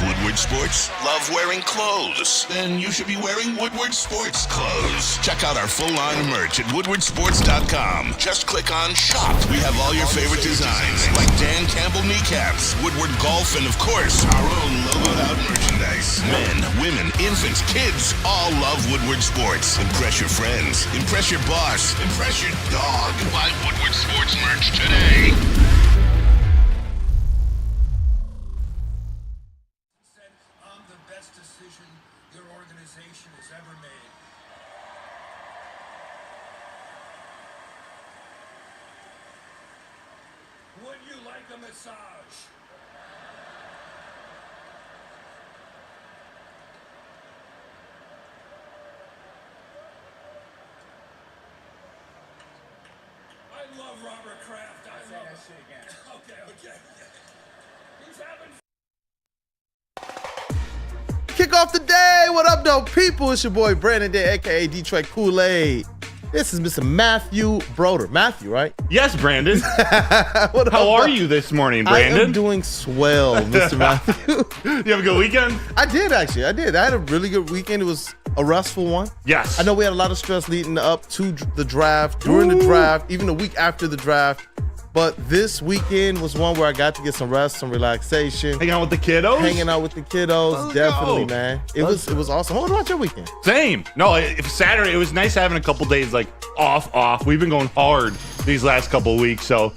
Woodward Sports? Love wearing clothes? Then you should be wearing Woodward Sports clothes. Check out our full line of merch at woodwardsports.com. Just click on Shop. We have all your favorite designs, like Dan Campbell kneecaps, Woodward Golf, and of course, our own logoed out merchandise. Men, women, infants, kids all love Woodward Sports. Impress your friends. Impress your boss. Impress your dog. Buy Woodward Sports merch today. I'm the best decision your organization has ever made. Would you like a massage? I love Robert Kraft. I love that shit again. Okay. He's having Kick off the day. What up, though, people? It's your boy Brandon Day, aka Detroit Kool-Aid. This is Mr. Matthew Broder. Matthew, right? Yes, Brandon. How are you this morning, Brandon? I am doing swell, Mr. Matthew. You have a good weekend? I did, actually. I had a really good weekend. It was a restful one. Yes. I know we had a lot of stress leading up to the draft, during the draft, even the week after the draft. But this weekend was one where I got to get some rest, some relaxation. Hanging out with the kiddos? Hanging out with the kiddos, Let's definitely, go. man. It was awesome. What about your weekend? Same. No, Saturday, it was nice having a couple days like off. We've been going hard these last couple weeks, so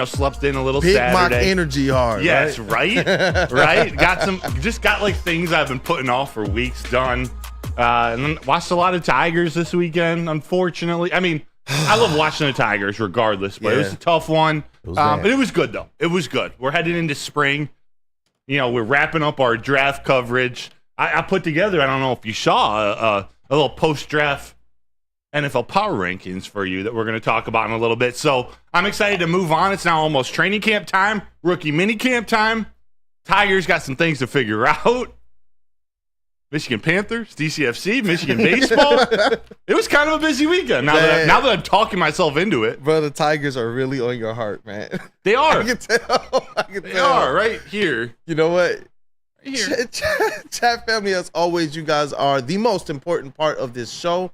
slept in a little Big Saturday. mock energy hard. Yes, right? Right? Got like things I've been putting off for weeks done. And then watched a lot of Tigers this weekend, unfortunately. I mean, I love watching the Tigers regardless, but it was a tough one. But it was good, though. It was good. We're heading into spring. We're wrapping up our draft coverage. I put together, I don't know if you saw, a little post-draft NFL power rankings for you that we're going to talk about in a little bit. So I'm excited to move on. It's now almost training camp time, rookie mini camp time. Tigers got some things to figure out. Michigan Panthers, DCFC, Michigan baseball. It was kind of a busy weekend. Now that I'm talking myself into it. Bro, the Tigers are really on your heart, man. They are. I can tell. They are right here. You know what? Right here. Chat family, as always, you guys are the most important part of this show.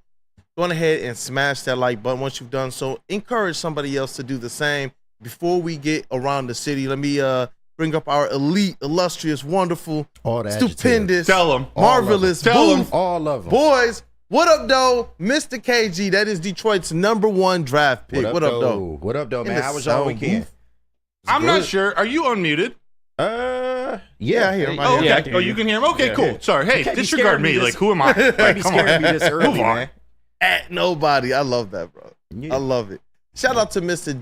Go ahead and smash that like button once you've done so. Encourage somebody else to do the same. Before we get around the city, let me bring up our elite, illustrious, wonderful, stupendous, marvelous, booth. All of them. Boys, what up, though? Mr. KG, that is Detroit's #1 draft pick. What up, though? What up, though, man? How was y'all weekend? I'm not sure. Are you unmuted? Yeah, I hear him. Oh, okay. Oh, you can hear him? Okay, cool. Sorry. Hey, disregard me. Like, who am I? Like, come on. Me this early, man. At nobody. I love that, bro. Yeah. I love it. Shout out to Mr.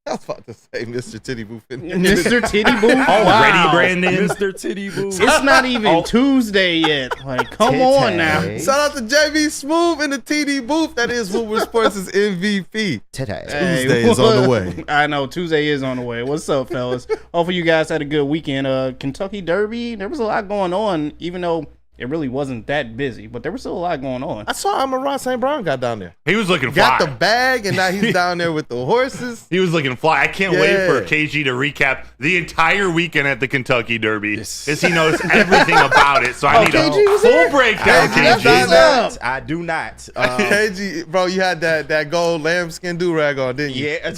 I was about to say Mr. Titty Booth. Mr. Titty Booth? Already, Brandon. Mr. Titty Booth. It's not even Tuesday yet. Like, come on now. Shout out to JBSMOOOOOV in the TD booth. That is Woodward Sports' MVP. Tuesday is on the way. I know. Tuesday is on the way. What's up, fellas? Hopefully you guys had a good weekend. Kentucky Derby, there was a lot going on, even though it really wasn't that busy, but there was still a lot going on. I saw Amon St. Brown got down there. He was looking fly. Got the bag, and now he's down there with the horses. He was looking fly. I can't wait for KG to recap the entire weekend at the Kentucky Derby, because he knows everything about it. So I need a full breakdown, KG. I do not. KG, bro, you had that gold lambskin do-rag on, didn't you? Yeah.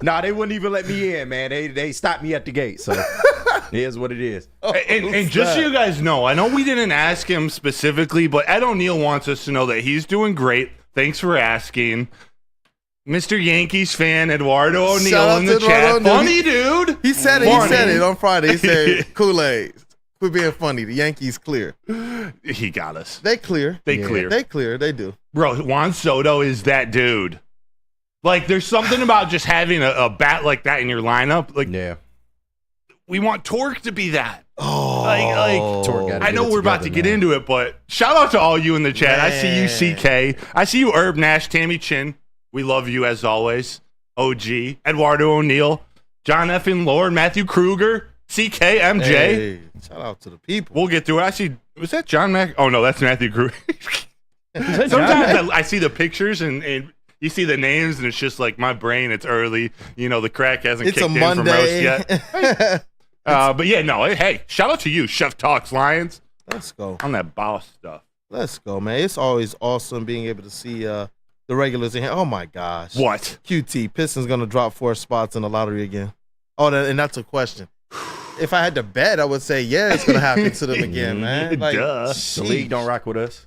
Nah, they wouldn't even let me in, man. They stopped me at the gate. So here's what it is. And just so you guys know, I know we didn't ask him specifically, but Ed O'Neill wants us to know that he's doing great. Thanks for asking. Mr. Yankees fan Eduardo O'Neill in the chat. Funny dude. He said it. He said it on Friday. He said, Kool-Aid, quit being funny. The Yankees clear. He got us. They clear. They clear. They clear. They do. Bro, Juan Soto is that dude. Like, there's something about just having a bat like that in your lineup. Like, we want Torque to be that. Torque I know we're about to get into it, but shout out to all you in the chat. Man. I see you, CK. I see you, Herb Nash, Tammy Chin. We love you as always. OG, Eduardo O'Neill, John F. Lord, Matthew Kruger, CK, MJ. Hey, shout out to the people. We'll get through it. I see, was that John Mac? Oh, no, that's Matthew Kruger. Sometimes I see the pictures and you see the names, and it's just like my brain, it's early. You know, the crack hasn't kicked in from roast yet. But yeah, no. Hey, shout out to you, Chef Talks Lions, Let's go. on that boss stuff. Let's go, man. It's always awesome being able to see the regulars in here. Oh my gosh. What? QT, Pistons gonna drop 4 spots in the lottery again. Oh, and that's a question. If I had to bet, I would say, yeah, it's gonna happen to them again, man. Like, Duh. The league don't rock with us.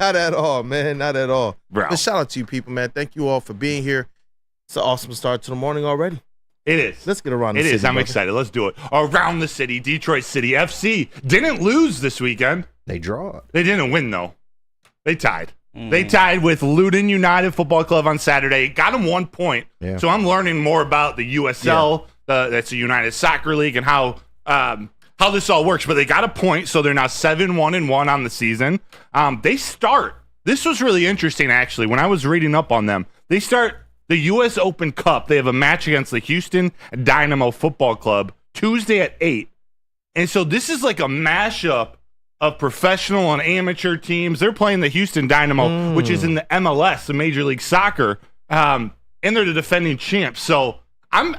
Not at all, man. Not at all. Bro. But shout out to you people, man. Thank you all for being here. It's an awesome start to the morning already. It is. Let's get around the It city. is. I'm brother. excited. Let's do it. Around the city, Detroit City FC didn't lose this weekend. They draw. They didn't win, though. They tied. They tied with Luton United Football Club on Saturday. Got them 1 point. Yeah. So I'm learning more about the USL, that's the United Soccer League, and how this all works. But they got a point, so they're now 7-1-1 on the season. They start. This was really interesting, actually, when I was reading up on them. They start the U.S. Open Cup. They have a match against the Houston Dynamo Football Club Tuesday at 8. And so this is like a mashup of professional and amateur teams. They're playing the Houston Dynamo, which is in the MLS, the Major League Soccer, and they're the defending champs. So I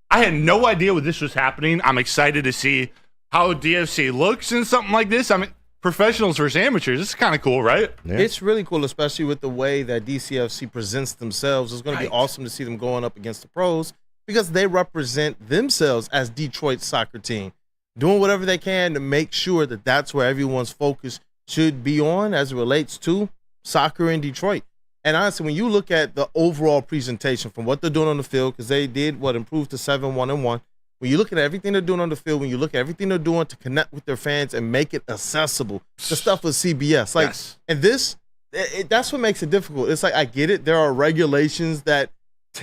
had no idea what this was happening. I'm excited to see how DFC looks in something like this. I mean, professionals versus amateurs. This is kind of cool, right? Yeah. It's really cool, especially with the way that DCFC presents themselves. It's going to be awesome to see them going up against the pros because they represent themselves as Detroit's soccer team, doing whatever they can to make sure that that's where everyone's focus should be on as it relates to soccer in Detroit. And honestly, when you look at the overall presentation from what they're doing on the field, because they did improve to 7-1-1. When you look at everything they're doing on the field, when you look at everything they're doing to connect with their fans and make it accessible, the stuff with CBS, like, Yes. and this, that's what makes it difficult. It's like, I get it. There are regulations that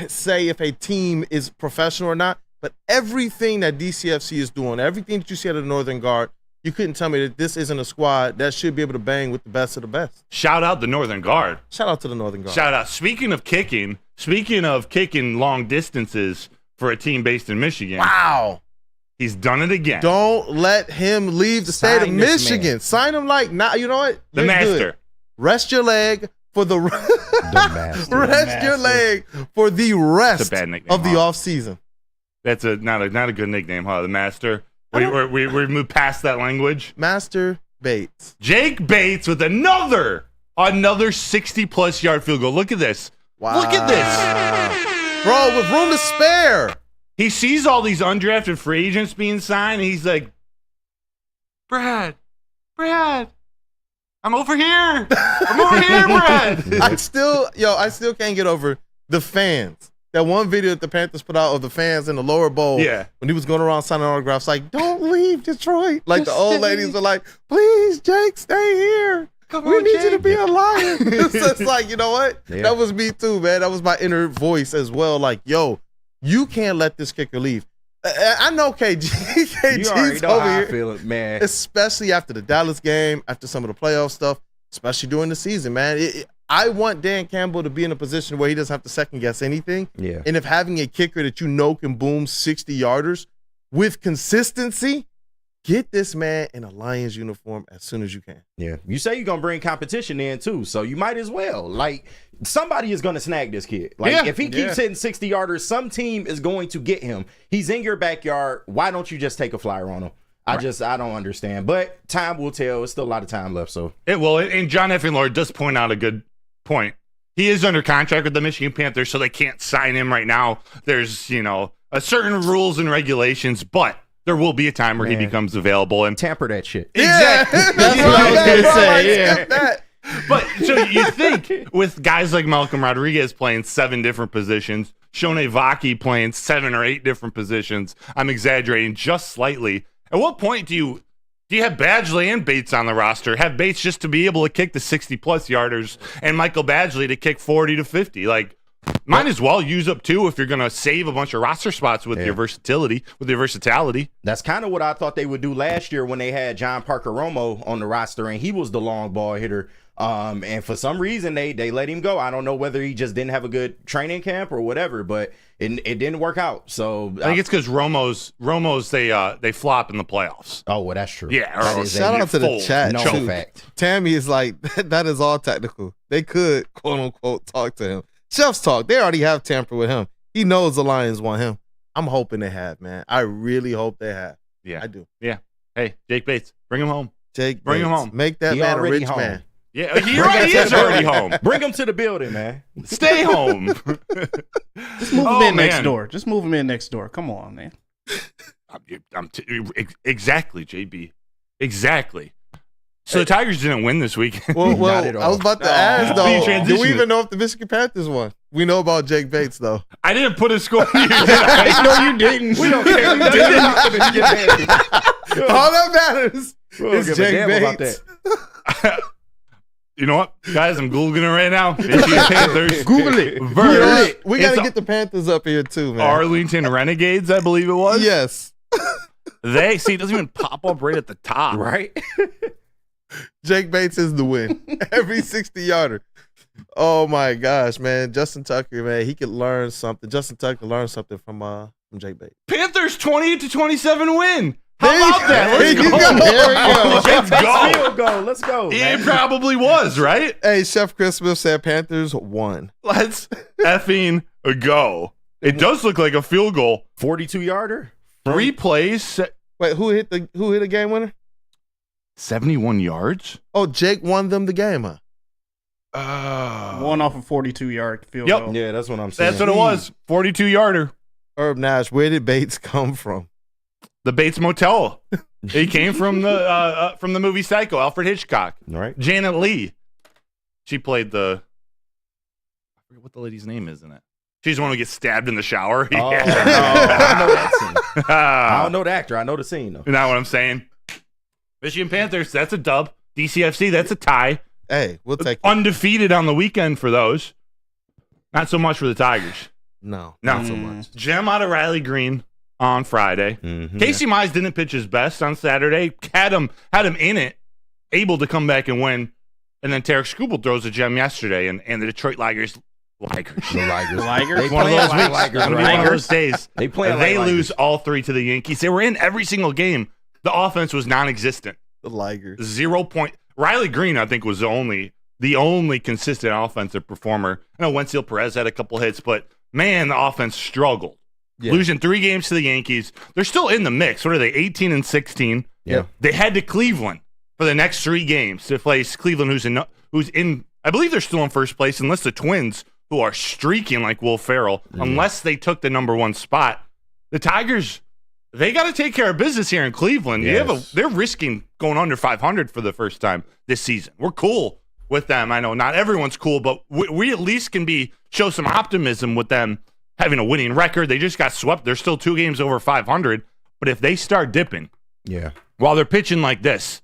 say if a team is professional or not, but everything that DCFC is doing, everything that you see at the Northern Guard, you couldn't tell me that this isn't a squad that should be able to bang with the best of the best. Shout out the Northern Guard. Shout out to the Northern Guard. Shout out. Speaking of kicking long distances for a team based in Michigan, Wow. he's done it again. Don't let him leave the state of Sign this Michigan. man. Sign him like, now, you know what? The You're master. good. Rest your leg for the The master. rest your leg for the rest It's a bad nickname, of the huh? offseason. That's not a good nickname, huh? The master. We moved past that language. Master Bates. Jake Bates with another 60-plus yard field goal. Look at this. Wow. Look at this. Bro, with room to spare. He sees all these undrafted free agents being signed, and he's like, Brad, I'm over here. Brad. I still can't get over the fans. That one video that the Panthers put out of the fans in the lower bowl. Yeah. When he was going around signing autographs, like, don't leave Detroit. Like, the old ladies were like, please, Jake, stay here. We need you to be a Lion. It's just like, you know what? Yeah. That was me too, man. That was my inner voice as well. Like, yo, you can't let this kicker leave. I know KG. You already KG's know over how I here. feel, man. Especially after the Dallas game, after some of the playoff stuff, especially during the season, man. I want Dan Campbell to be in a position where he doesn't have to second guess anything. Yeah. And if having a kicker that you know can boom 60-yarders with consistency, get this man in a Lions uniform as soon as you can. Yeah. You say you're going to bring competition in, too, so you might as well. Like, somebody is going to snag this kid. Like, Yeah. if he keeps hitting 60-yarders, some team is going to get him. He's in your backyard. Why don't you just take a flyer on him? I don't understand. But time will tell. It's still a lot of time left, so. And John Effenlord does point out a good point. He is under contract with the Michigan Panthers, so they can't sign him right now. There's, a certain rules and regulations, but there will be a time where he becomes available. And Tamper that shit. exactly. That's what I was gonna say, yeah. Skip that. But so you think with guys like Malcolm Rodriguez playing 7 different positions, Shone Vaki playing 7 or 8 different positions, I'm exaggerating just slightly. At what point do you have Badgley and Bates on the roster? Have Bates just to be able to kick the 60-plus yarders and Michael Badgley to kick 40 to 50? Like, might as well use up 2 if you're going to save a bunch of roster spots with your versatility. That's kind of what I thought they would do last year when they had John Parker Romo on the roster and he was the long ball hitter. And for some reason they let him go. I don't know whether he just didn't have a good training camp or whatever, but it didn't work out. So I think it's because Romo's they flop in the playoffs. oh, well, that's true. Yeah. That or is Shout out to the fold. chat, no too. fact. Tammy is like, that is all technical. They could, quote unquote, talk to him. Chef's talk. They already have tampered with him. He knows the Lions want him. I'm hoping they have, man. I really hope they have. Yeah. I do. Yeah. Hey, Jake Bates, bring him home. Jake, Bring him Bates, home. Make that He man a already rich home. man. Yeah, he is already home. Bring him to the building, man. Stay home. Just move him in next man. door. Just move him in next door. Come on, man. Exactly, JB. Exactly. So the Tigers didn't win this weekend. Well, Not at I was all. about to ask, So you though, do transitioned we it. even know if the Michigan Panthers won? We know about Jake Bates, though. I didn't put a score here. Did I? No, you didn't. We don't care. We didn't. All that matters We don't is give a Jake damn about Bates. that. You know what, guys? I'm Googling it right now. Michigan Panthers. Google it. You know Versus what? We got to it's get the Panthers up here, too, man. Arlington Renegades, I believe it was. Yes. They see it doesn't even pop up right at the top. Right? Jake Bates is the win. Every 60-yarder. Oh, my gosh, man. Justin Tucker, man, he could learn something. Justin Tucker learned something from Jake Bates. Panthers 28-27 win. How There you about that? go. Let's There you go. go. There we go. Let's go. Field goal. Let's go. It man. probably was, right? Hey, Chef Chris Smith said Panthers won. Let's effing go. It does look like a field goal. 42-yarder. 3 plays, Wait, who hit the game winner? 71 yards. Oh, Jake won them the game, huh? One off a 42-yard field Yep. goal. Yeah, that's what I'm saying. That's what it was. 42-yarder. Herb Nash, where did Bates come from? The Bates Motel. He came from the movie Psycho, Alfred Hitchcock. All right. Janet Leigh. She played I forget what the lady's name is in it. She's the one who gets stabbed in the shower. Oh, Yeah. I know that scene. I You don't know the actor. I know the scene, though. know what I'm saying? Michigan Panthers, that's a dub. DCFC, that's a tie. Hey, we'll take it. Undefeated on the weekend for those. Not so much for the Tigers. No, No. not so much. Gem out of Riley Green on Friday. Mhm. Casey Mize didn't pitch his best on Saturday. Had him in it, able to come back and win. And then Tarek Skubal throws a gem yesterday, and the Detroit Ligers. The Ligers. Ligers? They One of playing those like weeks. Ligers, Gonna be right? one of those days. They playing They like lose Ligers. all 3 to the Yankees. They were in every single game. The offense was non-existent. The Ligers. 0 point. Riley Green, I think, was the only consistent offensive performer. I know Wenzel Perez had a couple hits, but man, the offense struggled. Yeah. Losing 3 games to the Yankees. They're still in the mix. What are they, 18-16? Yeah. They head to Cleveland for the next 3 games to face Cleveland, who's in, I believe they're still in first place, unless the Twins, who are streaking like Will Ferrell, unless they took the number 1 spot. The Tigers, they got to take care of business here in Cleveland. Yes. They're risking going under 500 for the first time this season. We're cool with them. I know not everyone's cool, but we at least can show some optimism with them having a winning record. They just got swept. They're still 2 games over 500. But if they start dipping Yeah. while they're pitching like this,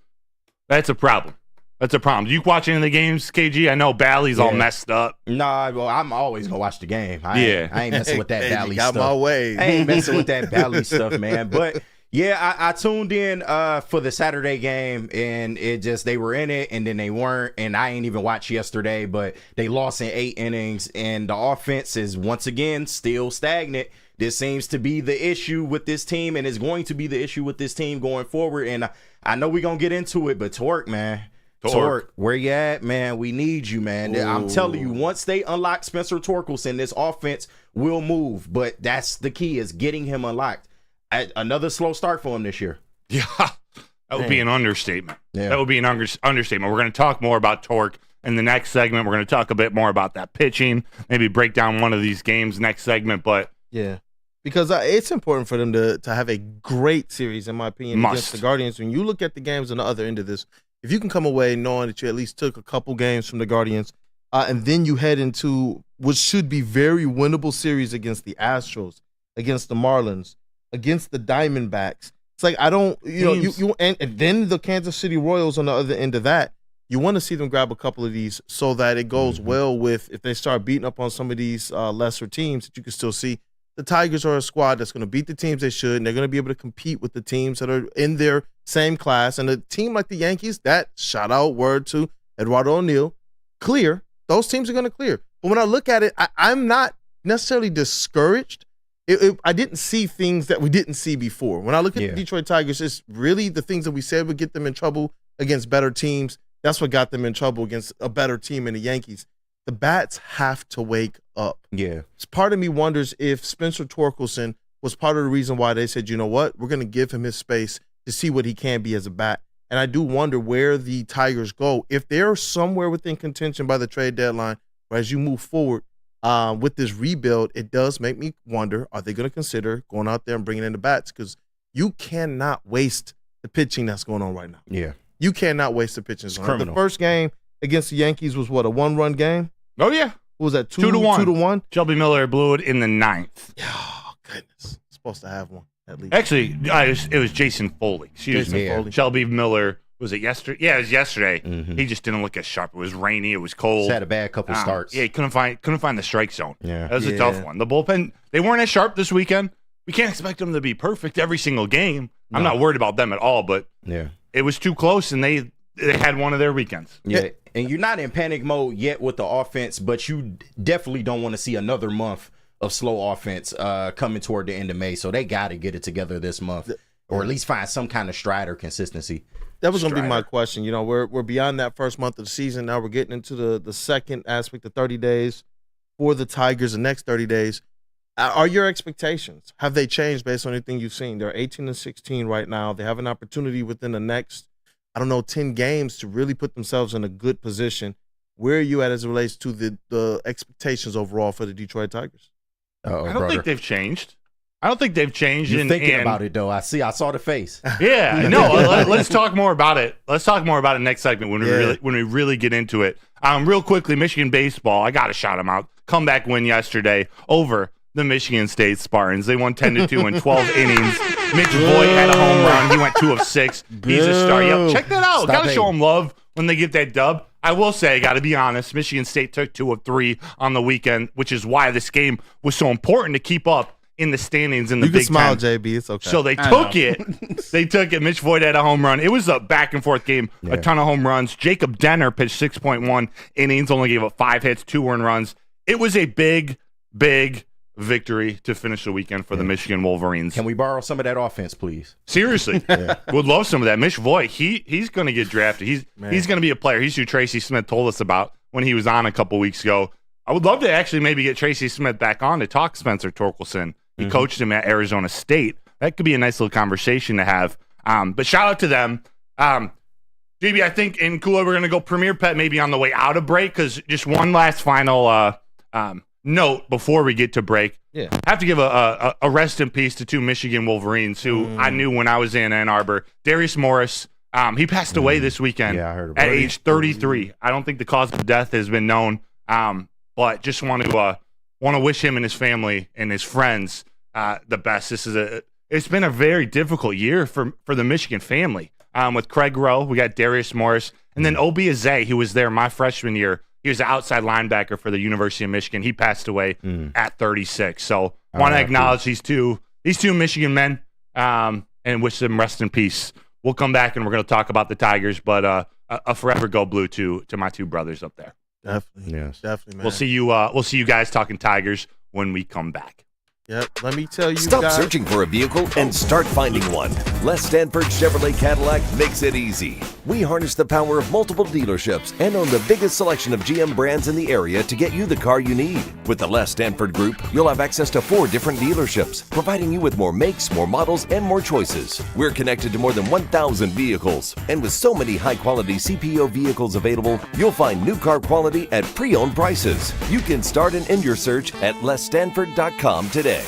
that's a problem. That's a problem. Do you watch any of the games, KG? I know Bally's all Yeah. messed up. Nah, well, I'm always gonna watch the game. I ain't messing with that Hey, Valley you got stuff. my way. I ain't messing with that Valley stuff, man. But yeah, I tuned in for the Saturday game, and they were in it, and then they weren't, and I ain't even watched yesterday, but they lost in 8 innings, and the offense is once again still stagnant. This seems to be the issue with this team, and is going to be the issue with this team going forward. And I know we're gonna get into it, but Torque, man. Torque, where you at, man? We need you, man. I'm telling you, once they unlock Spencer Torkelson, this offense will move. But that's the key, is getting him unlocked. Another slow start for him this year. Yeah, that would be an understatement. Yeah. That would be an understatement. We're going to talk more about Torque in the next segment. We're going to talk a bit more about that pitching, maybe break down one of these games next segment. But Yeah, because it's important for them to have a great series, in my opinion, against the Guardians. When you look at the games on the other end of this, if you can come away knowing that you at least took a couple games from the Guardians, and then you head into what should be very winnable series against the Astros, against the Marlins, against the Diamondbacks. It's like, I don't, and then the Kansas City Royals on the other end of that. You want to see them grab a couple of these so that it goes well with, if they start beating up on some of these lesser teams, that you can still see the Tigers are a squad that's going to beat the teams they should, and they're going to be able to compete with the teams that are in their same class. And a team like the Yankees, that shout out word to Eduardo O'Neill, clear. Those teams are going to clear. But when I look at it, I'm not necessarily discouraged. I didn't see things that we didn't see before. When I look at the Detroit Tigers, it's really the things that we said would get them in trouble against better teams. That's what got them in trouble against a better team in the Yankees. The bats have to wake up. Yeah. Part of me wonders if Spencer Torkelson was part of the reason why they said, you know what, we're going to give him his space to see what he can be as a bat. And I do wonder where the Tigers go. If they're somewhere within contention by the trade deadline, or as you move forward with this rebuild, it does make me wonder, are they going to consider going out there and bringing in the bats? Because you cannot waste the pitching that's going on right now. Yeah. You cannot waste the pitching. It's criminal. The first game against the Yankees was what, a 1-run game? Oh, yeah. What was that, 2-1? 2-1? Shelby Miller blew it in the 9th. Oh, goodness. Supposed to have one, at least. Actually, it was Jason Foley. Excuse me. Foley. Shelby Miller, was it yesterday? Yeah, it was yesterday. He just didn't look as sharp. It was rainy. It was cold. Just had a bad couple starts. Yeah, he couldn't find the strike zone. Yeah. That was a tough one. The bullpen, they weren't as sharp this weekend. We can't expect them to be perfect every single game. No. I'm not worried about them at all, but it was too close, and they had one of their weekends. Yeah, and you're not in panic mode yet with the offense, but you definitely don't want to see another month of slow offense coming toward the end of May. So they got to get it together this month, or at least find some kind of stride or consistency. That was going to be my question. You know, we're beyond that first month of the season. Now we're getting into the second aspect, the 30 days for the Tigers, the next 30 days. Are your expectations, have they changed based on anything you've seen? They're 18-16 right now. They have an opportunity within the next, 10 games to really put themselves in a good position. Where are you at as it relates to the expectations overall for the Detroit Tigers? I don't think they've changed. You're thinking about it, though. I saw the face. Yeah, no. Let's talk more about it. Let's talk more about it next segment when we really get into it. Real quickly, Michigan baseball. I got to shout them out. Comeback win yesterday over the Michigan State Spartans. They won 10-2 in 12 innings. Mitch Voigt had a home run. He went 2 of 6. He's a star. Yep, check that out. Got to show him love when they get that dub. I will say, got to be honest, Michigan State took 2 of 3 on the weekend, which is why this game was so important to keep up in the standings in the Big Ten. You can smile, JB. It's okay. So they took it. They took it. Mitch Voigt had a home run. It was a back-and-forth game, a ton of home runs. Jacob Denner pitched 6.1 innings, only gave up 5 hits, 2 earned runs. It was a big victory to finish the weekend for the Michigan Wolverines. Can we borrow some of that offense, please? Seriously. Would love some of that. Mitch Voigt, he's going to get drafted. He's going to be a player. He's who Tracy Smith told us about when he was on a couple weeks ago. I would love to actually maybe get Tracy Smith back on to talk Spencer Torkelson. He coached him at Arizona State. That could be a nice little conversation to have. But shout out to them. JB, I think in Kula, we're going to go Premier Pet maybe on the way out of break, because just one last final note before we get to break. I have to give a rest in peace to 2 Michigan Wolverines who I knew when I was in Ann Arbor. Darius Morris, he passed away this weekend at age 33. I don't think the cause of death has been known, but just want to wish him and his family and his friends the best. It's been a very difficult year for the Michigan family. With Craig Rowe, we got Darius Morris, and then Obi Aze, who was there my freshman year. He was an outside linebacker for the University of Michigan. He passed away at 36. So want to acknowledge these two Michigan men and wish them rest in peace. We'll come back and we're going to talk about the Tigers, but a forever go blue to my 2 brothers up there. Definitely, definitely, man. We'll see you guys talking Tigers when we come back. Yep, let me tell you Stop guys. searching for a vehicle and start finding one. Les Stanford Chevrolet Cadillac makes it easy. We harness the power of multiple dealerships and own the biggest selection of GM brands in the area to get you the car you need. With the Les Stanford Group, you'll have access to 4 different dealerships, providing you with more makes, more models, and more choices. We're connected to more than 1,000 vehicles, and with so many high-quality CPO vehicles available, you'll find new car quality at pre-owned prices. You can start and end your search at lesstanford.com today.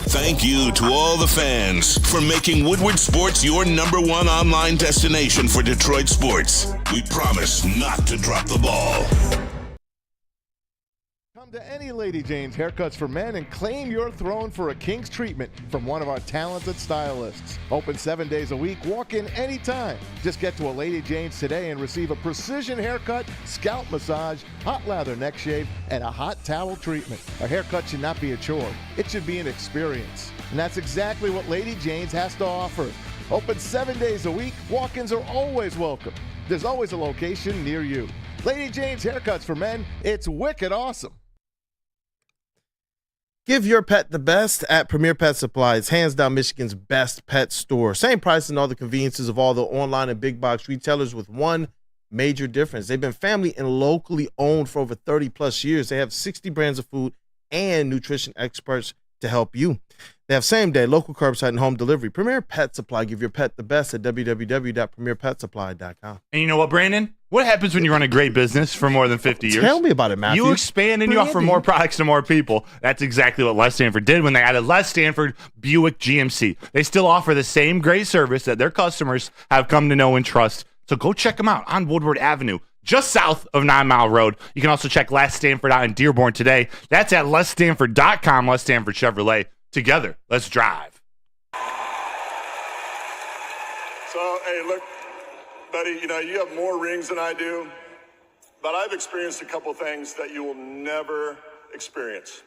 Thank you to all the fans for making Woodward Sports your #1 online destination for Detroit sports. We promise not to drop the ball. Come to any Lady Jane's Haircuts for Men and claim your throne for a king's treatment from one of our talented stylists. Open 7 days a week, walk in anytime. Just get to a Lady Jane's today and receive a precision haircut, scalp massage, hot lather neck shave, and a hot towel treatment. A haircut should not be a chore. It should be an experience. And that's exactly what Lady Jane's has to offer. Open 7 days a week, walk-ins are always welcome. There's always a location near you. Lady Jane's Haircuts for Men, it's wicked awesome. Give your pet the best at Premier Pet Supply. It's hands down Michigan's best pet store. Same price and all the conveniences of all the online and big box retailers with one major difference. They've been family and locally owned for over 30 plus years. They have 60 brands of food and nutrition experts to help you. They have same-day, local curbside, and home delivery. Premier Pet Supply. Give your pet the best at www.premierpetsupply.com. And you know what, Brandon? What happens when you run a great business for more than 50 years? Tell me about it, Matthew. You expand and you offer more products to more people. That's exactly what Les Stanford did when they added Les Stanford Buick GMC. They still offer the same great service that their customers have come to know and trust. So go check them out on Woodward Avenue, just south of 9 Mile Road. You can also check Les Stanford out in Dearborn today. That's at lesstanford.com, Les Stanford Chevrolet. Together, let's drive. So, hey, look, buddy, you know, you have more rings than I do, but I've experienced a couple things that you will never experience.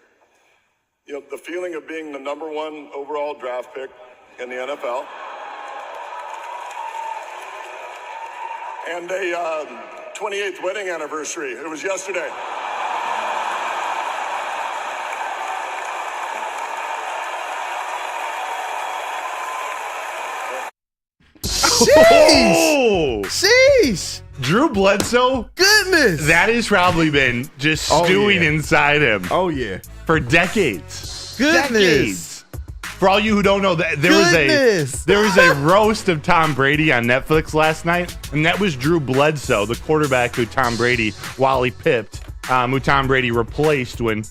You know, the feeling of being the #1 overall draft pick in the NFL. And a 28th wedding anniversary. It was yesterday. Sheesh! Sheesh! Drew Bledsoe, Goodness! that has probably been just stewing inside him Oh, yeah. for decades. Goodness! Decades. For all you who don't know, there Goodness. was a roast of Tom Brady on Netflix last night, and that was Drew Bledsoe, the quarterback who Tom Brady, Wally pipped, who Tom Brady replaced when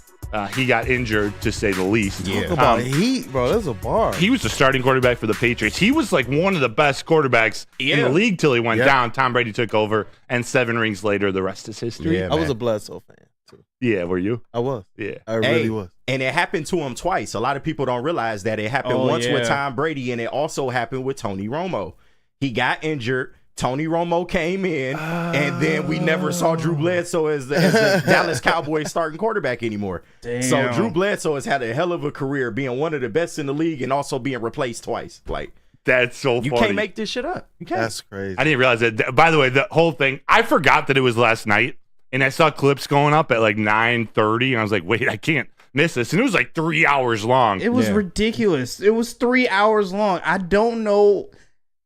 he got injured, to say the least. Talk about heat, bro. That's a bar. He was the starting quarterback for the Patriots. He was like one of the best quarterbacks in the league till he went down. Tom Brady took over, and 7 rings later, the rest is history. Yeah, I was a Bledsoe fan, too. Yeah, were you? I was. Yeah. I really was. And it happened to him twice. A lot of people don't realize that it happened once with Tom Brady, and it also happened with Tony Romo. He got injured. Tony Romo came in, and then we never saw Drew Bledsoe as the Dallas Cowboys starting quarterback anymore. Damn. So Drew Bledsoe has had a hell of a career, being one of the best in the league and also being replaced twice. Like, That's so funny. you can't make this shit up. You can't. That's crazy. I didn't realize that. By the way, the whole thing, I forgot that it was last night, and I saw clips going up at like 9:30, and I was like, wait, I can't miss this. And it was like 3 hours long. It was ridiculous. It was 3 hours long. I don't know.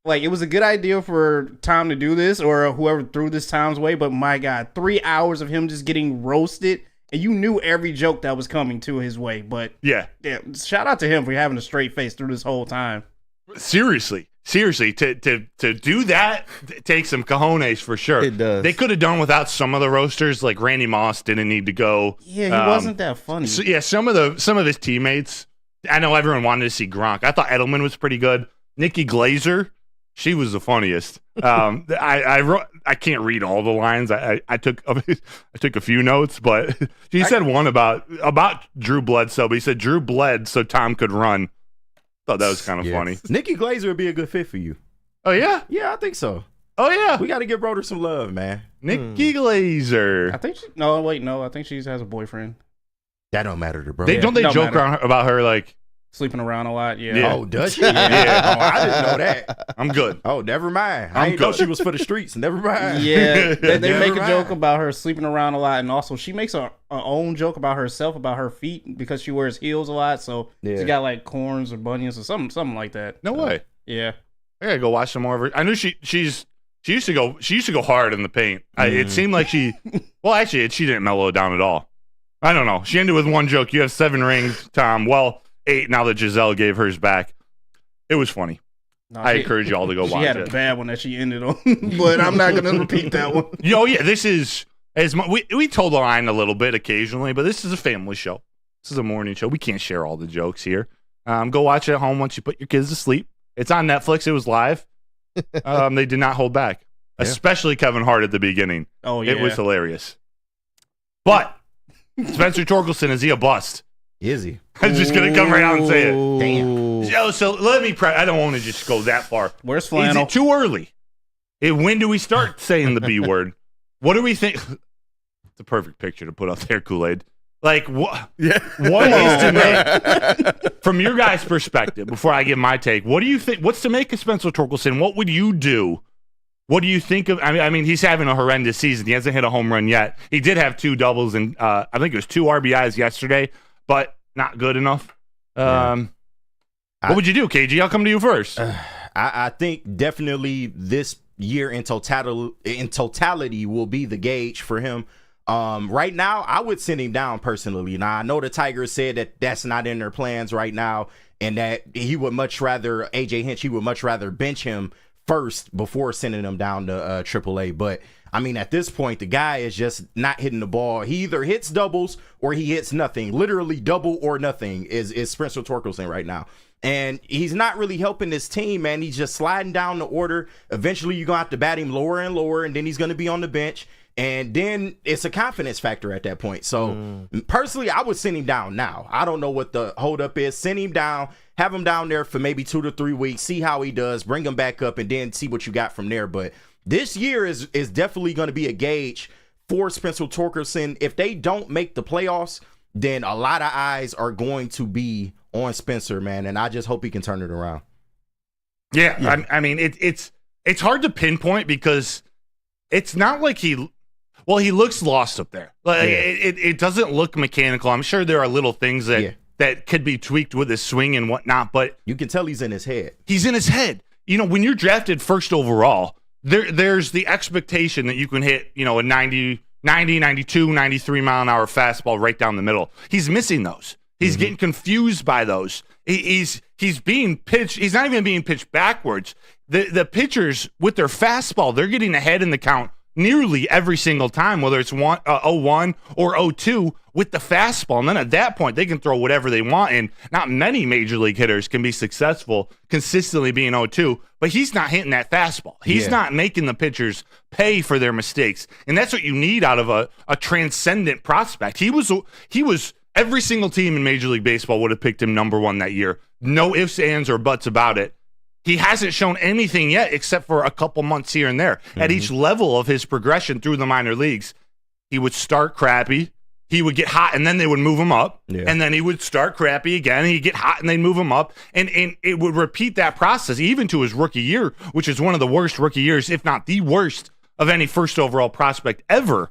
Like, it was a good idea for Tom to do this, or whoever threw this Tom's way, but my God, 3 hours of him just getting roasted, and you knew every joke that was coming to his way. But yeah, shout out to him for having a straight face through this whole time. Seriously, to do that takes some cojones for sure. It does. They could have done without some of the roasters, like Randy Moss didn't need to go. Yeah, he wasn't that funny. So, yeah, some of his teammates. I know everyone wanted to see Gronk. I thought Edelman was pretty good. Nikki Glazer, she was the funniest. I can't read all the lines. I took a few notes, but she said one about Drew Bledsoe. But he said Drew bled so Tom could run. Thought that was kind of funny. Nikki Glazer would be a good fit for you. Oh yeah, Yeah, I think so. oh yeah. We got to give Broder some love, man. Nikki Glazer. I think I think she has a boyfriend. That don't matter to Broder. Don't they don't joke matter. around about her like, Sleeping around a lot, yeah. Yeah. Oh, does she? Yeah. Oh, I didn't know that. I'm good. Oh, never mind. I didn't know good. she was for the streets. Never mind. Yeah, they Never make a mind. joke about her sleeping around a lot, and also she makes her own joke about herself, about her feet, because she wears heels a lot, so Yeah. she got like corns or bunions or something like that. No way. Yeah. I gotta go watch some more of her. I knew she used to go hard in the paint. It seemed like she didn't mellow down at all. I don't know. She ended with one joke. You have 7 rings, Tom. Well, 8 now that Giselle gave hers back. It was funny. No, I encourage you all to go she watch had it. a bad one that she ended on, but I'm not going to repeat that one. Oh yeah, this is we told the line a little bit occasionally, but this is a family show. This is a morning show. We can't share all the jokes here. Go watch it at home once you put your kids to sleep. It's on Netflix. It was live. They did not hold back, especially Kevin Hart at the beginning. Oh, yeah. It was hilarious. But Spencer Torkelson, is he a bust? Is he? I'm just gonna come right out and say it. Damn. Yo, so let me. I don't want to just go that far. Where's Is Flannel? it too early? When do we start saying the B word? What do we think? It's a perfect picture to put up there, Kool-Aid. Like what? Yeah. What is to make? From your guys' perspective, before I give my take, what do you think? What's to make of Spencer Torkelson? What would you do? What do you think of? I mean, he's having a horrendous season. He hasn't hit a home run yet. He did have 2 doubles and I think it was 2 RBIs yesterday, but not good enough. What would you do, KG? I'll come to you first. I think definitely this year in totality will be the gauge for him. Right now, I would send him down personally. Now, I know the Tigers said that that's not in their plans right now, and that he would much rather, AJ Hinch, he would much rather bench him first before sending him down to AAA. But I mean, at this point, the guy is just not hitting the ball. He either hits doubles or he hits nothing. Literally double or nothing is Spencer Torkelson right now. And he's not really helping this team, man. He's just sliding down the order. Eventually, you're going to have to bat him lower and lower, and then he's going to be on the bench. And then it's a confidence factor at that point. So, personally, I would send him down now. I don't know what the holdup is. Send him down. Have him down there for maybe 2 to 3 weeks. See how he does. Bring him back up, and then see what you got from there. But this year is definitely going to be a gauge for Spencer Torkelson. If they don't make the playoffs, then a lot of eyes are going to be on Spencer, man. And I just hope he can turn it around. Yeah. I mean, it's hard to pinpoint because it's not like he looks lost up there. Like, it doesn't look mechanical. I'm sure there are little things that could be tweaked with his swing and whatnot, but you can tell he's in his head. He's in his head. You know, when you're drafted first overall, there's the expectation that you can hit, you know, a 90, 92, 93 mile an hour fastball right down the middle. He's missing those. He's getting confused by those. He's being pitched. He's not even being pitched backwards. The pitchers with their fastball, they're getting ahead in the count nearly every single time, whether it's 0-1 or 0-2 with the fastball. And then at that point, they can throw whatever they want. And not many major league hitters can be successful consistently being 0-2, but he's not hitting that fastball. He's not making the pitchers pay for their mistakes. And that's what you need out of a transcendent prospect. He was every single team in Major League Baseball would have picked him number 1 that year. No ifs, ands, or buts about it. He hasn't shown anything yet except for a couple months here and there. At each level of his progression through the minor leagues, he would start crappy, he would get hot, and then they would move him up. And then he would start crappy again, and he'd get hot, and they'd move him up. And it would repeat that process even to his rookie year, which is one of the worst rookie years, if not the worst, of any first overall prospect ever.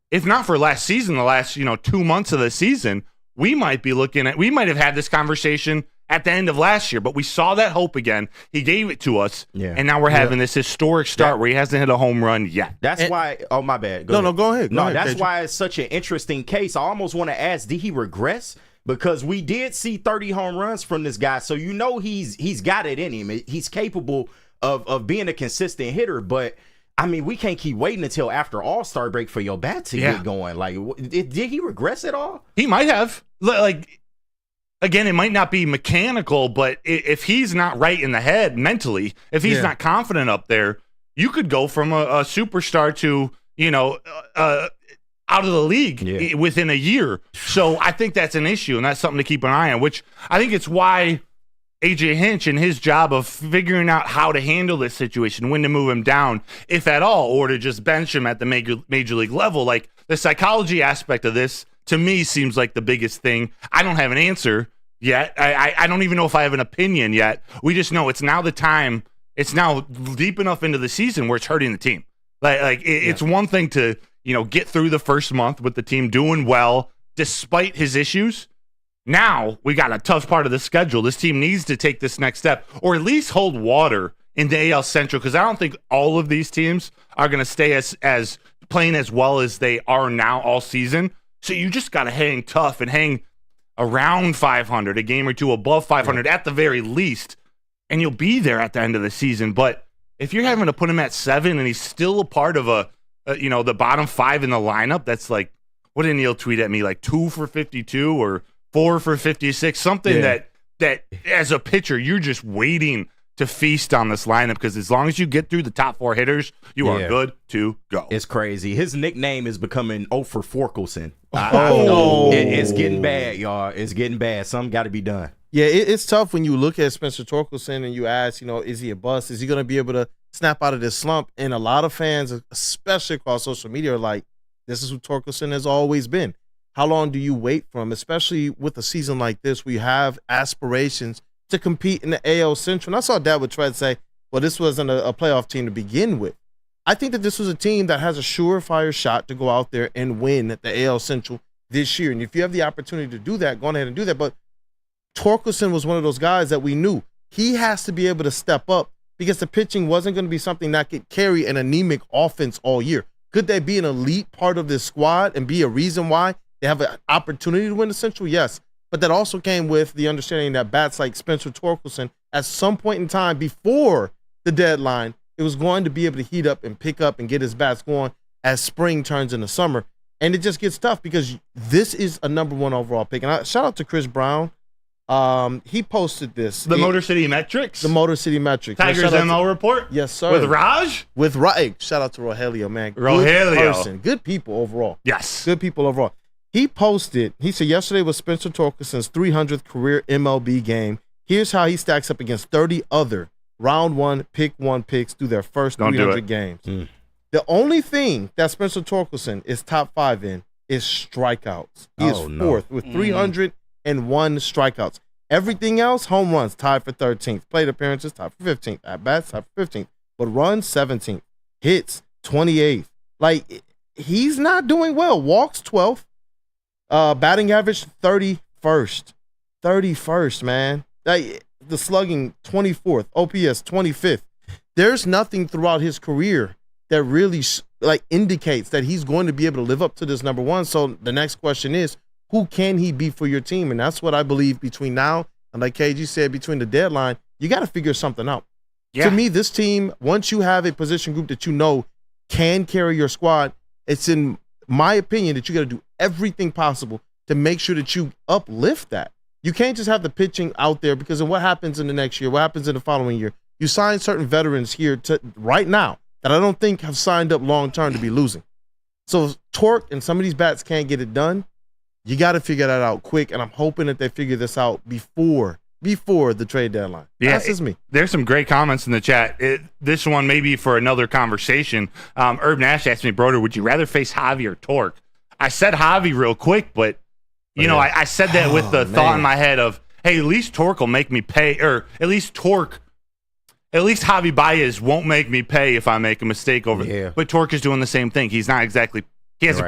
If not for last season, the last 2 months of the season, we might have had this conversation at the end of last year, but we saw that hope again. He gave it to us, and now we're having this historic start where he hasn't hit a home run yet. That's why. Oh, my bad. Go ahead. That's why it's such an interesting case. I almost want to ask, did he regress? Because we did see 30 home runs from this guy, so he's got it in him. He's capable of being a consistent hitter, but I mean, we can't keep waiting until after All-Star break for your bat to get going. Like, did he regress at all? He might have. Like, again, it might not be mechanical, but if he's not right in the head mentally, if he's not confident up there, you could go from a superstar to, out of the league within a year. So I think that's an issue, and that's something to keep an eye on, which I think it's why AJ Hinch and his job of figuring out how to handle this situation, when to move him down, if at all, or to just bench him at the major league level. Like, the psychology aspect of this, to me, seems like the biggest thing. I don't have an answer yet. I don't even know if I have an opinion yet. We just know it's now the time. It's now deep enough into the season where it's hurting the team. It's one thing to, get through the first month with the team doing well despite his issues. Now we got a tough part of the schedule. This team needs to take this next step, or at least hold water in the AL Central, because I don't think all of these teams are going to stay as playing as well as they are now all season. So you just got to hang tough and hang around 500, a game or two above 500 at the very least, and you'll be there at the end of the season. But if you're having to put him at 7 and he's still a part of the bottom 5 in the lineup, that's like, what did Neil tweet at me? Like 2 for 52 or 4 for 56, something that as a pitcher, you're just waiting to feast on this lineup, because as long as you get through the top 4 hitters, you are good to go. It's crazy. His nickname is becoming 0 for Forkelson. It's getting bad, y'all. It's getting bad. Something got to be done. Yeah, it's tough when you look at Spencer Torkelson and you ask, is he a bust? Is he going to be able to snap out of this slump? And a lot of fans, especially across social media, are like, this is who Torkelson has always been. How long do you wait for him, especially with a season like this where you have aspirations to compete in the AL Central? And I saw Dad with Tread say, well, this wasn't a playoff team to begin with. I think that this was a team that has a surefire shot to go out there and win the AL Central this year. And if you have the opportunity to do that, go ahead and do that. But Torkelson was one of those guys that we knew he has to be able to step up because the pitching wasn't going to be something that could carry an anemic offense all year. Could they be an elite part of this squad and be a reason why they have an opportunity to win the Central? Yes. But that also came with the understanding that bats like Spencer Torkelson, at some point in time before the deadline, it was going to be able to heat up and pick up and get his bats going as spring turns into summer. And it just gets tough because this is a number 1 overall pick. And shout out to Chris Brown. He posted this. The Motor City Metrics? The Motor City Metrics. Tigers ML report? Yes, sir. With Raj? With Raj. Hey, shout out to Rogelio, man. Rogelio. Good person. Good people overall. Yes. Good people overall. He posted, he said, yesterday was Spencer Torkelson's 300th career MLB game. Here's how he stacks up against 30 other round 1, pick 1 picks through their first 300 games. The only thing that Spencer Torkelson is top 5 in is strikeouts. He is 4th with 301 strikeouts. Everything else, home runs, tied for 13th. Plate appearances, tied for 15th. At-bats, tied for 15th. But runs, 17th. Hits, 28th. Like, he's not doing well. Walks, 12th. Batting average, 31st. 31st, man. Like, the slugging, 24th. OPS, 25th. There's nothing throughout his career that really indicates that he's going to be able to live up to this number 1. So the next question is, who can he be for your team? And that's what I believe between now and, like KG said, between the deadline, you got to figure something out. Yeah. To me, this team, once you have a position group that you know can carry your squad, it's in my opinion that you got to do everything possible to make sure that you uplift that. You can't just have the pitching out there, because of what happens in the next year, what happens in the following year. You sign certain veterans here to right now that I don't think have signed up long-term to be losing. So if Torque and some of these bats can't get it done, you got to figure that out quick, and I'm hoping that they figure this out before the trade deadline. Yeah, that's just me. There's some great comments in the chat. This one may be for another conversation. Herb Nash asked me, Broder, would you rather face Javi or Torque? I said Javi real quick, but you know, I said that with the thought in my head of, hey, at least Torque will make me pay, or at least Javi Baez won't make me pay if I make a mistake over there. But Torque is doing the same thing. He's not exactly, he hasn't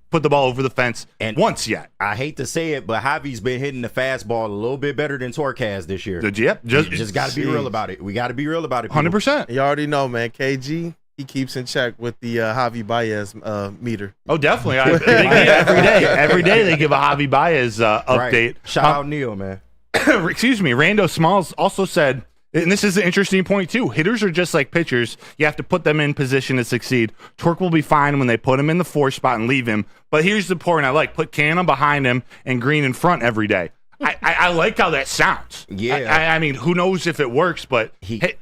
put the ball over the fence once yet. I hate to say it, but Javi's been hitting the fastball a little bit better than Torque has this year. Yep. Just got to be real about it. We got to be real about it. 100%. You already know, man. KG, he keeps in check with the Javi Baez meter. Oh, definitely. Every day they give a Javi Baez update. Right. Shout out Neil, man. Excuse me. Rando Smalls also said, and this is an interesting point too, hitters are just like pitchers. You have to put them in position to succeed. Torque will be fine when they put him in the 4 spot and leave him. But here's the point I like. Put Canna behind him and Green in front every day. I like how that sounds. Yeah. I mean, who knows if it works, but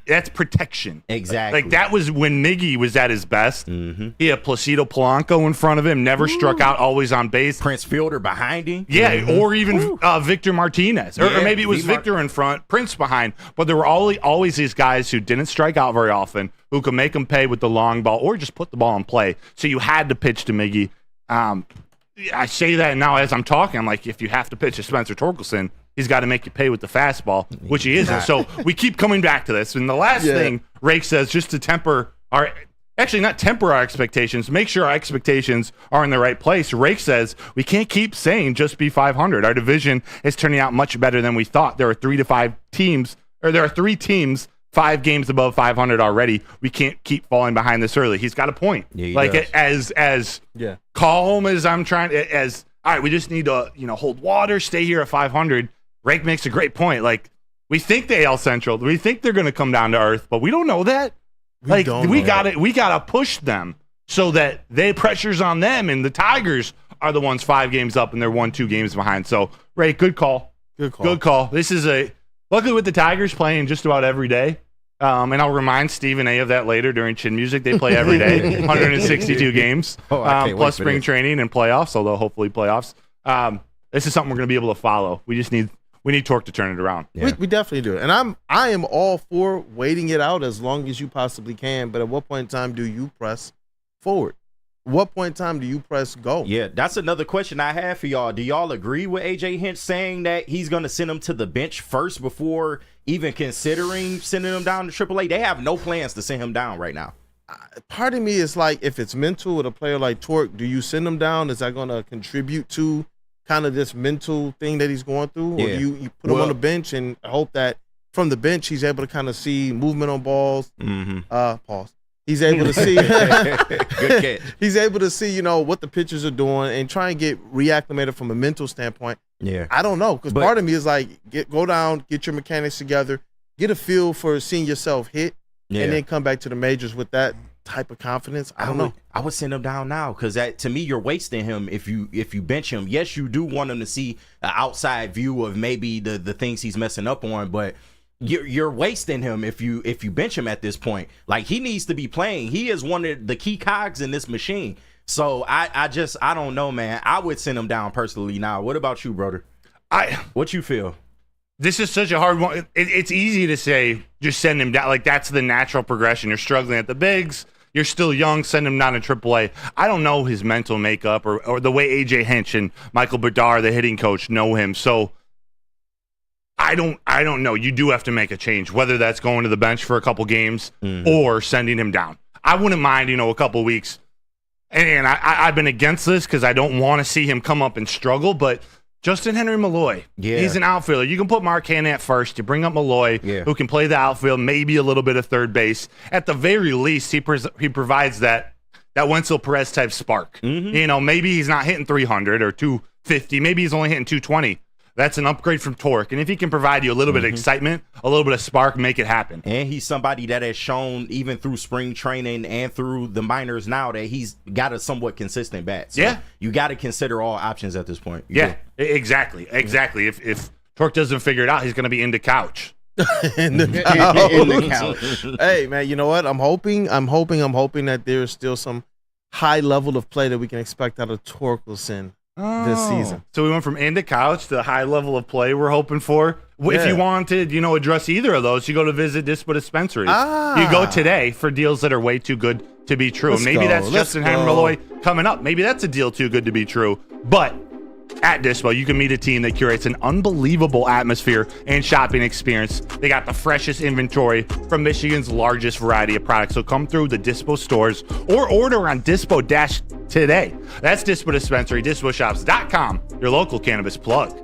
that's protection. Exactly. Like, that was when Miggy was at his best. He had Placido Polanco in front of him, never struck out, always on base. Prince Fielder behind him. Yeah, or even Victor Martinez. Or maybe it was Victor in front, Prince behind. But there were always these guys who didn't strike out very often, who could make them pay with the long ball or just put the ball in play. So you had to pitch to Miggy. I say that now as I'm talking. I'm like, if you have to pitch to Spencer Torkelson, he's got to make you pay with the fastball, which he isn't. So we keep coming back to this. And the last thing Rake says, just to temper our, actually not temper our expectations, make sure our expectations are in the right place. Rake says, we can't keep saying just be 500. Our division is turning out much better than we thought. There are 3 teams 5 games above 500 already. We can't keep falling behind this early. He's got a point. Yeah, he does. as calm as I'm trying, as all right, we just need to hold water, stay here at 500. Rake makes a great point. Like, we think the AL Central, we think they're going to come down to earth, but we don't know that. We gotta push them so that pressure's on them, and the Tigers are the ones 5 games up and they're 1-2 games behind. So Rake, good call. Good call. This is luckily with the Tigers playing just about every day. And I'll remind Stephen A. of that later during Chin Music. They play every day, 162 games, plus spring training and playoffs, although hopefully playoffs. This is something we're going to be able to follow. We need Torque to turn it around. Yeah. We definitely do. And I am all for waiting it out as long as you possibly can. But at what point in time do you press forward? What point in time do you press go? Yeah, that's another question I have for y'all. Do y'all agree with AJ Hinch saying that he's going to send him to the bench first before even considering sending him down to AAA? They have no plans to send him down right now. Part of me is like, if it's mental with a player like Torque, do you send him down? Is that going to contribute to kind of this mental thing that he's going through? Or do you put him on the bench and hope that from the bench, he's able to kind of see movement on balls. Pause. He's able to see. Good catch. He's able to see, what the pitchers are doing and try and get reacclimated from a mental standpoint. Yeah. I don't know, because part of me is like, go down, get your mechanics together, get a feel for seeing yourself hit, and then come back to the majors with that type of confidence. I don't know. I would send him down now, because to me, you're wasting him if you bench him. Yes, you do want him to see an outside view of maybe the things he's messing up on, but you're wasting him if you bench him at this point. Like, he needs to be playing. He is one of the key cogs in this machine. So I don't know, man. I would send him down personally now. What about you, Broder? What you feel? This is such a hard one. It's easy to say just send him down. Like, that's the natural progression. You're struggling at the bigs. You're still young. Send him down to AAA. I don't know his mental makeup or the way AJ Hinch and Michael Broder, the hitting coach, know him. So I don't know. You do have to make a change, whether that's going to the bench for a couple games or sending him down. I wouldn't mind, a couple weeks. And I've been against this because I don't want to see him come up and struggle, but Justin Henry Malloy, he's an outfielder. You can put Mark Hanna at first. You bring up Malloy, who can play the outfield, maybe a little bit of third base. At the very least, he provides that Wenzel Perez type spark. Maybe he's not hitting 300 or 250. Maybe he's only hitting 220. That's an upgrade from Torque. And if he can provide you a little bit of excitement, a little bit of spark, make it happen. And he's somebody that has shown, even through spring training and through the minors now, that he's got a somewhat consistent bat. So you got to consider all options at this point. Exactly. If Torque doesn't figure it out, he's going to be into couch. in the couch. Hey, man, you know what? I'm hoping that there's still some high level of play that we can expect out of Torkelson this season. So we went from into couch to the high level of play we're hoping for. If you wanted, address either of those, you go to visit Dispo Dispensaries. You go today for deals that are way too good to be true. Maybe that's Justin Henry Malloy coming up. Maybe that's a deal too good to be true. But at Dispo, you can meet a team that curates an unbelievable atmosphere and shopping experience. They got the freshest inventory from Michigan's largest variety of products. So come through the Dispo stores or order on Dispo Dash today. That's Dispo Dispensary, DispoShops.com, your local cannabis plug.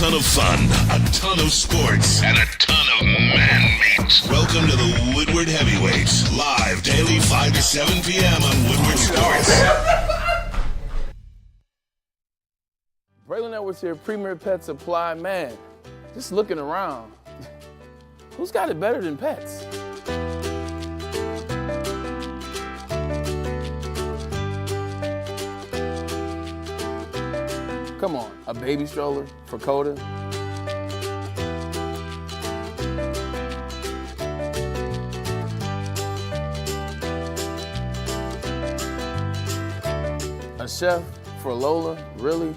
Of fun, a ton of sports, and a ton of man meat. Welcome to the Woodward Heavyweights, live daily 5 to 7 p.m. on Woodward Sports. Braylon Edwards here, Premier Pet Supply. Man, just looking around, who's got it better than pets? Come on, a baby stroller for Coda? A chef for Lola? Really?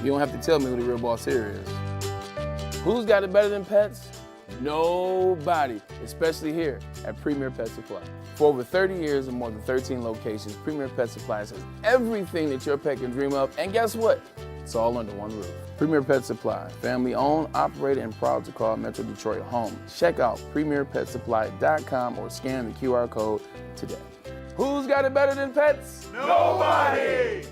You don't have to tell me who the real boss here is. Who's got it better than pets? Nobody, especially here at Premier Pet Supply. For over 30 years and more than 13 locations, Premier Pet Supply has everything that your pet can dream of, and guess what? It's all under one roof. Premier Pet Supply, family owned, operated, and proud to call Metro Detroit home. Check out PremierPetSupply.com or scan the QR code today. Who's got it better than pets? Nobody!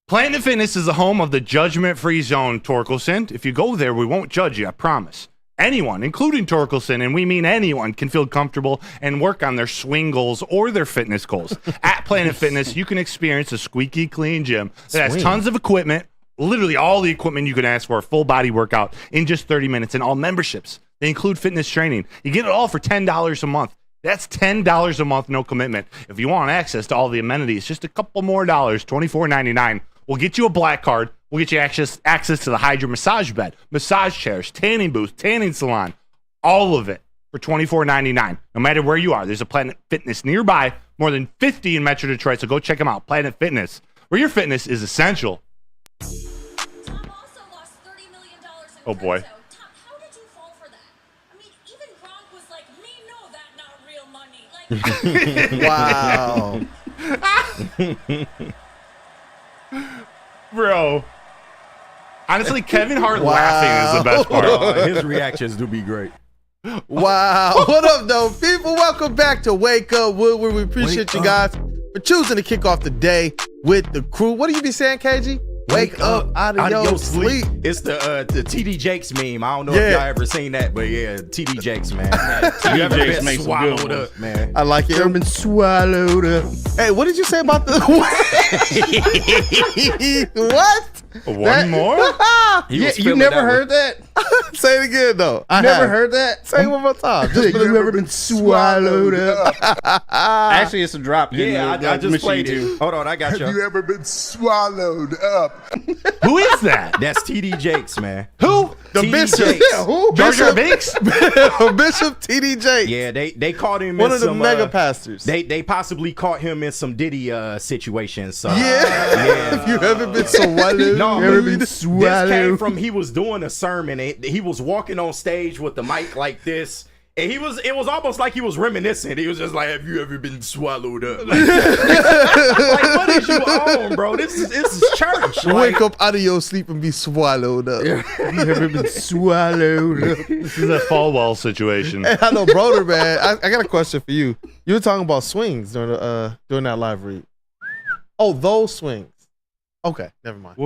Planet Fitness is the home of the judgment-free zone, Torkelson. If you go there, we won't judge you, I promise. Anyone, including Torkelson, and we mean anyone, can feel comfortable and work on their swing goals or their fitness goals. At Planet Fitness, you can experience a squeaky clean gym that has tons of equipment, literally all the equipment you can ask for, a full-body workout in just 30 minutes, and all memberships. They include fitness training. You get it all for $10 a month. That's $10 a month, no commitment. If you want access to all the amenities, just a couple more dollars, $24.99. We'll get you a black card. We'll get you access to the Hydra massage bed, massage chairs, tanning booth, tanning salon, all of it for $24.99. No matter where you are, there's a Planet Fitness nearby, more than 50 in Metro Detroit, so go check them out. Planet Fitness, where your fitness is essential. Tom also lost $30 million in Oh, boy. crypto. Tom, how did you fall for that? I mean, even Gronk was like, me know that not real money. Wow. Bro. Honestly, Kevin Hart laughing is the best part. His reactions do be great. Wow. What up, though, people? Welcome back to Wake Up Woodward. We appreciate you guys for choosing to kick off the day with the crew. What do you be saying, KG? Wake up out of your sleep. It's the TD Jakes meme. I don't know if y'all ever seen that, but yeah, TD Jakes, man. You ever Jakes been makes some swallowed good up, man? I like it. Ever been swallowed up? Hey, what did you say about the what? One more? Yeah, you never heard that? Say it again, though. I Never have. heard that? Say it one more time. You ever been swallowed up? Actually, it's a drop. Yeah, I just Machine played too. it. Hold on, I got you. ever been swallowed up? Who is that? That's TD Jakes, man. Who? The TD Bishop. Jakes. Yeah, who? Jar Jar Bishop, Binks? Bishop T.D. Jakes. Yeah, they caught him One in of the some mega pastors. They possibly caught him in some Diddy situations. So Yeah. If you ever been swallowed, No, you ever this been came swallowed. from he was doing a sermon. He was walking on stage with the mic like this. And it was almost like he was reminiscent. He was just like, have you ever been swallowed up? Like, what is you on, bro? This is church. Wake up out of your sleep and be swallowed up. You ever been swallowed up? This is a Falwell situation. Hey, I know, Broder, man. I got a question for you. You were talking about swings during that live read. Oh, those swings. Okay, never mind.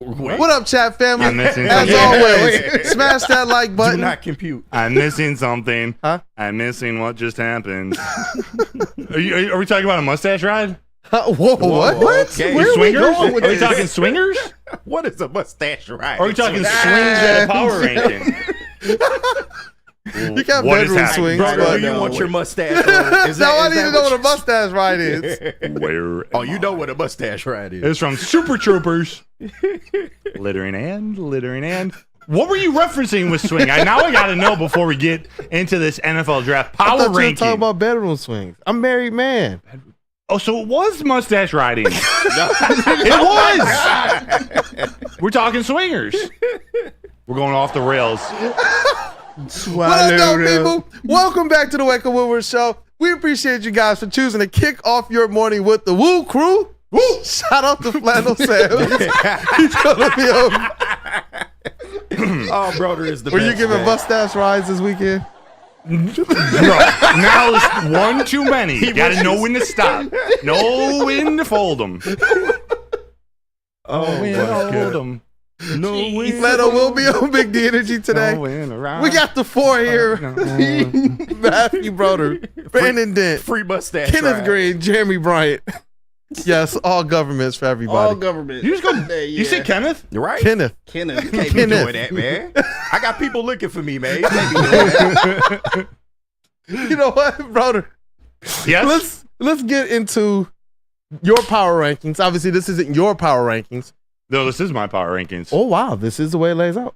What up, chat family? I'm missing As something. always, smash that like Do button. not compute. I'm missing something. Huh? I'm missing what just happened. Are we talking about a mustache ride? Whoa, what? Okay. Where are we Swingers? going with Are we this? talking swingers? What is a mustache ride? Or are we talking swings at a power ranking? You got What is bedroom happening? swings, Brother, but do you want your mustache on? Is now I is need to know what a mustache ride is. Where? Oh, you know what a mustache ride is. It's from Super Troopers. Littering and. What were you referencing with swing? I gotta know before we get into this NFL draft I power thought you were ranking. talking about bedroom swings. I'm a married man. Oh, so it was mustache riding. It was. We're talking swingers. We're going off the rails. What up, though, people? Welcome back to the Wake Up Woodward Show. We appreciate you guys for choosing to kick off your morning with the Woo Crew. Woo! Shout out to Flannel Sam. He's gonna be over. Oh, Broder is the Were best. you giving man. mustache rides this weekend? Bro, now it's one too many. You gotta know when to stop. Know when to fold them. Oh, When my to God. hold them. No when. Flannel will be on Big D Energy today. We got the four here. Matthew Broder, Brandon Dent, Free mustache Kenneth ride. Green, Jeremy Bryant. Yes, all governments for everybody. All government. You just go. You say Kenneth? You're right. Kenneth. Kenneth. You can't be Kenneth. doing that, man. I got people looking for me, man. You can't be doing that. You know what, Broder? Yes. Let's get into your power rankings. Obviously, this isn't your power rankings. No, this is my power rankings. Oh wow, this is the way it lays out.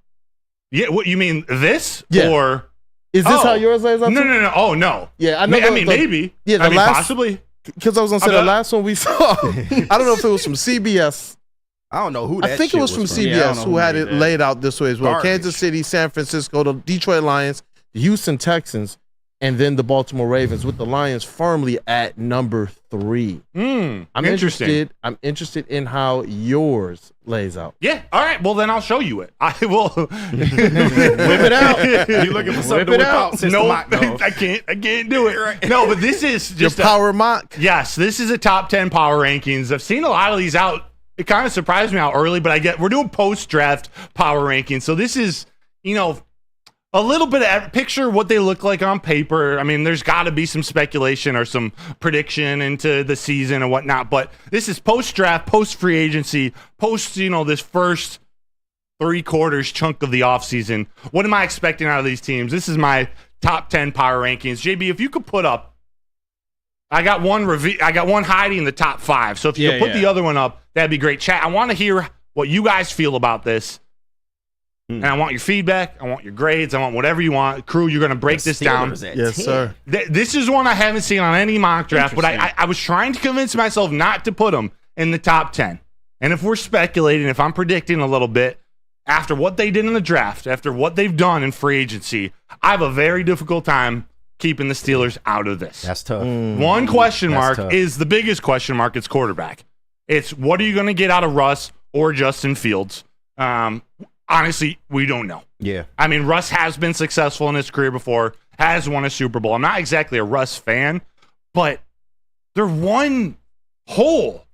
Yeah. What you mean this? Yeah. Or Is this Oh. how yours lays out? no, too? no, no. Oh no. Yeah, I know. I mean, maybe. Yeah, the I mean, last- possibly. Because I was gonna say the last one we saw. I don't know if it was from CBS. I don't know who that I think it shit was from Yeah, I CBS don't know who who had made it that. laid out this way as well. Garbage. Kansas City, San Francisco, the Detroit Lions, the Houston Texans, and then the Baltimore Ravens, with the Lions firmly at number 3. I'm Interesting. I'm interested in how yours lays out. Yeah. All right. Well, then I'll show you it. I will. Whip it out. You looking for something to whip out? Since No, the mock go. I can't do it. No, but this is just Your power mock. Yes, this is a top 10 power rankings. I've seen a lot of these out. It kind of surprised me how early, but we're doing post-draft power rankings. So this is, a little bit of picture what they look like on paper. I mean, there's got to be some speculation or some prediction into the season and whatnot, but this is post-draft, post-free agency, post, this first 3/4 chunk of the offseason. What am I expecting out of these teams? This is my top 10 power rankings. JB, if you could put up, I got one hiding in the top 5. So if you could put the other one up, that'd be great. Chat, I want to hear what you guys feel about this. And I want your feedback. I want your grades. I want whatever you want. Crew, you're going to break this down. Yes, sir. This is one I haven't seen on any mock draft, but I was trying to convince myself not to put them in the top 10. And if we're speculating, if I'm predicting a little bit, after what they did in the draft, after what they've done in free agency, I have a very difficult time keeping the Steelers out of this. That's tough. One question mark is the biggest question mark. It's quarterback. It's what are you going to get out of Russ or Justin Fields? Honestly, we don't know. Yeah. I mean, Russ has been successful in his career before, has won a Super Bowl. I'm not exactly a Russ fan, but their one hole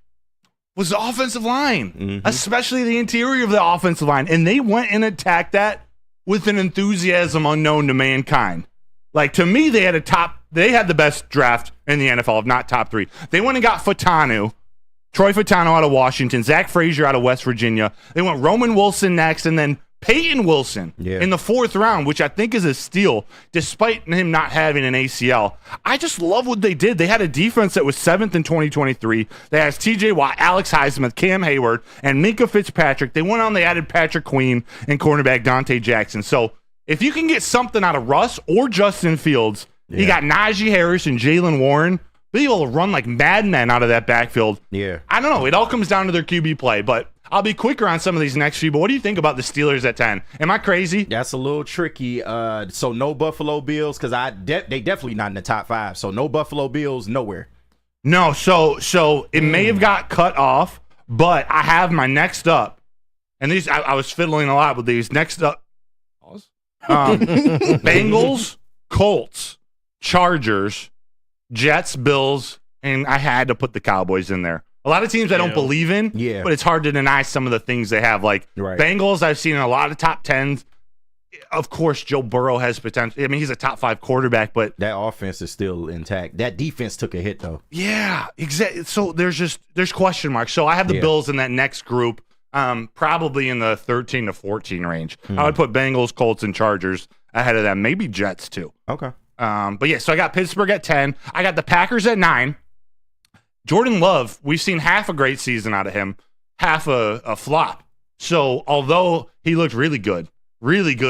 was the offensive line, especially the interior of the offensive line. And they went and attacked that with an enthusiasm unknown to mankind. Like, to me, they had the best draft in the NFL, if not top 3. They went and got Troy Fatano out of Washington, Zach Frazier out of West Virginia. They went Roman Wilson next, and then Peyton Wilson in the 4th round, which I think is a steal, despite him not having an ACL. I just love what they did. They had a defense that was 7th in 2023. They had TJ Watt, Alex Highsmith, Cam Hayward, and Minka Fitzpatrick. They went on, they added Patrick Queen and cornerback Dante Jackson. So if you can get something out of Russ or Justin Fields, you got Najee Harris and Jalen Warren, be able to run like madmen out of that backfield. Yeah. I don't know. It all comes down to their QB play, but I'll be quicker on some of these next few. But what do you think about the Steelers at 10? Am I crazy? That's a little tricky. So no Buffalo Bills, because they definitely not in the top 5. So no Buffalo Bills nowhere. No. So it may have got cut off, but I have my next up. And these I was fiddling a lot with these. Next up, Bengals, Colts, Chargers, Jets, Bills, and I had to put the Cowboys in there. A lot of teams I don't believe in, but it's hard to deny some of the things they have. Like Bengals, I've seen in a lot of top 10s. Of course, Joe Burrow has potential. I mean, he's a top 5 quarterback, but that offense is still intact. That defense took a hit, though. Yeah, exactly. So there's question marks. So I have the Bills in that next group, probably in the 13 to 14 range. I would put Bengals, Colts, and Chargers ahead of them. Maybe Jets too. Okay. But yeah, so I got Pittsburgh at 10. I got the Packers at 9. Jordan Love, we've seen half a great season out of him, half a flop. So although he looked really good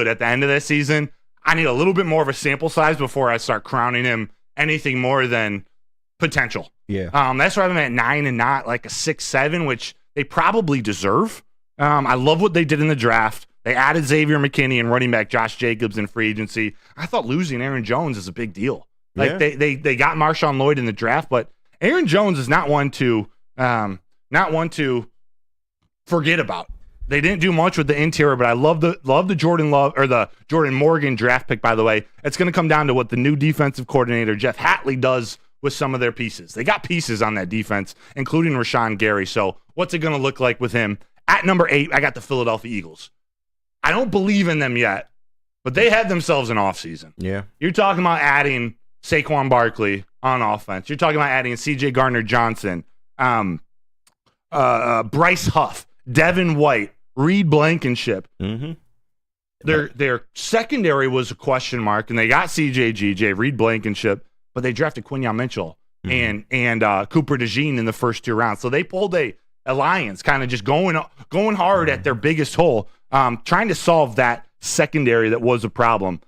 at the end of that season, I need a little bit more of a sample size before I start crowning him anything more than potential. Yeah. That's why I'm at 9 and not like a 6, 7, which they probably deserve. I love what they did in the draft. They added Xavier McKinney and running back Josh Jacobs in free agency. I thought losing Aaron Jones is a big deal. Like they got Marshawn Lloyd in the draft, but Aaron Jones is not one to forget about. They didn't do much with the interior, but I love the Jordan Love or the Jordan Morgan draft pick, by the way. It's going to come down to what the new defensive coordinator, Jeff Hatley, does with some of their pieces. They got pieces on that defense, including Rashawn Gary. So what's it going to look like with him? At number 8, I got the Philadelphia Eagles. I don't believe in them yet, but they had themselves an offseason. Yeah. You're talking about adding Saquon Barkley on offense. You're talking about adding C.J. Gardner-Johnson, Bryce Huff, Devin White, Reed Blankenship. Their secondary was a question mark, and they got C.J. G.J., Reed Blankenship, but they drafted Quinyon Mitchell and Cooper DeJean in the first 2 rounds. So they pulled a alliance, kind of just going hard at their biggest hole, trying to solve that secondary that was a problem.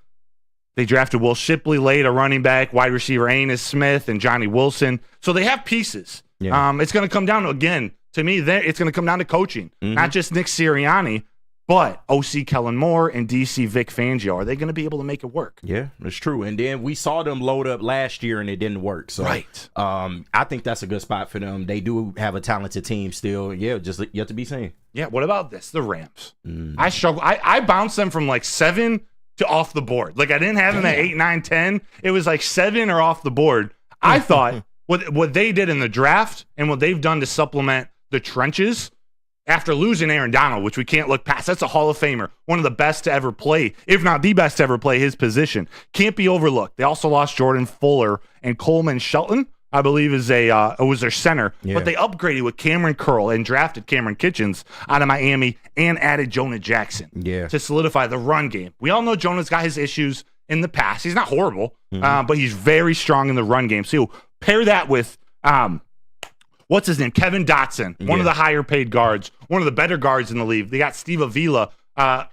They drafted Will Shipley late, a running back, wide receiver Anis Smith, and Johnny Wilson. So they have pieces. Yeah. It's going to come down to, again, to me, it's going to come down to coaching. Not just Nick Sirianni, but O.C. Kellen Moore and D.C. Vic Fangio. Are they going to be able to make it work? Yeah, that's true. And then we saw them load up last year, and it didn't work. So I think that's a good spot for them. They do have a talented team still. Yeah, just yet to be seen. Yeah, what about this? The Rams. I struggle. I bounced them from like 7 to off the board. Like I didn't have them at 8, 9, 10. It was like 7 or off the board. I thought what they did in the draft and what they've done to supplement the trenches after losing Aaron Donald, which we can't look past. That's a Hall of Famer, one of the best to ever play, if not the best to ever play his position. Can't be overlooked. They also lost Jordan Fuller and Coleman Shelton, I believe, was their center. Yeah. But they upgraded with Cameron Curl and drafted Cameron Kitchens out of Miami and added Jonah Jackson to solidify the run game. We all know Jonah's got his issues in the past. He's not horrible, but he's very strong in the run game. So pair that with what's his name? Kevin Dotson, one of the higher paid guards, one of the better guards in the league. They got Steve Avila,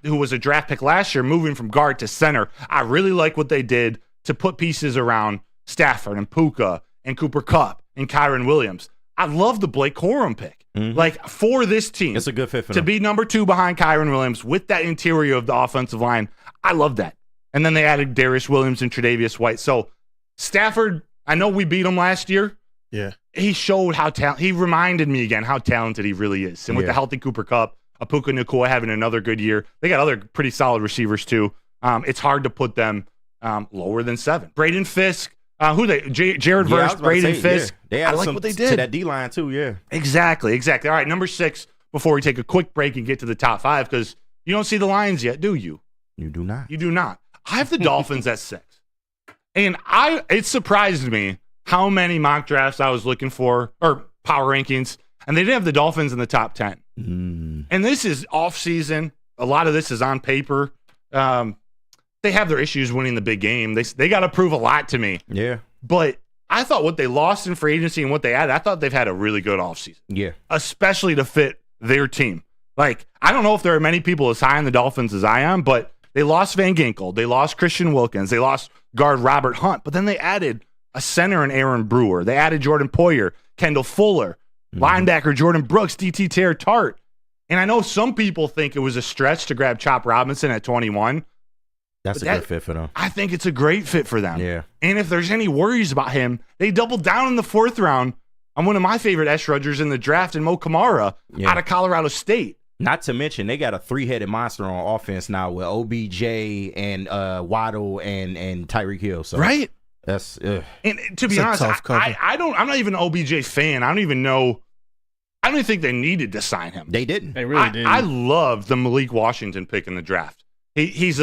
who was a draft pick last year, moving from guard to center. I really like what they did to put pieces around Stafford and Puka and Cooper Kupp and Kyron Williams. I love the Blake Corum pick. Like, for this team, it's a good fit for to them. be number 2 behind Kyron Williams with that interior of the offensive line. I love that. And then they added Darius Williams and Tre'Davious White. So Stafford, I know we beat him last year. Yeah. He showed how he reminded me again how talented he really is. And with the healthy Cooper Kupp, Puka Nacua having another good year, they got other pretty solid receivers too. It's hard to put them lower than 7. Braden Fisk, Jared Verse, Braden Fisk. They I added like what they did to that D-line too, yeah. Exactly. All right, number 6, before we take a quick break and get to the top 5, because you don't see the Lions yet, do you? You do not. You do not. I have the Dolphins at 6. And it surprised me how many mock drafts I was looking for, or power rankings, and they didn't have the Dolphins in the top 10. And this is off-season. A lot of this is on paper. They have their issues winning the big game. They got to prove a lot to me. Yeah. But I thought what they lost in free agency and what they added, I thought they've had a really good offseason. Yeah. Especially to fit their team. Like, I don't know if there are many people as high on the Dolphins as I am, but they lost Van Ginkel. They lost Christian Wilkins. They lost guard Robert Hunt. But then they added a center in Aaron Brewer. They added Jordan Poyer, Kendall Fuller, linebacker Jordan Brooks, DT Terry Tart. And I know some people think it was a stretch to grab Chop Robinson at 21. That's a good fit for them. I think it's a great fit for them. Yeah. And if there's any worries about him, they doubled down in the 4th round on one of my favorite edge rushers in the draft, and Mo Kamara out of Colorado State. Not to mention, they got a 3-headed monster on offense now with OBJ and Waddle and Tyreek Hill. So right. That's and to be honest, I'm not even an OBJ fan. I don't even think they needed to sign him. They didn't. They really didn't. I love the Malik Washington pick in the draft. He's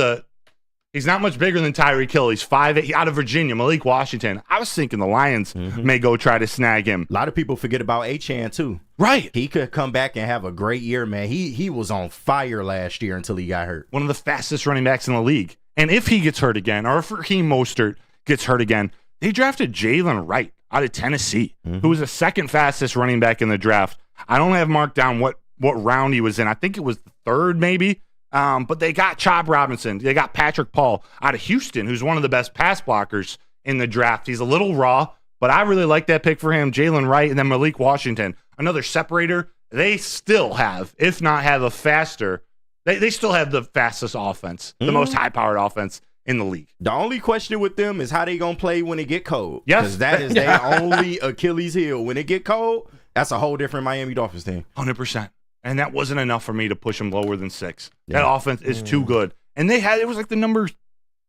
not much bigger than Tyreek Hill. He's 5'8", out of Virginia. Malik Washington. I was thinking the Lions may go try to snag him. A lot of people forget about Achane too. Right. He could come back and have a great year, man. He was on fire last year until he got hurt. One of the fastest running backs in the league. And if he gets hurt again, or if Raheem Mostert gets hurt again, they drafted Jalen Wright out of Tennessee, who was the 2nd fastest running back in the draft. I don't have marked down what round he was in. I think it was the 3rd maybe. But they got Chop Robinson. They got Patrick Paul out of Houston, who's one of the best pass blockers in the draft. He's a little raw, but I really like that pick for him. Jalen Wright, and then Malik Washington, another separator. They still have, if not have a faster, they still have the fastest offense, the most high-powered offense in the league. The only question with them is how they going to play when it get cold. Yes. Because that is their only Achilles heel. When it get cold, that's a whole different Miami Dolphins team. 100%. And that wasn't enough for me to push them lower than 6. That offense is too good. And it was like the number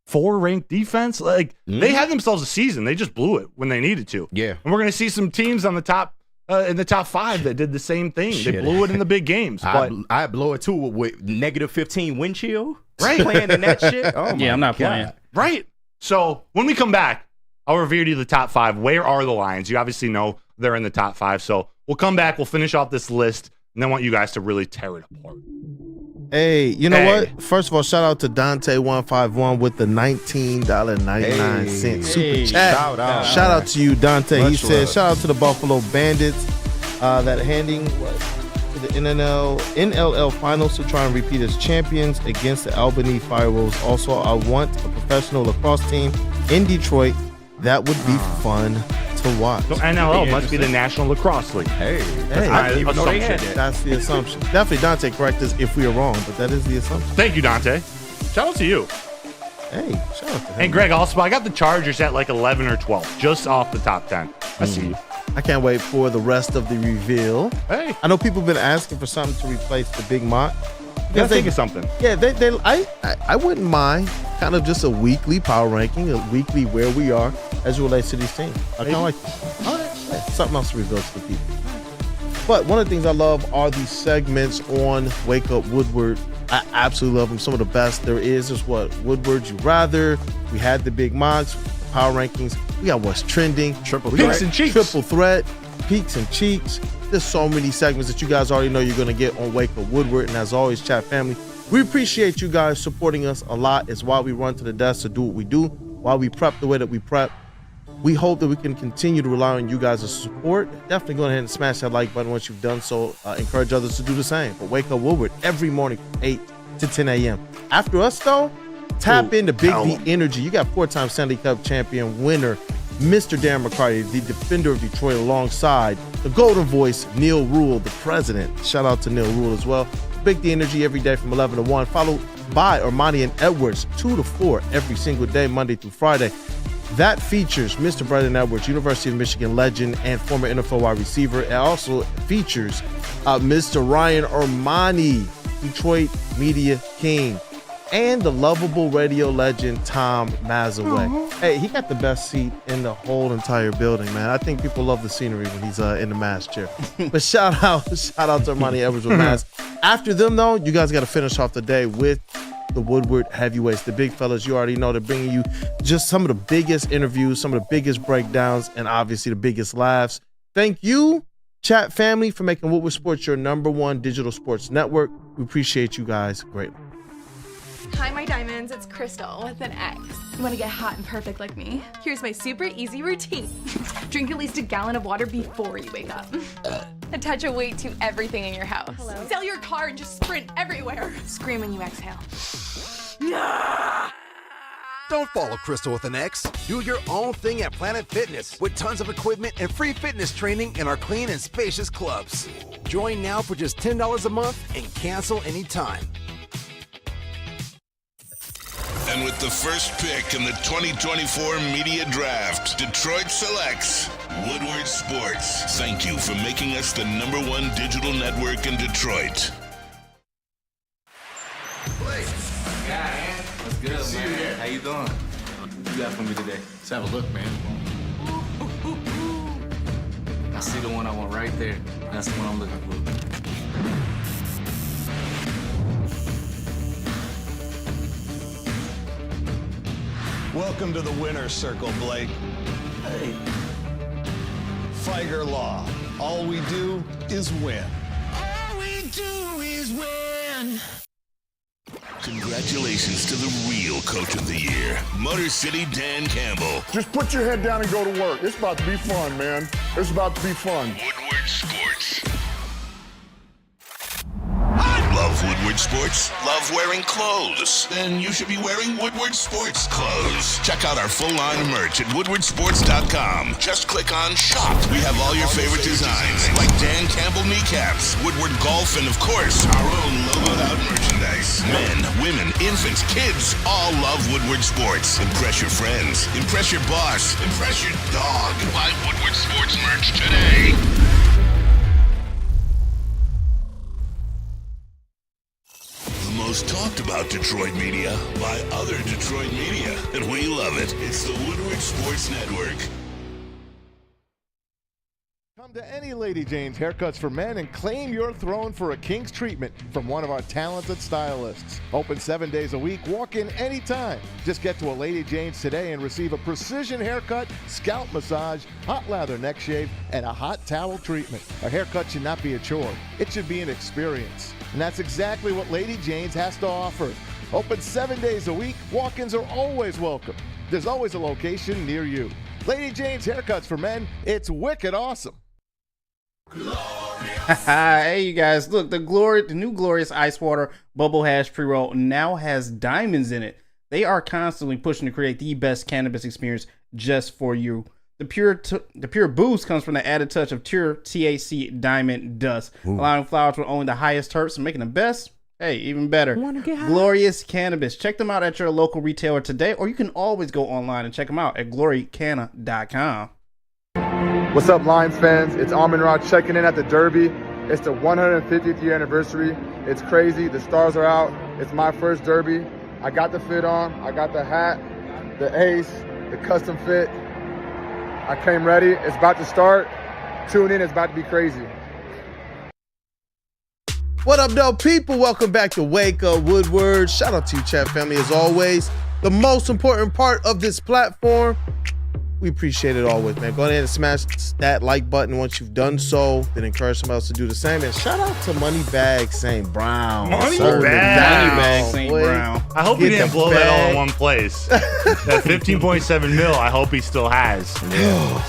4 ranked defense. Like, they had themselves a season. They just blew it when they needed to. Yeah. And we're going to see some teams on the top, in the top 5 that did the same thing. Shit. They blew it in the big games. But I blow it too with negative 15 wind chill. Right. Playing in that shit. Oh yeah, I'm not playing. Right. So when we come back, I'll review to you the top 5. Where are the Lions? You obviously know they're in the top 5. So we'll come back. We'll finish off this list. And I want you guys to really tear it apart. Hey, you know what? First of all, shout out to Dante151 with the $19.99 super chat. Shout out to you, Dante. He said, shout out to the Buffalo Bandits that handing to the NLL finals to try and repeat as champions against the Albany Fire Wolves. Also, I want a professional lacrosse team in Detroit. That would be fun to watch. So NLL must be the National Lacrosse League. Hey, I didn't even know they had that. That's the assumption. Definitely, Dante, correct us if we are wrong, but that is the assumption. Thank you, Dante. Shout out to you. Hey, shout out to him. And Greg, also, I got the Chargers at like 11 or 12, just off the top 10. I see you. I can't wait for the rest of the reveal. Hey. I know people have been asking for something to replace the Big Mock. You gotta think of something. Yeah, I wouldn't mind kind of just a weekly power ranking, a weekly where we are as it relates to these teams. I kind of like that. All right, yeah, something else to reveal to the people. But one of the things I love are these segments on Wake Up Woodward. I absolutely love them. Some of the best there is what Woodward You Rather. We had the Big Mocks, power rankings. We got what's trending. Triple Peaks and Cheeks. Triple Threat, Peaks and Cheeks. There's so many segments that you guys already know you're going to get on Wake Up Woodward. And as always, chat family, we appreciate you guys supporting us a lot. It's why we run to the desk to do what we do, why we prep the way that we prep. We hope that we can continue to rely on you guys' support. Definitely go ahead and smash that like button once you've done so. Encourage others to do the same. But Wake Up Woodward every morning from 8 to 10 a.m. After us, though, tap into Big D Energy. You got 4-time Stanley Cup champion winner, Mr. Darren McCarty, the defender of Detroit, alongside the golden voice, Neil Rule, the president. Shout out to Neil Rule as well. Big D Energy every day from 11 to 1, followed by Armani and Edwards 2 to 4 every single day, Monday through Friday. That features Mr. Brandon Edwards, University of Michigan legend and former NFL wide receiver. It also features Mr. Ryan Armani, Detroit media king, and the lovable radio legend Tom Mazaway. Hey, he got the best seat in the whole entire building, man. I think people love the scenery when he's in the Maz chair. But shout out to Armani Edwards with Maz. After them, though, you guys got to finish off the day with the Woodward heavyweights, the big fellas. You already know they're bringing you just some of the biggest interviews, some of the biggest breakdowns, and obviously the biggest laughs. Thank you, chat family, for making Woodward Sports your #1 digital sports network. We appreciate you guys greatly. Hi, my diamonds. It's Crystal with an X. You want to get hot and perfect like me? Here's my super easy routine. Drink at least a gallon of water before you wake up. Attach a weight to everything in your house. Hello? Sell your car and just sprint everywhere. Scream when you exhale. Don't follow Crystal with an X. Do your own thing at Planet Fitness with tons of equipment and free fitness training in our clean and spacious clubs. Join now for just $10 a month and cancel anytime. And with the first pick in the 2024 media draft, Detroit selects Woodward Sports. Thank you for making us the #1 digital network in Detroit. What's good, man? How you doing? What you got for me today? Let's have a look, man. I see the one I want right there. That's the one I'm looking for. Welcome to the winner's circle, Blake. Hey. Figer Law. All we do is win. All we do is win. Congratulations to the real coach of the year, Motor City Dan Campbell. Just put your head down and go to work. It's about to be fun, man. It's about to be fun. Woodward Sports. Love Woodward Sports? Love wearing clothes? Then you should be wearing Woodward Sports clothes. Check out our full line of merch at woodwardsports.com. Just click on shop. We have all your favorite designs, like Dan Campbell kneecaps, Woodward golf, and of course, our own logoed out merchandise. Men, women, infants, kids, all love Woodward Sports. Impress your friends. Impress your boss. Impress your dog. Buy Woodward Sports merch today. Most talked about Detroit media by other Detroit media, and we love it. It's the Woodward Sports Network. Come to any Lady Jane's Haircuts for Men and claim your throne for a king's treatment from one of our talented stylists. Open 7 days a week. Walk in anytime. Just get to a Lady Jane's today and receive a precision haircut, scalp massage, hot lather neck shave, and a hot towel treatment. A haircut should not be a chore. It should be an experience. And that's exactly what Lady Jane's has to offer. Open 7 days a week. Walk-ins are always welcome. There's always a location near you. Lady Jane's Haircuts for Men. It's wicked awesome. Hey, you guys, look, the new Glorious Ice Water Bubble Hash Pre-Roll now has diamonds in it. They are constantly pushing to create the best cannabis experience just for you. The pure boost comes from the added touch of pure THC diamond dust, allowing flowers with only the highest terps and making the best, hey, even better. Glorious Cannabis. Check them out at your local retailer today, or you can always go online and check them out at glorycanna.com. What's up, Lions fans? It's Amon Ra checking in at the Derby. It's the 150th year anniversary. It's crazy. The stars are out. It's my first Derby. I got the fit on. I got the hat, the ace, the custom fit. I came ready. It's about to start. Tune in. It's about to be crazy. What up, though, people? Welcome back to Wake Up Woodward. Shout out to you, chat family, as always. The most important part of this platform, We appreciate it always, man. Go ahead and smash that like button once you've done so. Then encourage somebody else to do the same. And shout out to Moneybag St. Brown. Moneybag St. Brown. I hope he didn't blow that all in one place. That 15.7 mil, I hope he still has.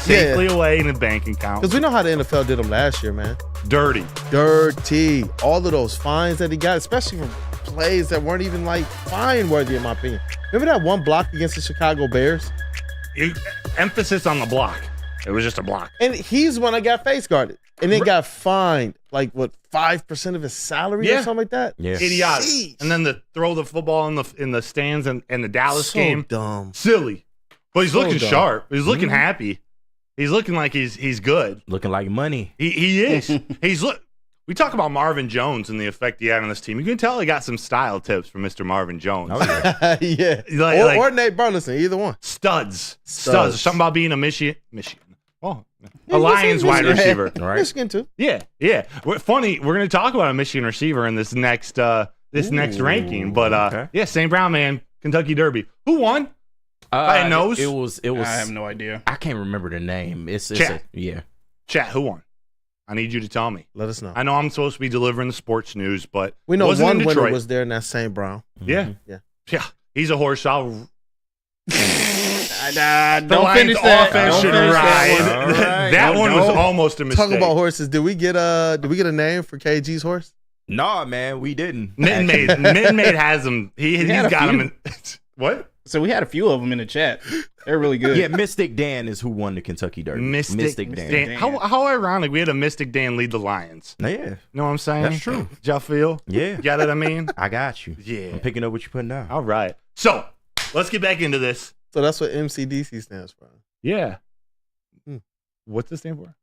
Safely away in a bank account. Because we know how the NFL did him last year, man. Dirty. All of those fines that he got, especially from plays that weren't even like fine worthy, in my opinion. Remember that one block against the Chicago Bears? Emphasis on the block. It was just a block. And he's one that got face guarded and then got fined like what 5% of his salary or something like that. Yeah, idiotic. And then the throw the football in the stands and the Dallas game. Dumb, silly. But he's looking dumb. sharp. He's looking happy. He's looking like he's good. Looking like money. He is. We talk about Marvin Jones and the effect he had on this team. You can tell he got some style tips from Mr. Marvin Jones. Oh, yeah. Yeah. Or Nate Burleson, either one. Studs. Something about being a Michigan. Oh, a Lions wide receiver. Right. Michigan too. Yeah. Funny, we're going to talk about a Michigan receiver in this next next ranking. But yeah, St. Brown, man, Kentucky Derby. Who won? By nose? It was. I have no idea. I can't remember the name. It's Chat, who won? I need you to tell me. Let us know. I know I'm supposed to be delivering the sports news, but we know wasn't one in winner Detroit. was there, and that's St. Brown. Yeah. He's a horse. Don't finish that. That one was almost a mistake. Talk about horses. Did we get a name for KG's horse? Nah, man, we didn't. Mittenmaid has him. He's got him. What? So we had a few of them in the chat. They're really good. Yeah, Mystic Dan is who won the Kentucky Derby. Mystic Dan. How ironic. We had a Mystic Dan lead the Lions. Yeah. You know what I'm saying? That's true. Did y'all feel? Yeah. You got what I mean? I got you. Yeah. I'm picking up what you're putting down. All right. So let's get back into this. So that's what MCDC stands for. Yeah. What's it stand for?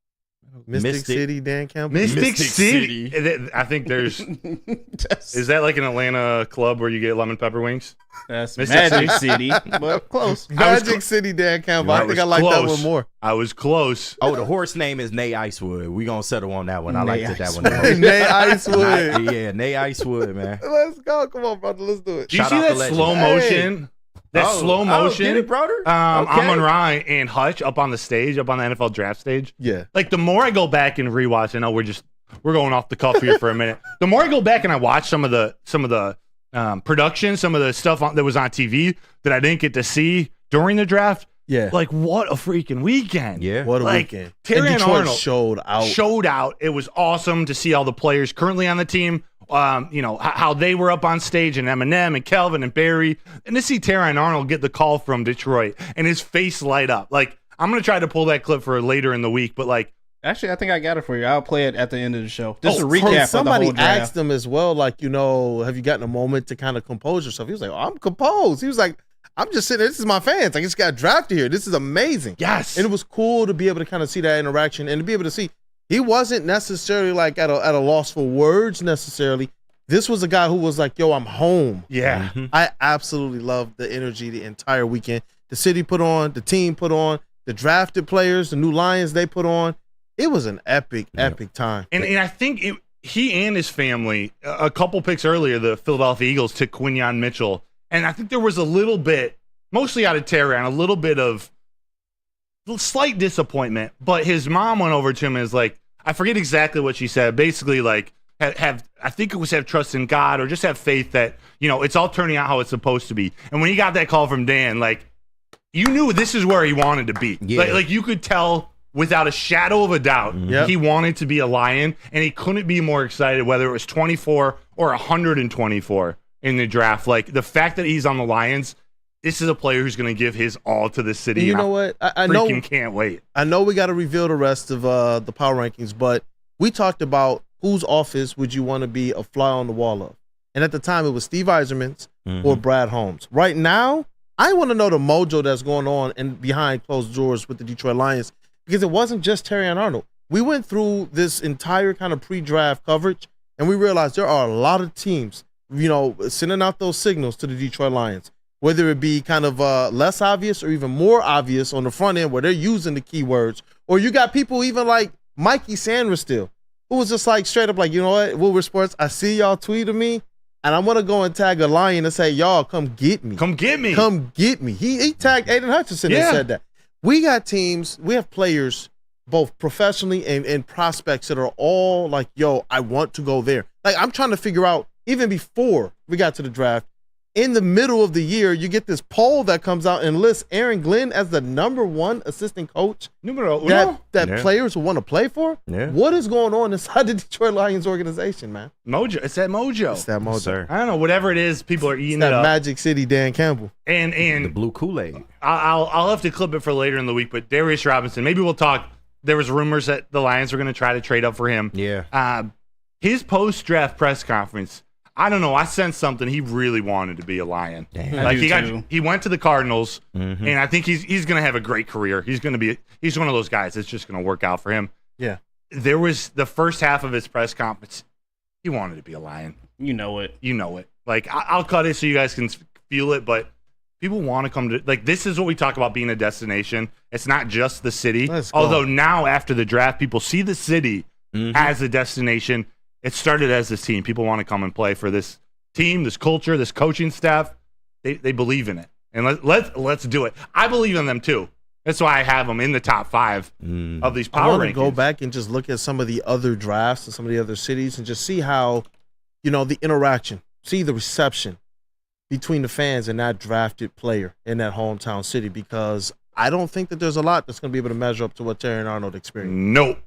Mystic City, Dan Campbell. Mystic City. I think there's. Is that like an Atlanta club where you get lemon pepper wings? That's Magic City, but close. Magic City, Dan Campbell. I think I like that one more. I was close. Oh, the horse name is Nate Icewood. We gonna settle on that one. I liked that one. Nate Icewood. Yeah, Nate Icewood, man. Let's go. Come on, brother. Let's do it. Do you see that slow motion? That slow motion. Did it, Broder? Amon-Ra and Hutch up on the stage, up on the NFL draft stage. Yeah. Like the more I go back and rewatch, I know we're going off the cuff here for a minute. The more I go back and I watch some of the production, some of the stuff that was on TV that I didn't get to see during the draft. Yeah. Like what a freaking weekend. Yeah. What a weekend. Terry and Arnold showed out. It was awesome to see all the players currently on the team. How they were up on stage, and Eminem and Kelvin and Barry, and to see Terry Arnold get the call from Detroit and his face light up. Like, I'm gonna try to pull that clip for later in the week, but like, actually, I think I got it for you. I'll play it at the end of the show. Just a recap of the whole somebody draft. asked him as well, like, have you gotten a moment to kind of compose yourself? He was like, I'm composed. He was like, I'm just sitting there. This is my fans. I just got drafted here. This is amazing. Yes. And it was cool to be able to kind of see that interaction and to be able to see he wasn't necessarily like at a loss for words necessarily. This was a guy who was like, yo, I'm home. Yeah. Mm-hmm. I absolutely loved the energy the entire weekend. The city put on, the team put on, the drafted players, the new Lions they put on. It was an epic time. And I think he and his family, a couple picks earlier, the Philadelphia Eagles took Quinyon Mitchell. And I think there was a little bit, mostly out of terror, and a little bit of slight disappointment. But his mom went over to him and was like, I forget exactly what she said. Basically, like, have trust in God or just have faith that, it's all turning out how it's supposed to be. And when he got that call from Dan, like, you knew this is where he wanted to be. Yeah. Like you could tell without a shadow of a doubt, he wanted to be a Lion, and he couldn't be more excited whether it was 24 or 124 in the draft. Like, the fact that he's on the Lions, this is a player who's going to give his all to the city. And you know what? I freaking can't wait. I know we got to reveal the rest of the power rankings, but we talked about whose office would you want to be a fly on the wall of? And at the time, it was Steve Yzerman's or Brad Holmes. Right now, I want to know the mojo that's going on and behind closed doors with the Detroit Lions, because it wasn't just Terry Arnold. We went through this entire kind of pre-draft coverage, and we realized there are a lot of teams, sending out those signals to the Detroit Lions, whether it be kind of less obvious or even more obvious on the front end where they're using the keywords, or you got people even like Mikey Sanders still, who was just like straight up like, you know what, Woodward Sports, I see y'all tweeting me, and I'm going to go and tag a Lion and say, y'all, come get me. Come get me. Come get me. He tagged Aiden Hutchinson and said that. We got teams, we have players, both professionally and prospects that are all like, yo, I want to go there. Like, I'm trying to figure out, even before we got to the draft, in the middle of the year, you get this poll that comes out and lists Aaron Glenn as the #1 assistant coach that players will want to play for. Yeah. What is going on inside the Detroit Lions organization, man? Mojo. It's that mojo. It's that mojo. Sir. I don't know. Whatever it is, people are eating That it up. Magic City Dan Campbell. And The blue Kool-Aid. I'll have to clip it for later in the week. But Darius Robinson, maybe we'll talk. There was rumors that the Lions were going to try to trade up for him. Yeah. His post-draft press conference, I don't know. I sensed something. He really wanted to be a Lion. Damn. Like he went to the Cardinals, and I think he's going to have a great career. He's one of those guys that's just going to work out for him. Yeah. There was the first half of his press conference. He wanted to be a Lion. You know it. Like I'll cut it so you guys can feel it, but people want to come to, like, this is what we talk about being a destination. It's not just the city. Although now after the draft, people see the city as a destination. It started as this team. People want to come and play for this team, this culture, this coaching staff. They believe in it. And let's do it. I believe in them too. That's why I have them in the top 5 of these power rankings. I want to go back and just look at some of the other drafts and some of the other cities and just see how, the interaction, see the reception between the fans and that drafted player in that hometown city, because I don't think that there's a lot that's going to be able to measure up to what Terry Arnold experienced. Nope.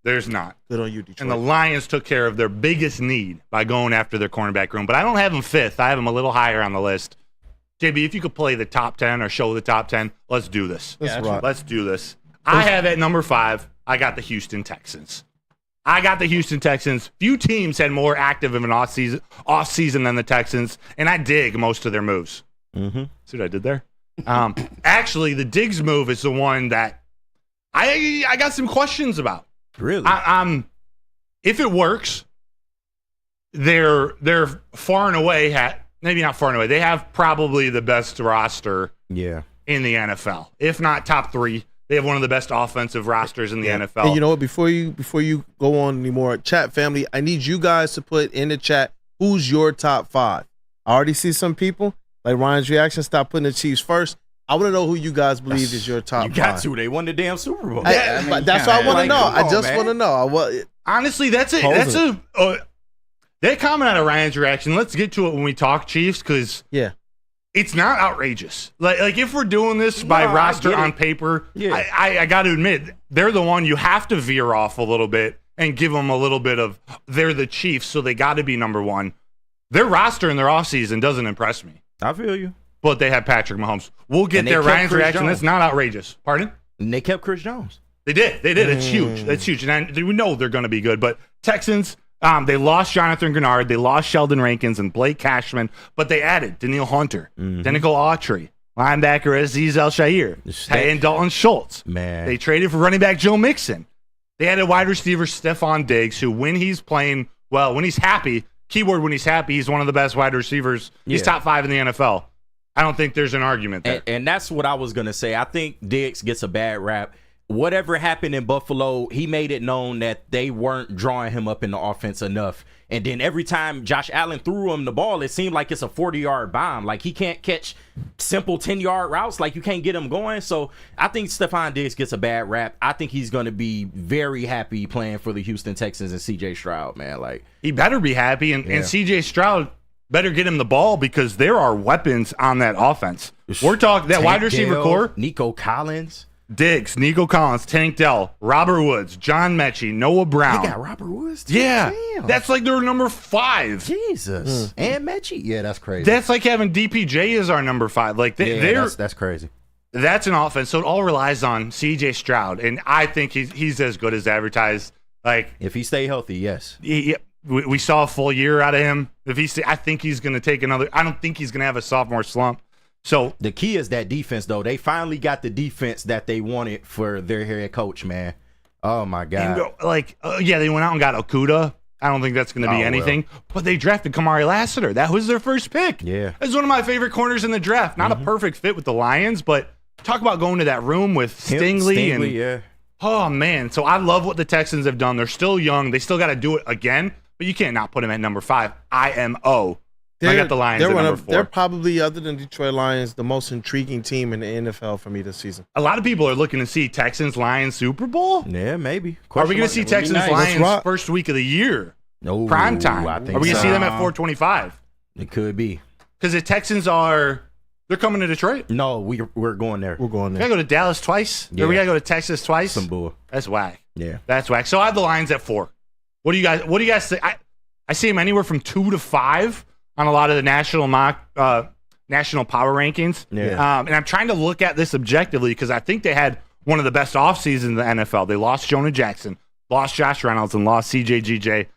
There's not. Good on you, Detroit. And the Lions took care of their biggest need by going after their cornerback room. But I don't have them 5th. I have them a little higher on the list. JB, if you could play the top 10 or show the top 10, let's do this. Let's do this. I have at number 5, I got the Houston Texans. Few teams had more active of an off season than the Texans, and I dig most of their moves. Mm-hmm. See what I did there? Actually, the Diggs move is the one that I got some questions about. Really? If it works, they're far and away maybe not far and away. They have probably the best roster in the NFL. If not top 3, they have one of the best offensive rosters in the NFL. And you know what? Before you go on anymore, chat family, I need you guys to put in the chat who's your top 5. I already see some people like Ryan's reaction. Stop putting the Chiefs first. I want to know who you guys believe is your top 5. You got to. They won the damn Super Bowl. That's what I want to know. I just want to know. Honestly, that's it. That comment out of Ryan's reaction. Let's get to it when we talk Chiefs, because it's not outrageous. Like if we're doing this by roster on paper, I got to admit they're the one you have to veer off a little bit and give them a little bit of they're the Chiefs, so they got to be number 1. Their roster in their offseason doesn't impress me. I feel you. But they have Patrick Mahomes. We'll get there. Ryan's reaction. That's not outrageous. Pardon? And they kept Chris Jones. They did. It's huge. That's huge. And we know they're going to be good. But Texans, they lost Jonathan Grenard. They lost Sheldon Rankins and Blake Cashman. But they added Daniil Hunter, Denico Autry, linebacker Aziz El-Shaair, and Dalton Schultz. Man. They traded for running back Joe Mixon. They added wide receiver Stephon Diggs, who when he's playing well, when he's happy, keyword when he's happy, he's one of the best wide receivers. He's top 5 in the NFL. I don't think there's an argument there. And that's what I was going to say. I think Diggs gets a bad rap. Whatever happened in Buffalo, he made it known that they weren't drawing him up in the offense enough. And then every time Josh Allen threw him the ball, it seemed like it's a 40-yard bomb. Like he can't catch simple 10-yard routes. Like you can't get him going. So I think Stephon Diggs gets a bad rap. I think he's going to be very happy playing for the Houston Texans and C.J. Stroud, man. Like he better be happy. And C.J. Stroud better get him the ball, because there are weapons on that offense. We're talking that wide receiver core. Nico Collins. Diggs, Nico Collins, Tank Dell, Robert Woods, John Mechie, Noah Brown. They got Robert Woods too? Yeah. Damn. That's like their number 5. Jesus. And Mechie. Yeah, that's crazy. That's like having DPJ as our number 5. Like that's crazy. That's an offense. So it all relies on CJ Stroud. And I think he's as good as advertised. Like if he stay healthy, yes. We saw a full year out of him. I think he's going to take another. I don't think he's going to have a sophomore slump. So the key is that defense, though. They finally got the defense that they wanted for their head coach, man. Oh my God! They went out and got Okudah. I don't think that's going to be anything. Well. But they drafted Kamari Lassiter. That was their first pick. Yeah, that's one of my favorite corners in the draft. Not a perfect fit with the Lions, but talk about going to that room with Stingley yeah. Oh man! So I love what the Texans have done. They're still young. They still got to do it again. But you can't not put him at number 5. IMO. I got the Lions at number 4. They're probably, other than Detroit Lions, the most intriguing team in the NFL for me this season. A lot of people are looking to see Texans Lions Super Bowl. Yeah, maybe. Are we going to see Texans Lions first week of the year? No, prime time. I think are we going to so. see them at 4:25? It could be. Because the Texans they're coming to Detroit. No, we're going there. We're going We there. got to go to Dallas twice. Yeah. Or we got to go to Texas twice. Some bull. That's whack. Yeah, that's whack. So I have the Lions at 4. What do you guys think? I see them anywhere from 2 to 5 on a lot of the national power rankings. Yeah. And I'm trying to look at this objectively because I think they had one of the best off seasons in the NFL. They lost Jonah Jackson, lost Josh Reynolds, and lost CJGJ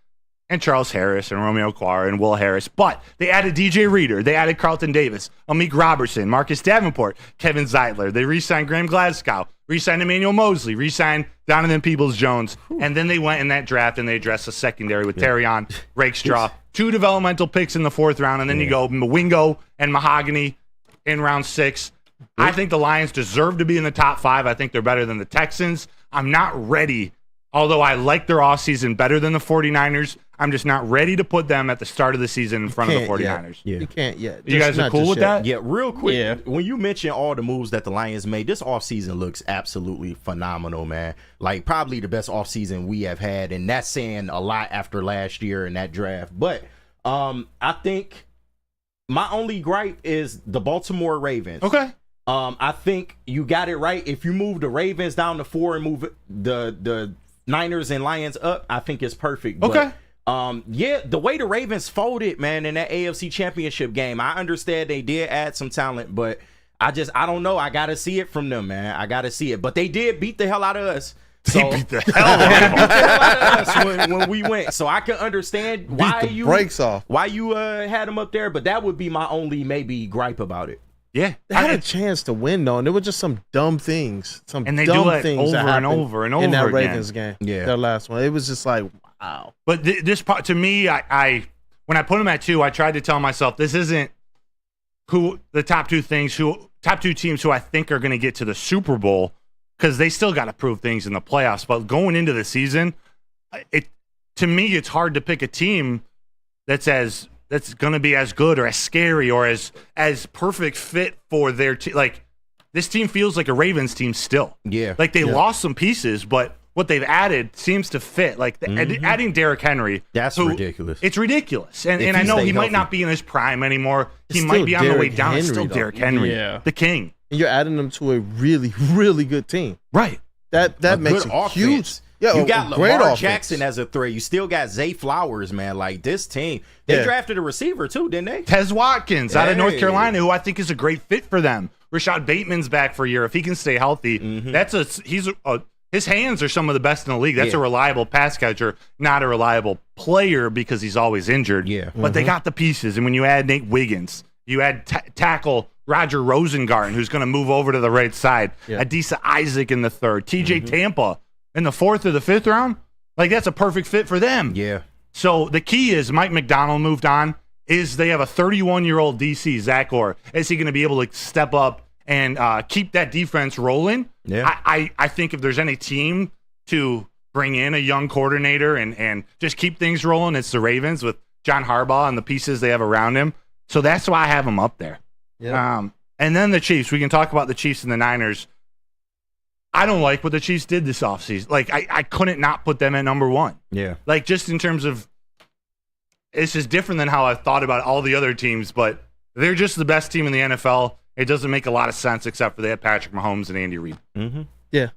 and Charles Harris and Romeo Okwara and Will Harris. But they added DJ Reader. They added Carlton Davis, Amik Robertson, Marcus Davenport, Kevin Zeitler. They re-signed Graham Glasgow, re-signed Emmanuel Mosley, re-signed Donovan Peoples-Jones. And then they went in that draft and they addressed the secondary with Terrion, Rakestraw, 2 developmental picks in the 4th round. And then you go Mwingo and Mahogany in round 6. I think the Lions deserve to be in the top 5. I think they're better than the Texans. I'm not ready. Although I like their offseason better than the 49ers, I'm just not ready to put them at the start of the season in front of the 49ers. You can't yet. You guys are cool with that? Yeah, real quick. When you mention all the moves that the Lions made, this offseason looks absolutely phenomenal, man. Like, probably the best offseason we have had, and that's saying a lot after last year in that draft. But I think my only gripe is the Baltimore Ravens. Okay. I think you got it right. If you move the Ravens down to 4 and move the Niners and Lions up, I think it's perfect. Okay. But, yeah, the way the Ravens folded, man, in that AFC Championship game, I understand they did add some talent, but I don't know. I got to see it from them, man. I got to see it. But they did beat the hell out of us. They beat the hell out of us when we went. So I can understand why you had them up there, but that would be my only maybe gripe about it. Yeah, they had a chance to win though, and there were just some dumb things, and they do it over and over and over in that again. Ravens game. Yeah, their last one, it was just like wow. But this part to me, I when I put them at 2, I tried to tell myself this isn't who the top two teams who I think are going to get to the Super Bowl because they still got to prove things in the playoffs. But going into the season, to me, it's hard to pick a team that's going to be as good or as scary or as perfect fit for their team. Like, this team feels like a Ravens team still. Yeah. Like, they lost some pieces, but what they've added seems to fit. Like, adding Derrick Henry. That's ridiculous. It's ridiculous. And I know he might not be in his prime anymore. He might be on the way down. It's still Derrick Henry, the king. And you're adding them to a really, really good team. Right. That makes a huge. Yeah, you got great Lamar offense. Jackson as a threat. You still got Zay Flowers, man. Like, this team, they drafted a receiver too, didn't they? Tez Watkins out of North Carolina, who I think is a great fit for them. Rashad Bateman's back for a year if he can stay healthy. His hands are some of the best in the league. That's a reliable pass catcher, not a reliable player because he's always injured. Yeah, but they got the pieces, and when you add Nate Wiggins, you add tackle Roger Rosengarten, who's going to move over to the right side. Adisa Isaac in the 3rd. TJ Tampa in the 4th or the 5th round. Like, that's a perfect fit for them. Yeah. So the key is Mike McDonald moved on. Is they have a 31-year-old DC, Zach Orr. Is he going to be able to step up and keep that defense rolling? Yeah. I think if there's any team to bring in a young coordinator and just keep things rolling, it's the Ravens with John Harbaugh and the pieces they have around him. So that's why I have them up there. Yeah. And then the Chiefs. We can talk about the Chiefs and the Niners. I don't like what the Chiefs did this offseason. Like, I couldn't not put them at number 1. Yeah. Like, just in terms of, it's just different than how I've thought about all the other teams, but they're just the best team in the NFL. It doesn't make a lot of sense except for they have Patrick Mahomes and Andy Reid. Mm-hmm. Yeah.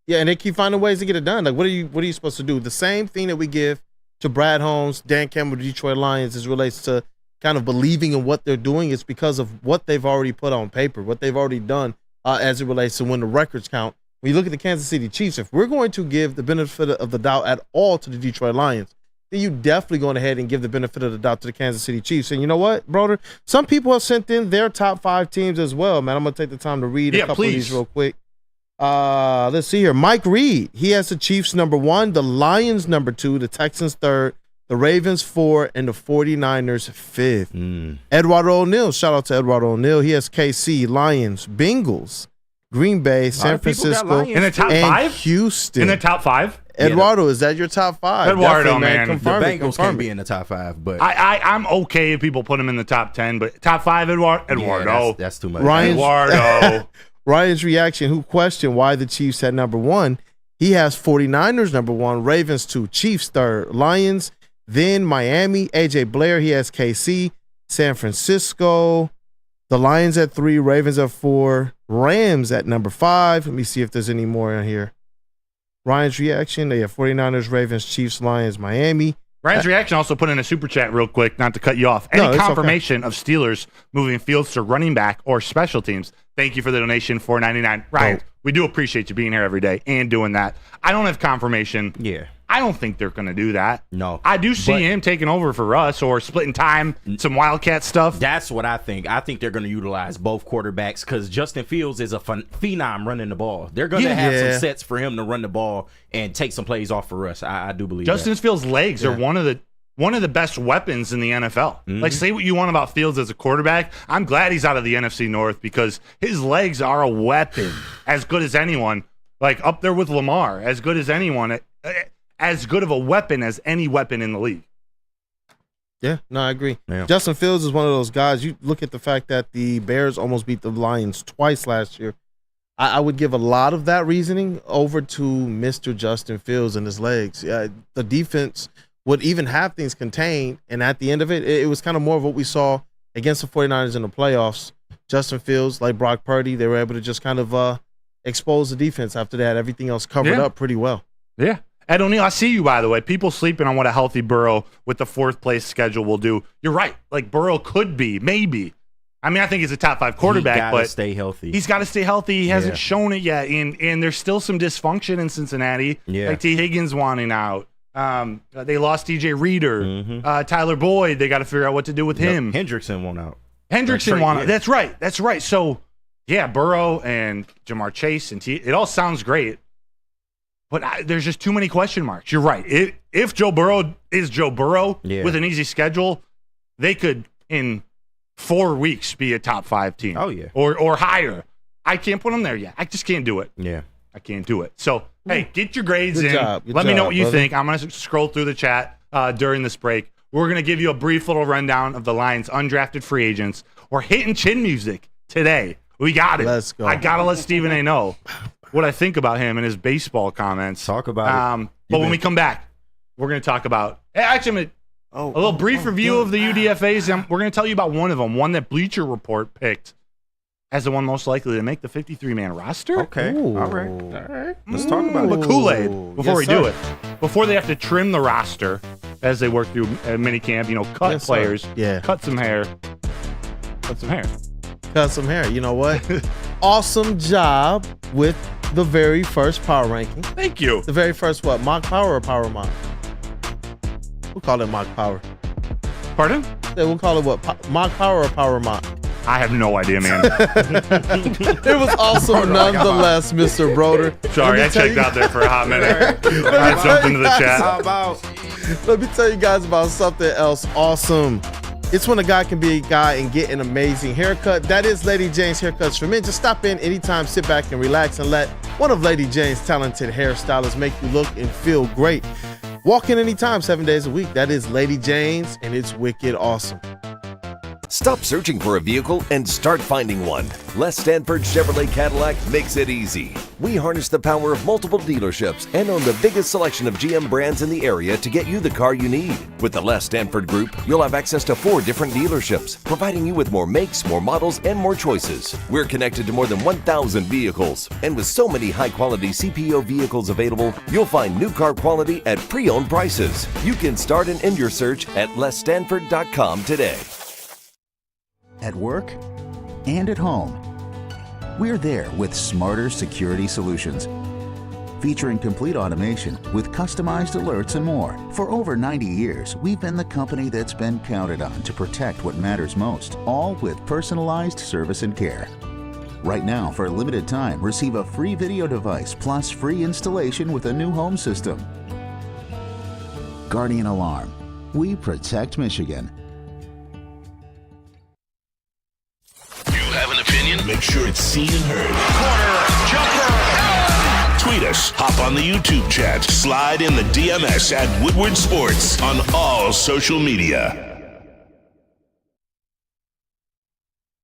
Yeah, and they keep finding ways to get it done. Like, what are you supposed to do? The same thing that we give to Brad Holmes, Dan Campbell, the Detroit Lions, as relates to kind of believing in what they're doing. It's because of what they've already put on paper, what they've already done as it relates to when the records count. When you look at the Kansas City Chiefs, if we're going to give the benefit of the doubt at all to the Detroit Lions, then you definitely going ahead and give the benefit of the doubt to the Kansas City Chiefs. And you know what, Broder? Some people have sent in their top 5 teams as well, man. I'm going to take the time to read a couple of these real quick. Let's see here. Mike Reed, he has the Chiefs number 1, the Lions number 2, the Texans 3rd, the Ravens 4, and the 49ers 5th. Edward O'Neal, shout out to Edward O'Neal. He has KC, Lions, Bengals, Green Bay, San Francisco, in the top and 5? Houston. In the top 5? Eduardo, is that your top 5? Eduardo, man. The Bengals can't be in the top 5, but I'm okay if people put him in the top 10, but top 5, Eduardo. Yeah, that's too much. Eduardo. Ryan's reaction, who questioned why the Chiefs at number 1. He has 49ers number 1, Ravens 2, Chiefs 3rd, Lions, then Miami, AJ Blair, he has KC, San Francisco, the Lions at 3, Ravens at 4, Rams at number 5. Let me see if there's any more in here. Ryan's reaction, they have 49ers, Ravens, Chiefs, Lions, Miami. Ryan's reaction also put in a super chat real quick, not to cut you off. Any confirmation of Steelers moving fields to running back or special teams? Thank you for the donation, $4.99. Ryan, we do appreciate you being here every day and doing that. I don't have confirmation. Yeah. I don't think they're going to do that. No. I do see him taking over for Russ or splitting time, some Wildcat stuff. That's what I think. I think they're going to utilize both quarterbacks because Justin Fields is a phenom running the ball. They're going to have some sets for him to run the ball and take some plays off for us. I do believe Justin Fields' legs are one of the best weapons in the NFL. Like, say what you want about Fields as a quarterback. I'm glad he's out of the NFC North because his legs are a weapon, as good as anyone. Like, up there with Lamar, as good as anyone. As good of a weapon as any weapon in the league. Yeah, no, I agree. Yeah. Justin Fields is one of those guys. You look at the fact that the Bears almost beat the Lions twice last year. I would give a lot of that reasoning over to Mr. Justin Fields and his legs. The defense would even have things contained, and at the end of it, it was kind of more of what we saw against the 49ers in the playoffs. Justin Fields, like Brock Purdy, they were able to just kind of expose the defense after that. Everything else covered up pretty well. Yeah. Ed O'Neill, I see you, by the way. People sleeping on what a healthy Burrow with the 4th place schedule will do. You're right. Like, Burrow could be, maybe. I mean, I think he's a top 5 quarterback, but stay healthy. He's got to stay healthy. He hasn't shown it yet, and there's still some dysfunction in Cincinnati. Yeah. Like T. Higgins wanting out. They lost DJ Reader. Tyler Boyd, they got to figure out what to do with him. Hendrickson won out. Hendrickson won out. That's right. That's right. So, yeah, Burrow and Jamar Chase, and it all sounds great. But there's just too many question marks. You're right. If Joe Burrow is Joe Burrow with an easy schedule, they could, in 4 weeks, be a top 5 team. Oh, yeah. Or higher. I can't put them there yet. I just can't do it. Yeah. I can't do it. So, hey, get your grades Good in. job. Let me know what you think. I'm going to scroll through the chat during this break. We're going to give you a brief little rundown of the Lions' undrafted free agents. We're hitting chin music today. We got it. Let's go. I got to let Stephen A. know what I think about him and his baseball comments. Talk about it. But when we come back, we're going to talk about actually a little brief review of the UDFAs. We're going to tell you about one of them, one that Bleacher Report picked as the one most likely to make the 53-man roster. Okay. Ooh. All right. Let's talk about The it. Kool-Aid before we do it. Before they have to trim the roster as they work through minicamp, cut players, cut some hair. Cut some hair. Cut some hair. You know what? Awesome job with the very first power ranking. Thank you. The very first what? Mock power or power mock? We'll call it mock power. Pardon? Yeah, we'll call it what? Mock power or power mock? I have no idea, man. It was awesome nonetheless, Mr. Broder. Sorry, I checked out there for a hot minute. I had something to the chat. Let me tell you guys about something else awesome. It's when a guy can be a guy and get an amazing haircut. That is Lady Jane's Haircuts for Men. Just stop in anytime, sit back and relax and let one of Lady Jane's talented hairstylists make you look and feel great. Walk in anytime, 7 days a week. That is Lady Jane's, and it's wicked awesome. Stop searching for a vehicle and start finding one. Les Stanford Chevrolet Cadillac makes it easy. We harness the power of multiple dealerships and own the biggest selection of GM brands in the area to get you the car you need. With the Les Stanford Group, you'll have access to 4 different dealerships, providing you with more makes, more models, and more choices. We're connected to more than 1,000 vehicles. And with so many high-quality CPO vehicles available, you'll find new car quality at pre-owned prices. You can start and end your search at lesstanford.com today. At work and at home, we're there with smarter security solutions. Featuring complete automation with customized alerts and more. For over 90 years, we've been the company that's been counted on to protect what matters most, all with personalized service and care. Right now, for a limited time, receive a free video device plus free installation with a new home system. Guardian Alarm. We protect Michigan. Have an opinion? make sure it's seen and heard. Corner, jumper, Tweet us, hop on the YouTube chat, slide in the DMS at Woodward Sports on all social media.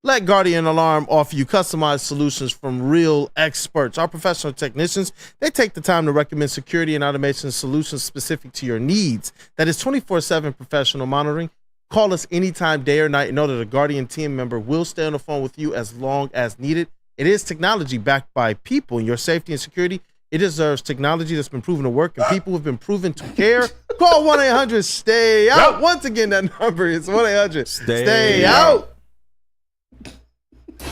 Let Guardian Alarm offer you customized solutions from real experts. Our professional technicians, they take the time to recommend security and automation solutions specific to your needs. That is 24/7 professional monitoring. Call us anytime, day or night, and know that a Guardian team member will stay on the phone with you as long as needed. It is technology backed by people, and your safety and security, it deserves technology that's been proven to work, and people who've been proven to care. Call 1-800-STAY-OUT. Yep. Once again, that number is 1-800-STAY-OUT.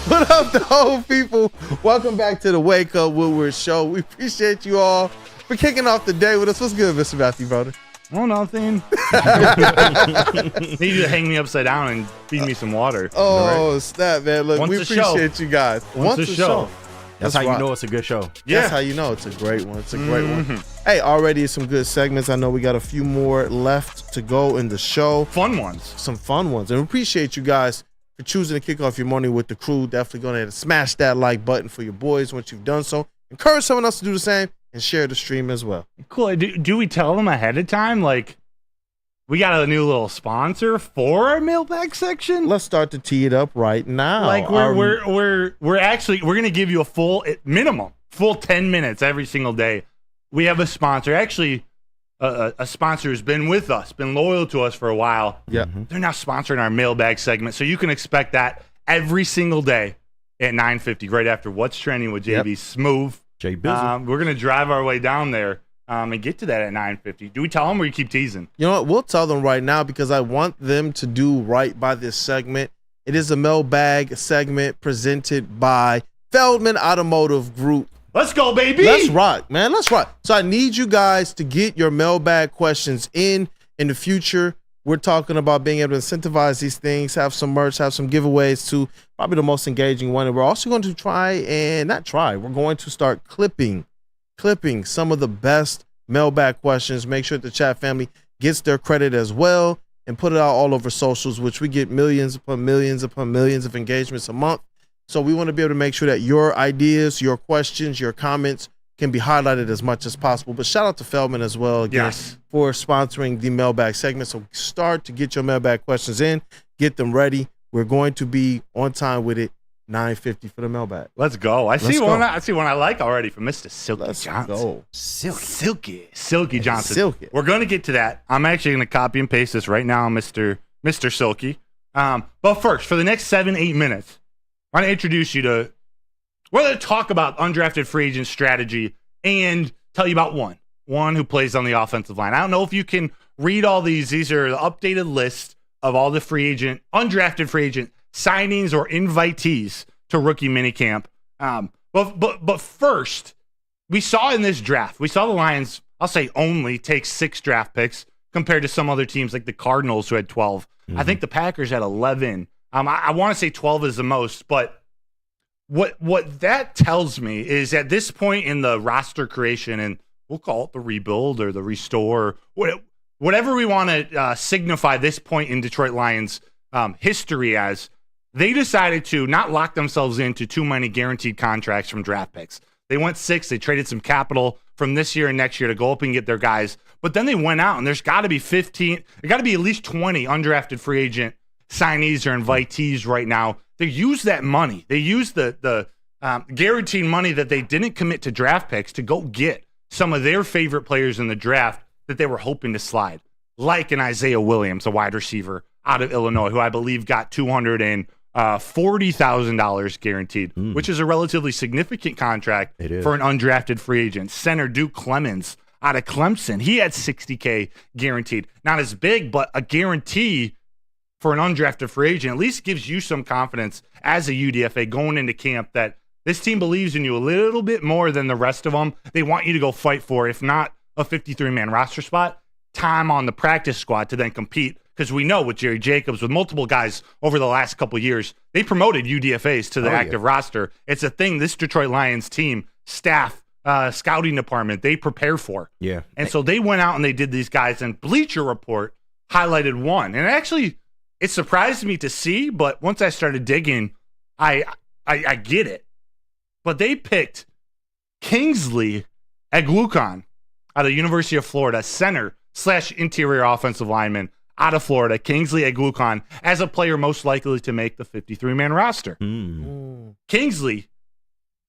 What up, the whole people? Welcome back to the Wake Up Woodward Show. We appreciate you all for kicking off the day with us. What's good, Mr. Matthew Broder? Oh, nothing. Need you to hang me upside down and feed me some water. Oh, right. Snap, man. Look, Once we appreciate you guys. Once a show. That's how you know it's a good show. Yeah. That's how you know it's a great one. It's a great one. Hey, already some good segments. I know we got a few more left to go in the show. Fun ones. Some fun ones. And we appreciate you guys for choosing to kick off your morning with the crew. Definitely go ahead and smash that like button for your boys once you've done so. Encourage someone else to do the same and share the stream as well. Cool. Do we tell them ahead of time? Like, we got a new little sponsor for our mailbag section? Let's start to tee it up right now. Like, we're gonna give you a full 10 minutes every single day. We have a sponsor. Actually, a sponsor who's been with us, been loyal to us for a while. Yeah. They're now sponsoring our mailbag segment, so you can expect that every single day at 9:50, right after What's Trending with JBSMOOOOOV. We're gonna drive our way down there and get to that at 9:50. Do we tell them, or you keep teasing? You know what? We'll tell them right now because I want them to do right by this segment. It is a mailbag segment presented by Feldman Automotive Group. Let's go, baby. Let's rock, man. Let's rock. So I need you guys to get your mailbag questions in the future. We're talking about being able to incentivize these things, have some merch, have some giveaways to probably the most engaging one. And we're also going to we're going to start clipping some of the best mailbag questions. Make sure the chat family gets their credit as well and put it out all over socials, which we get millions upon millions upon millions of engagements a month. So we want to be able to make sure that your ideas, your questions, your comments can be highlighted as much as possible. But shout out to Feldman as well again for sponsoring the mailbag segment. So start to get your mailbag questions in, get them ready. We're going to be on time with it. 9:50 for the mailbag. Let's go. I see one I like already from Mr. Silky Johnson. Go. Silky Johnson. Silky. We're going to get to that. I'm actually going to copy and paste this right now, Mr. Silky. But first, for the next 7-8 minutes, I want to introduce you to, we're going to talk about undrafted free agent strategy and tell you about one who plays on the offensive line. I don't know if you can read all these. These are the updated list of all the undrafted free agent signings or invitees to rookie minicamp. But first, we saw in this draft, we saw the Lions, I'll say only take 6 draft picks compared to some other teams like the Cardinals who had 12. I think the Packers had 11. I want to say 12 is the most, but what that tells me is at this point in the roster creation, and we'll call it the rebuild or the restore, whatever we want to signify this point in Detroit Lions history as, they decided to not lock themselves into too many guaranteed contracts from draft picks. They went 6. They traded some capital from this year and next year to go up and get their guys. But then they went out, and there's got to be 15. There got to be at least 20 undrafted free agent signees or invitees right now. They use that money. They use the guaranteed money that they didn't commit to draft picks to go get some of their favorite players in the draft that they were hoping to slide, like an Isaiah Williams, a wide receiver out of Illinois, who I believe got $240,000 guaranteed, which is a relatively significant contract for an undrafted free agent. Center Duke Clemens out of Clemson, he had $60K guaranteed. Not as big, but a guarantee for an undrafted free agent at least gives you some confidence as a UDFA going into camp that this team believes in you a little bit more than the rest of them. They want you to go fight for, if not a 53-man roster spot, time on the practice squad to then compete. Because we know with Jerry Jacobs, with multiple guys over the last couple of years, they promoted UDFAs to the active roster. It's a thing this Detroit Lions team, staff, scouting department, they prepare for. Yeah. And so they went out and they did these guys, and Bleacher Report highlighted one. And actually, it surprised me to see, but once I started digging, I I get it. But they picked Kingsley Eguakun out of the University of Florida, center/interior offensive lineman out of Florida, Kingsley Eguakun, as a player most likely to make the 53-man roster. Kingsley,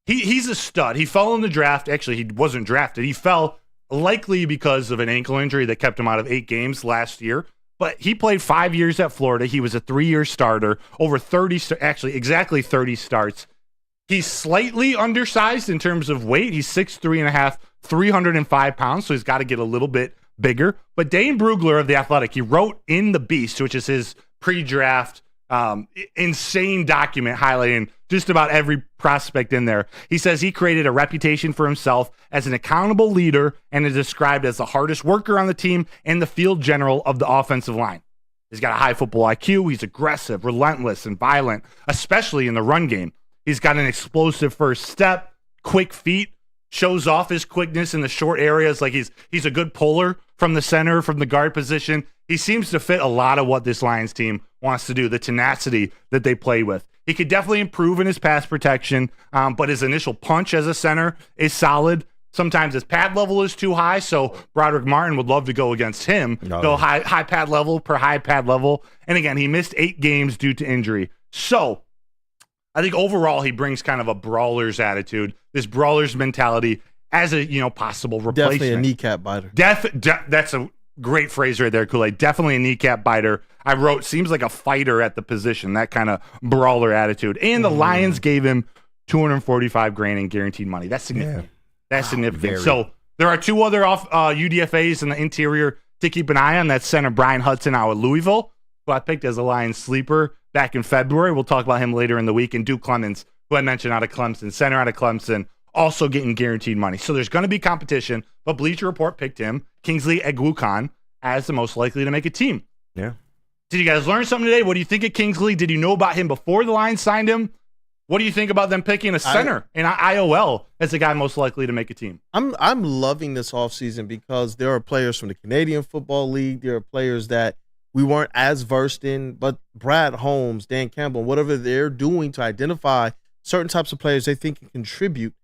he's a stud. He fell in the draft. Actually, he wasn't drafted. He fell likely because of an ankle injury that kept him out of 8 games last year. But he played 5 years at Florida. He was a 3-year starter, over 30, actually exactly 30 starts. He's slightly undersized in terms of weight. He's 6'3.5", 305 pounds, so he's got to get a little bit bigger. But Dane Brugler of The Athletic, he wrote in The Beast, which is his pre-draft insane document highlighting just about every prospect in there. He says he created a reputation for himself as an accountable leader and is described as the hardest worker on the team and the field general of the offensive line. He's got a high football IQ. He's aggressive, relentless, and violent, especially in the run game. He's got an explosive first step, quick feet, shows off his quickness in the short areas. Like he's a good puller from the center, from the guard position. He seems to fit a lot of what this Lions team wants to do, the tenacity that they play with. He could definitely improve in his pass protection, but his initial punch as a center is solid. Sometimes his pad level is too high, so Broderick Martin would love to go against him. Go high pad level per high pad level. And again, he missed 8 games due to injury. So I think overall he brings kind of a brawler's attitude, this brawler's mentality as a possible replacement. Definitely a kneecap biter. That's a great phrase right there, Kool-Aid. Definitely a kneecap biter. I wrote, seems like a fighter at the position, that kind of brawler attitude. And the Lions gave him $245,000 in guaranteed money. That's significant. Yeah. That's significant. Very. So there are 2 other UDFAs in the interior to keep an eye on. That's center Brian Hudson out of Louisville, who I picked as a Lions sleeper back in February. We'll talk about him later in the week. And Duke Clemens, who I mentioned out of Clemson, center out of Clemson, also getting guaranteed money. So there's going to be competition, but Bleacher Report picked him, Kingsley Eguakun, as the most likely to make a team. Yeah. Did you guys learn something today? What do you think of Kingsley? Did you know about him before the Lions signed him? What do you think about them picking a center in IOL as the guy most likely to make a team? I'm loving this offseason because there are players from the Canadian Football League. There are players that we weren't as versed in, but Brad Holmes, Dan Campbell, whatever they're doing to identify certain types of players they think can contribute.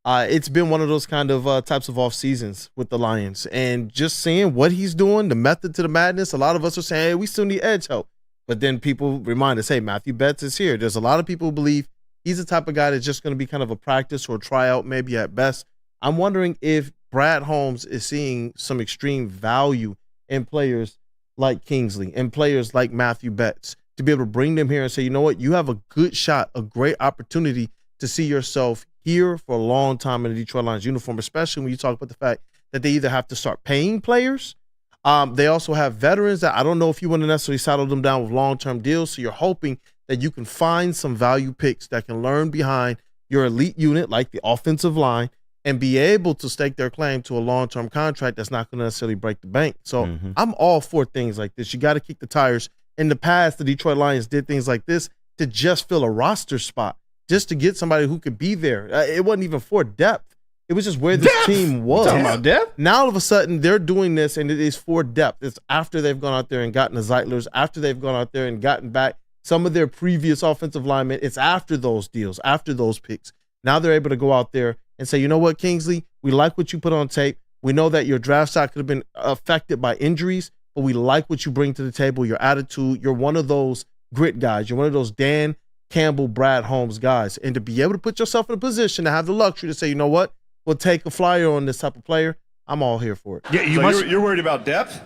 It's been one of those kind of types of off seasons with the Lions, and just seeing what he's doing, the method to the madness. A lot of us are saying, hey, we still need edge help, but then people remind us, hey, Matthew Betts is here. There's a lot of people who believe he's the type of guy that's just going to be kind of a practice or a tryout, maybe at best. I'm wondering if Brad Holmes is seeing some extreme value in players like Kingsley and players like Matthew Betts to be able to bring them here and say, you know what, you have a good shot, a great opportunity to see yourself here for a long time in the Detroit Lions uniform, especially when you talk about the fact that they either have to start paying players. They also have veterans that I don't know if you want to necessarily saddle them down with long-term deals. So you're hoping that you can find some value picks that can learn behind your elite unit, like the offensive line, and be able to stake their claim to a long-term contract that's not going to necessarily break the bank. So I'm all for things like this. You got to kick the tires. In the past, the Detroit Lions did things like this to just fill a roster spot, just to get somebody who could be there. It wasn't even for depth. It was just where this team was. Talking about depth? Now all of a sudden they're doing this, and it is for depth. It's after they've gone out there and gotten the Zeitlers, after they've gone out there and gotten back some of their previous offensive linemen. It's after those deals, after those picks. Now they're able to go out there and say, you know what, Kingsley, we like what you put on tape. We know that your draft stock could have been affected by injuries, but we like what you bring to the table, your attitude. You're one of those grit guys. You're one of those Dan Campbell, Brad Holmes guys. And to be able to put yourself in a position to have the luxury to say, you know what, we'll take a flyer on this type of player, I'm all here for it. Yeah, you're worried about depth?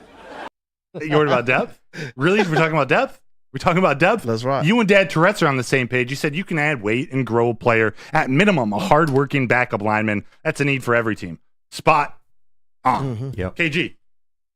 You're worried about depth? Really? We're talking about depth? We're talking about depth? That's right. You and Dad Tourette's are on the same page. You said you can add weight and grow a player. At minimum, a hardworking backup lineman. That's a need for every team. Spot on. Yep. KG.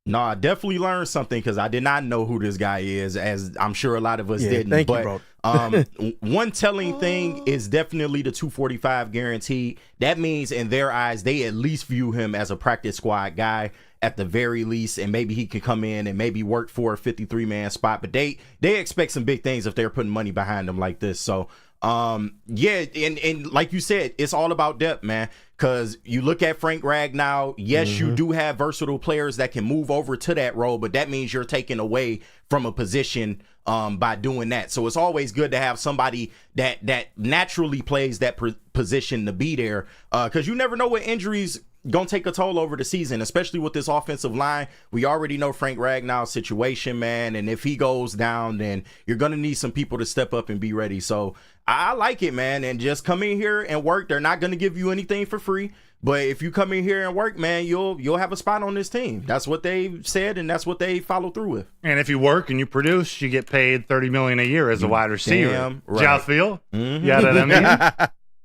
No, I definitely learned something because I did not know who this guy is, as I'm sure a lot of us didn't. Thank but, you, bro. One telling thing is definitely the 245 guarantee. That means in their eyes, they at least view him as a practice squad guy at the very least, and maybe he could come in and maybe work for a 53-man spot. But they expect some big things if they're putting money behind him like this. So Yeah, and like you said, it's all about depth, man. Because you look at Frank Ragnow, yes, you do have versatile players that can move over to that role, but that means you're taking away from a position by doing that. So it's always good to have somebody that naturally plays that position to be there, because you never know what injuries gonna take a toll over the season, especially with this offensive line. We already know Frank Ragnow's situation, man, and if he goes down, then you're gonna need some people to step up and be ready. So I like it, man, and just come in here and work. They're not gonna give you anything for free, but if you come in here and work, man, you'll have a spot on this team. That's what they said, and that's what they follow through with. And if you work and you produce, you get paid $30 million a year as a wide receiver. Damn right. Y'all feel? You know what I mean?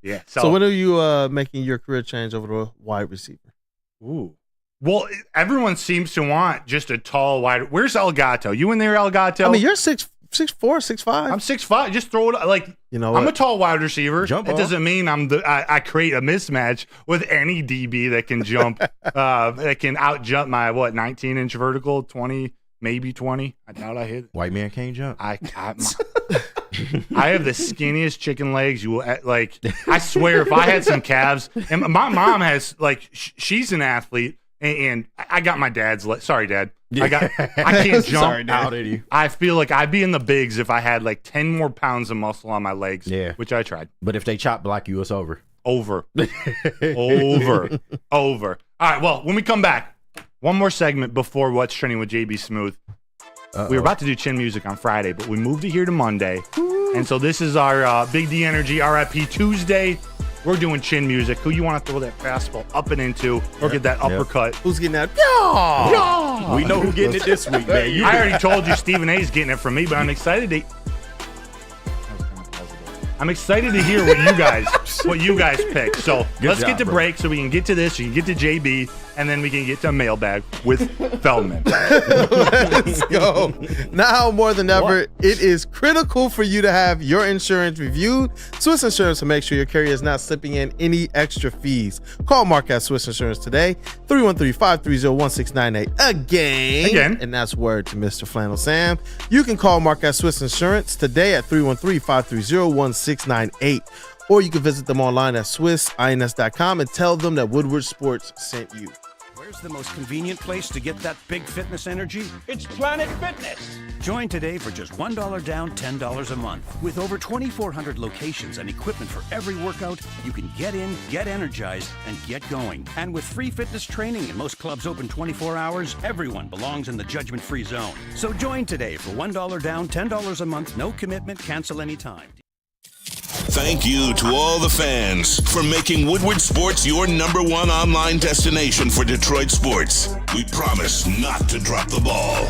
Yeah. So when are you making your career change over to a wide receiver? Ooh. Well, everyone seems to want just a tall wide. Where's Elgato? You in there, Elgato? I mean, you're 6'4", 6'5". I'm 6'5". Just throw it like, you know. I'm a tall wide receiver. Jump it off. doesn't mean I create a mismatch with any DB that can jump, that can out jump my 19-inch vertical, 20, maybe 20. I doubt I hit. White man can't jump. I have the skinniest chicken legs. You will like. I swear, if I had some calves, and my mom has she's an athlete, and I got my dad's. Sorry, Dad. I can't jump. Sorry, Dad. How did you? I feel like I'd be in the bigs if I had like 10 more pounds of muscle on my legs. Yeah, which I tried. But if they chop block you, it's over. Over. Over. All right. Well, when we come back, one more segment before What's Trending with JB Smooth. We were about to do chin music on Friday, but we moved it here to Monday. And so this is our Big D Energy RIP Tuesday. We're doing chin music. Who you want to throw that fastball up and into or get that uppercut? Who's getting that? Yeah. We know who's getting it this week, man. I already told you Stephen A's getting it from me, but I'm excited to hear what you guys pick. So let's get to break so we can get to this, you can get to JB, and then we can get to mailbag with Feldman. Let's go. Now more than ever, it is critical for you to have your insurance reviewed. Swiss Insurance will make sure your carrier is not slipping in any extra fees. Call Mark at Swiss Insurance today, 313-530-1698. Again. And that's word to Mr. Flannel Sam. You can call Mark at Swiss Insurance today at 313-530-1698. Or you can visit them online at swissins.com and tell them that Woodward Sports sent you. Where's the most convenient place to get that big fitness energy? It's Planet Fitness. Join today for just $1 down, $10 a month. With over 2,400 locations and equipment for every workout, you can get in, get energized, and get going. And with free fitness training and most clubs open 24 hours, everyone belongs in the judgment-free zone. So join today for $1 down, $10 a month, no commitment, cancel anytime. Thank you to all the fans for making Woodward Sports your #1 online destination for Detroit sports. We promise not to drop the ball.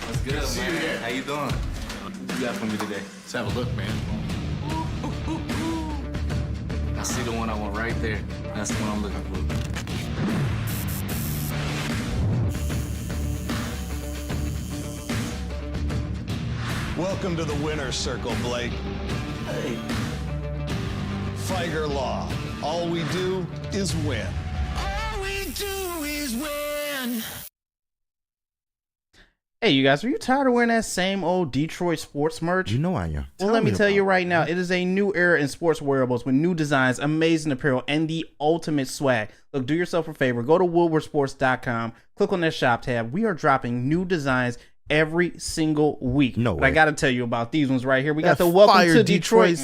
What's good, man? How you doing? What you got for me today? Let's have a look, man. I see the one I want right there. That's the one I'm looking for. Welcome to the winner's circle, Blake. Hey. Figer Law. All we do is win. All we do is win. Hey, you guys, are you tired of wearing that same old Detroit sports merch? You know I am. Well, let me tell you right now, it is a new era in sports wearables with new designs, amazing apparel, and the ultimate swag. Look, do yourself a favor. Go to woodwardsports.com, click on that shop tab. We are dropping new designs every single week. No way. But I got to tell you about these ones right here. We got the Welcome to Detroit.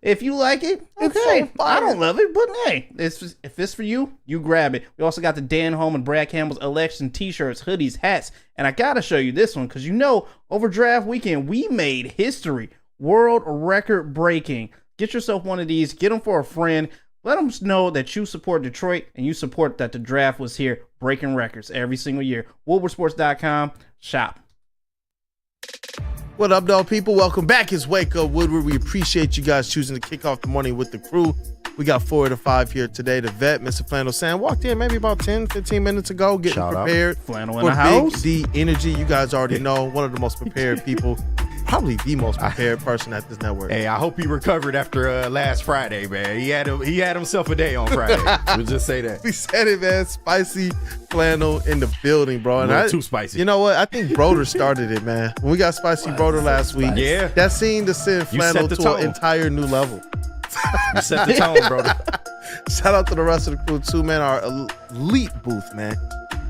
If you like it, okay. I don't love it, but hey, if it's for you, you grab it. We also got the Dan Holm and Brad Campbell's election t-shirts, hoodies, hats, and I got to show you this one because over draft weekend, we made history. World record breaking. Get yourself one of these. Get them for a friend. Let them know that you support Detroit and you support that the draft was here breaking records every single year. Woodwardsports.com. Shop. What up, dog people? Welcome back. It's Wake Up Woodward. We appreciate you guys choosing to kick off the morning with the crew. We got 4 to 5 here today. The vet, Mr. Flannel Sam, walked in maybe about 10, 15 minutes ago, getting prepared Flannel in for the house. Big D Energy. You guys already know, one of the most prepared people probably the most prepared person at this network. Hey, I hope he recovered after last Friday, man. He had himself a day on Friday. We'll just say that. We said it, man. Spicy flannel in the building, bro. And Too spicy. You know what? I think Broder started it, man. When we got Spicy Broder last week, yeah, that seemed to send flannel to an entire new level. You set the tone, brother. Shout out to the rest of the crew too, man. Our elite booth, man.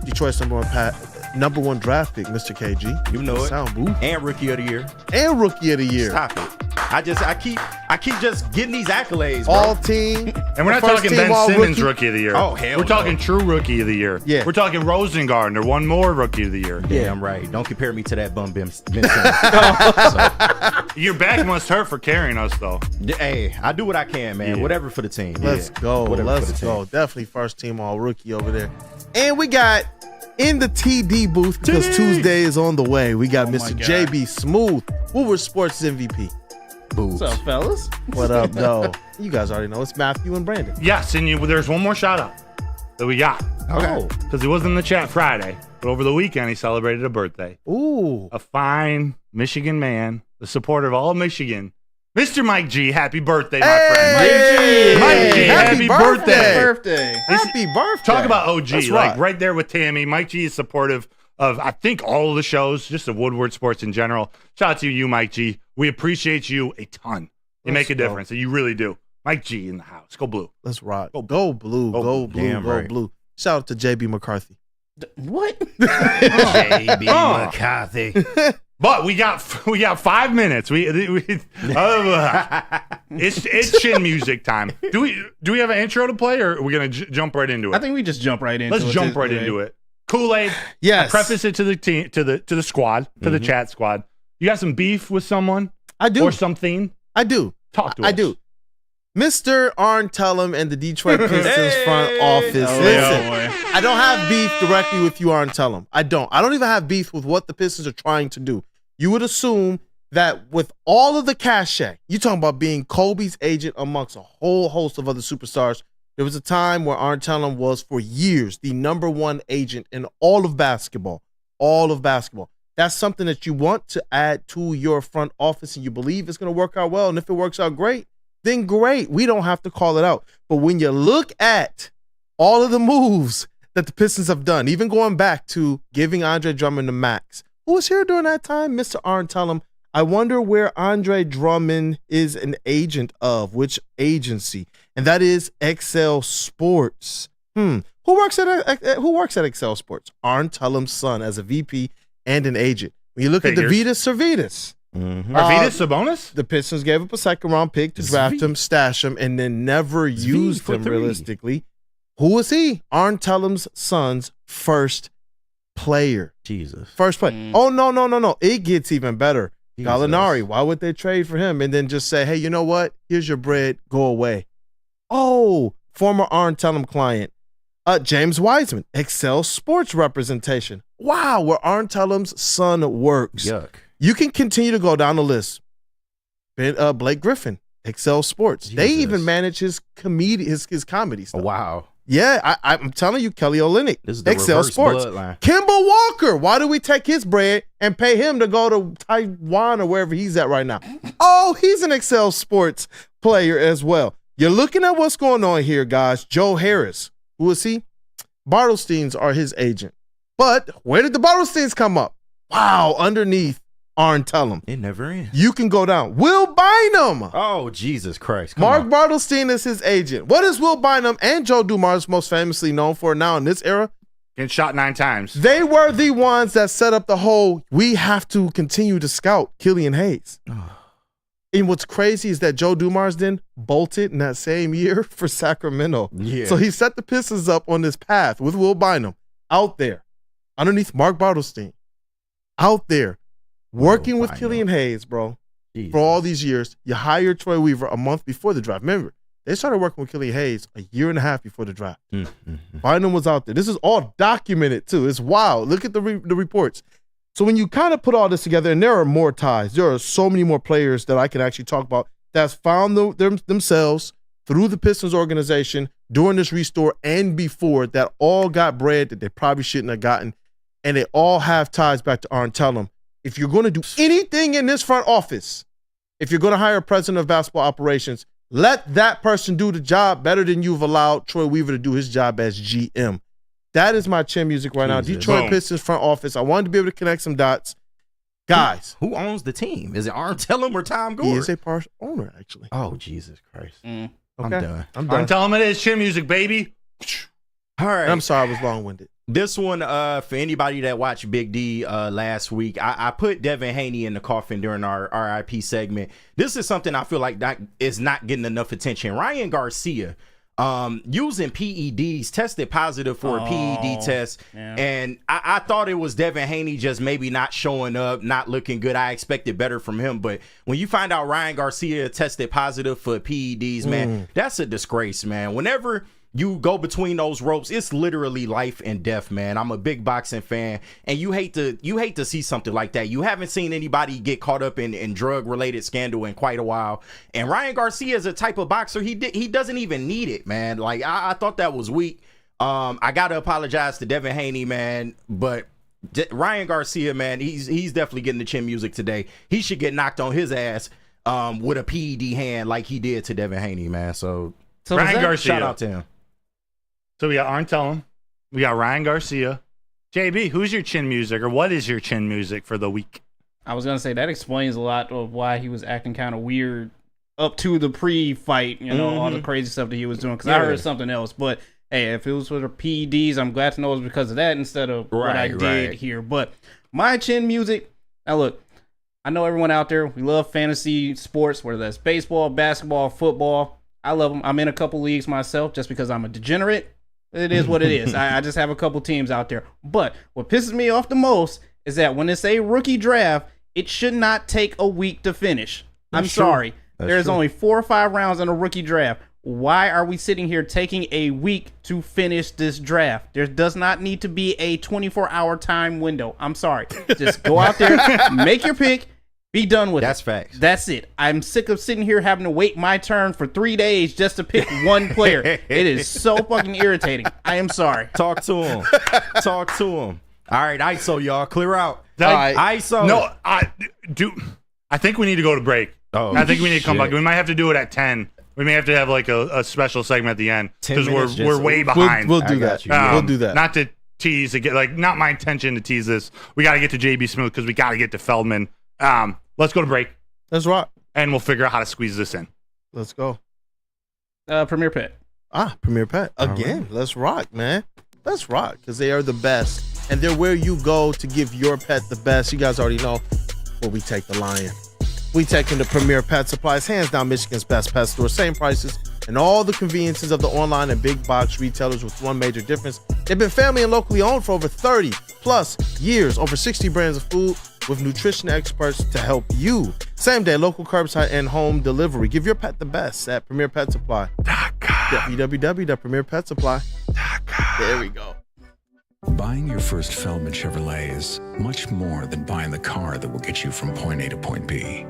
Detroit's number one draft pick, Mr. KG. You know it. Sound booth. And rookie of the year. And rookie of the year. Stop it. I keep just getting these accolades, bro. All team. And we're not talking Ben Simmons rookie of the year. Oh, hell We're talking true rookie of the year. Yeah. We're talking Rosengartner, one more rookie of the year. Yeah, I'm right. Don't compare me to that bum Ben Simmons. Your back must hurt for carrying us, though. Hey, I do what I can, man. Whatever for the team. Let's go. Let's go. Definitely first team all rookie over there. And we got in the TD booth, because Tuesday is on the way, we got Mr. JB Smooth, Woodward Sports MVP. What's up, fellas? What up, though? You guys already know it's Matthew and Brandon. Yes, and there's one more shout out that we got. Okay. Because he wasn't in the chat Friday, but over the weekend he celebrated a birthday. Ooh. A fine Michigan man, the supporter of all of Michigan, Mr. Mike G. Happy birthday, my friend. Mike G. Happy birthday. Happy birthday. Talk about OG. That's like right there with Tammy. Mike G is supportive of, I think, all of the shows, just of Woodward Sports in general. Shout out to you, Mike G. We appreciate you a ton. You make a difference. You really do. Mike G in the house. Go blue. Let's rock. Go blue. Go blue. Damn Go right. blue. Shout out to JB McCarthy. What? JB McCarthy. But we got 5 minutes. It's chin music time. Do we have an intro to play, or are we gonna jump right into it? I think we just jump right into it. Let's jump right into it. Kool-Aid. Yes. I preface it to the team, to the squad, to the chat squad. You got some beef with someone? I do. Or something? I do. Talk to us. I do. Mr. Arn Tellum and the Detroit Pistons front office. Listen, I don't have beef directly with you, Arn Tellum. I don't even have beef with what the Pistons are trying to do. You would assume that with all of the cachet, you talking about being Kobe's agent amongst a whole host of other superstars. There was a time where Arn Tellum was for years the number one agent in all of basketball. All of basketball. That's something that you want to add to your front office and you believe it's going to work out well. And if it works out great, then great. We don't have to call it out. But when you look at all of the moves that the Pistons have done, even going back to giving Andre Drummond the max, who was here during that time? Mr. Arn Tellum. I wonder where Andre Drummond is an agent of, which agency, and that is Excel Sports. Who works at Excel Sports? Arn Tellum's son as a VP and an agent. When you look at Davidas Servidis, Arvidas Sabonis? The Pistons gave up a second-round pick to draft him, stash him, and then never used him realistically. Who was he? Arn Tellum's son's first player. Jesus. First play. Oh, no. It gets even better. Jesus. Gallinari, why would they trade for him and then just say, hey, you know what? Here's your bread. Go away. Oh, former Arn Tellum client. James Wiseman, Excel Sports representation. Wow, where Arn Tellum's son works. Yuck. You can continue to go down the list. Blake Griffin, Excel Sports. Jesus. They even manage his comedy stuff. Oh, wow. Yeah, I'm telling you, Kelly Olynyk, This is the Excel reverse Sports. bloodline. Kimball Walker, why do we take his bread and pay him to go to Taiwan or wherever he's at right now? Oh, he's an Excel Sports player as well. You're looking at what's going on here, guys. Joe Harris, who is he? Bartlesteins are his agent. But where did the Bartlesteins come up? Wow, underneath Arn Tellum. It never ends. You can go down. Will Bynum. Oh, Jesus Christ. Mark Bartlestein is his agent. What is Will Bynum and Joe Dumars most famously known for now in this era? Getting shot 9 times. They were the ones that set up the whole, we have to continue to scout Killian Hayes. And what's crazy is that Joe Dumars then bolted in that same year for Sacramento. Yeah. So he set the Pistons up on this path with Will Bynum out there underneath Mark Bartlestein out there working with Killian Hayes, bro. Jesus. For all these years. You hired Troy Weaver a month before the draft. Remember, they started working with Killian Hayes a year and a half before the draft. Bynum was out there. This is all documented too. It's wild. Look at the reports. So when you kind of put all this together, and there are more ties, there are so many more players that I can actually talk about that's found themselves through the Pistons organization during this restore and before that all got bread that they probably shouldn't have gotten. And they all have ties back to Arn Tellum. if you're going to do anything in this front office, if you're going to hire a president of basketball operations, let that person do the job better than you've allowed Troy Weaver to do his job as GM. That is my chin music right now. Detroit Pistons front office. I wanted to be able to connect some dots. Guys. Who owns the team? Is it Arn Tellem or Tom Gore? He is a part owner, actually. Oh, Jesus Christ. Okay. I'm done. I'm telling it is chin music, baby. All right. I'm sorry I was long-winded. This one, for anybody that watched Big D last week, I put Devin Haney in the coffin during our RIP segment. This is something I feel like is not getting enough attention. Ryan Garcia, using PEDs, tested positive for a PED test. Yeah. And I thought it was Devin Haney just maybe not showing up, not looking good. I expected better from him. But when you find out Ryan Garcia tested positive for PEDs, man, that's a disgrace, man. Whenever you go between those ropes, it's literally life and death, man. I'm a big boxing fan, and you hate to see something like that. You haven't seen anybody get caught up in drug-related scandal in quite a while. And Ryan Garcia is a type of boxer, he doesn't even need it, man. Like, I thought that was weak. I got to apologize to Devin Haney, man, but Ryan Garcia, man, he's definitely getting the chin music today. He should get knocked on his ass with a PED hand like he did to Devin Haney, man. So Ryan Garcia. Shout out to him. So we got Arn Tellem, we got Ryan Garcia. JB, who's your chin music, or what is your chin music for the week? I was going to say that explains a lot of why he was acting kind of weird up to the pre-fight, all the crazy stuff that he was doing, because I heard something else. But, hey, if it was for the PEDs, I'm glad to know it was because of that instead of what I did here. But my chin music, now look, I know everyone out there, we love fantasy sports, whether that's baseball, basketball, football. I love them. I'm in a couple leagues myself just because I'm a degenerate. It is what it is. I just have a couple teams out there. But what pisses me off the most is that when it's a rookie draft, it should not take a week to finish. I'm sorry. There's only 4 or 5 rounds in a rookie draft. Why are we sitting here taking a week to finish this draft? There does not need to be a 24-hour time window. I'm sorry. Just go out there, make your pick, be done with it. That's facts. That's it. I'm sick of sitting here having to wait my turn for 3 days just to pick one player. It is so fucking irritating. I am sorry. Talk to him. Talk to him. All right, ISO, y'all. Clear out. ISO. No, I think we need to go to break. Oh, I think we need to come back. We might have to do it at 10. We may have to have like a special segment at the end because we're way behind. We'll do that. We'll do that. Not to tease again. Like, not my intention to tease this. We got to get to JB Smooth because we got to get to Feldman. Let's go to break. Let's rock. And we'll figure out how to squeeze this in. Let's go. Premier Pet. Premier Pet. Again, let's rock, man. Let's rock because they are the best. And they're where you go to give your pet the best. You guys already know where we take the lion. We take them to Premier Pet Supplies, hands down Michigan's best pet store. Same prices and all the conveniences of the online and big box retailers with one major difference. They've been family and locally owned for over 30 plus years, over 60 brands of food with nutrition experts to help you. Same day, local curbside and home delivery. Give your pet the best at Premier Pet Supply. www.premierpetsupply.com. There we go. Buying your first Feldman Chevrolet is much more than buying the car that will get you from point A to point B.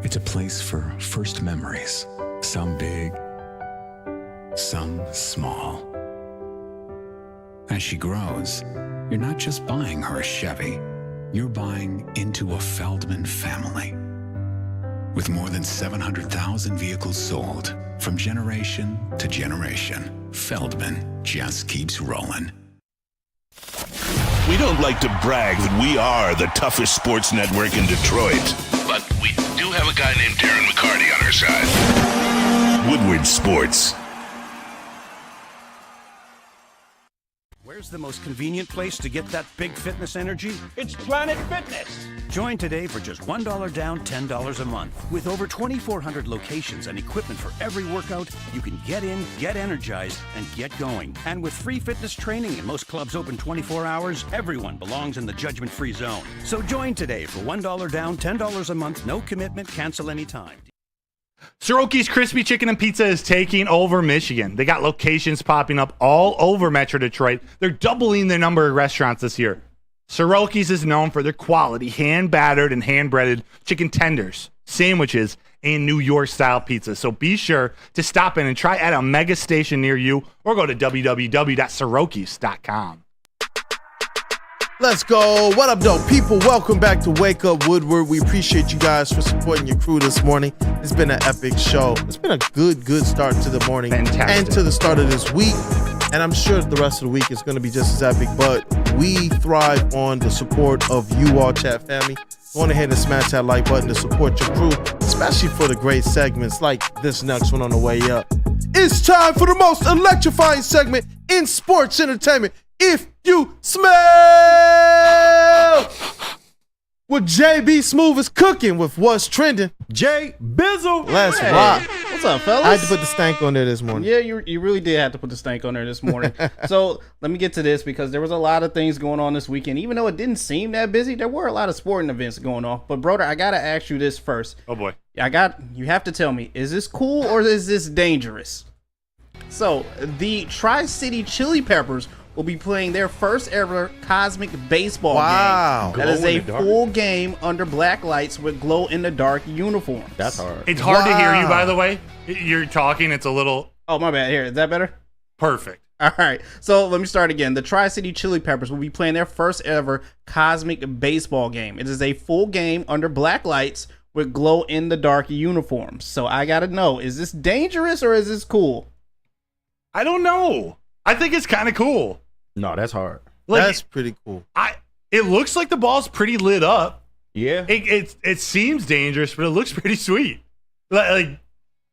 It's a place for first memories, some big, some small. As she grows, you're not just buying her a Chevy, you're buying into a Feldman family. With more than 700,000 vehicles sold, from generation to generation, Feldman just keeps rolling. We don't like to brag that we are the toughest sports network in Detroit, but we do have a guy named Darren McCarty on our side. Woodward Sports. Where's the most convenient place to get that big fitness energy? It's Planet Fitness. Join today for just $1 down, $10 a month. With over 2,400 locations and equipment for every workout, you can get in, get energized, and get going. And with free fitness training and most clubs open 24 hours, everyone belongs in the judgment-free zone. So join today for $1 down, $10 a month, no commitment, cancel anytime. Soroki's Crispy Chicken and Pizza is taking over Michigan. They got locations popping up all over Metro Detroit. They're doubling the number of restaurants this year. Soroki's is known for their quality, hand-battered and hand-breaded chicken tenders, sandwiches, and New York-style pizza. So be sure to stop in and try at a mega station near you or go to www.sorokis.com. Let's go. What up, though, people? Welcome back to Wake Up Woodward. We appreciate you guys for supporting your crew this morning. It's been an epic show. It's been a good start to the morning. Fantastic. And to the start of this week. And I'm sure the rest of the week is going to be just as epic, but we thrive on the support of you all, chat family. Go on ahead and smash that like button to support your crew, especially for the great segments like this next one on the way up. It's time for the most electrifying segment in sports entertainment. If you smell what JBSMOOOOOV is cooking with what's trending. J Bizzle. Let's rock. What's up, fellas? I had to put the stank on there this morning. Yeah, you really did have to put the stank on there this morning. So let me get to this because there was a lot of things going on this weekend. Even though it didn't seem that busy, there were a lot of sporting events going on. But Broder, I gotta ask you this first. Oh boy. You have to tell me, is this cool or is this dangerous? So the Tri-City Chili Peppers will be playing their first ever Cosmic Baseball game. That is a full game under black lights with glow-in-the-dark uniforms. That's hard. It's hard to hear you, by the way. You're talking. It's a little... Oh, my bad. Here, is that better? Perfect. All right. So let me start again. The Tri-City Chili Peppers will be playing their first ever Cosmic Baseball game. It is a full game under black lights with glow-in-the-dark uniforms. So I got to know, is this dangerous or is this cool? I don't know. I think it's kind of cool. No, that's hard. Like, that's pretty cool. It looks like the ball's pretty lit up. Yeah. It seems dangerous, but it looks pretty sweet. Like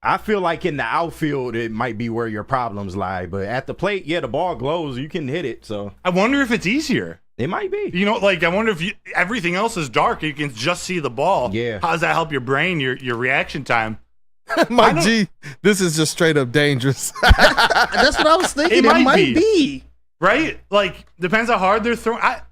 I feel like in the outfield it might be where your problems lie, but at the plate, yeah, the ball glows. You can hit it. So I wonder if it's easier. It might be. You know, like I wonder if everything else is dark, you can just see the ball. Yeah. How does that help your brain, your reaction time? Mike G, this is just straight up dangerous. That's what I was thinking. It might be. Right? Like, depends how hard they're throwing. I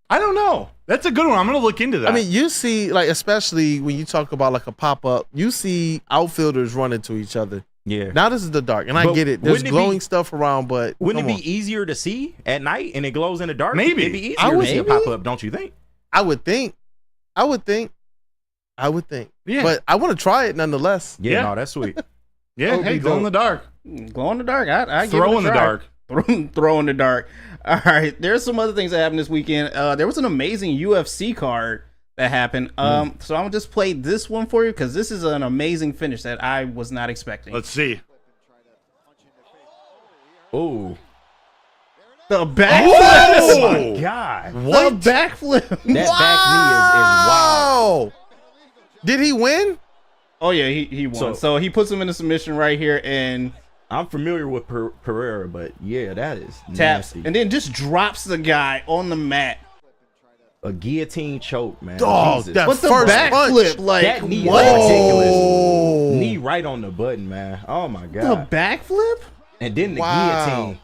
don't know. That's a good one. I'm going to look into that. I mean, you see, like, especially when you talk about, like, a pop-up, you see outfielders run into each other. Yeah. Now this is the dark, and I get it. There's glowing stuff around, but wouldn't it be easier to see at night and it glows in the dark? Maybe. It'd be easier to see a pop-up, don't you think? I would think. Yeah. But I want to try it nonetheless. Yeah, no, that's sweet. Yeah, hey, glow in the dark. Glow in the dark. I throw in the dark. Throw in the dark. All right. There's some other things that happened this weekend. There was an amazing UFC card that happened. So I'm gonna just play this one for you because this is an amazing finish that I was not expecting. Let's see. Oh. The backflip. Oh my God. What? The backflip. That back knee is wild. Did he win? Oh yeah, he won. So he puts him in a submission right here, and I'm familiar with Pereira, but yeah, that is taps nasty. and then just drops the guy on the mat. A guillotine choke, man. Dog, that What's the first backflip? Like, that knee what? is ridiculous. Knee right on the button, man. Oh my God. The backflip? And then the guillotine.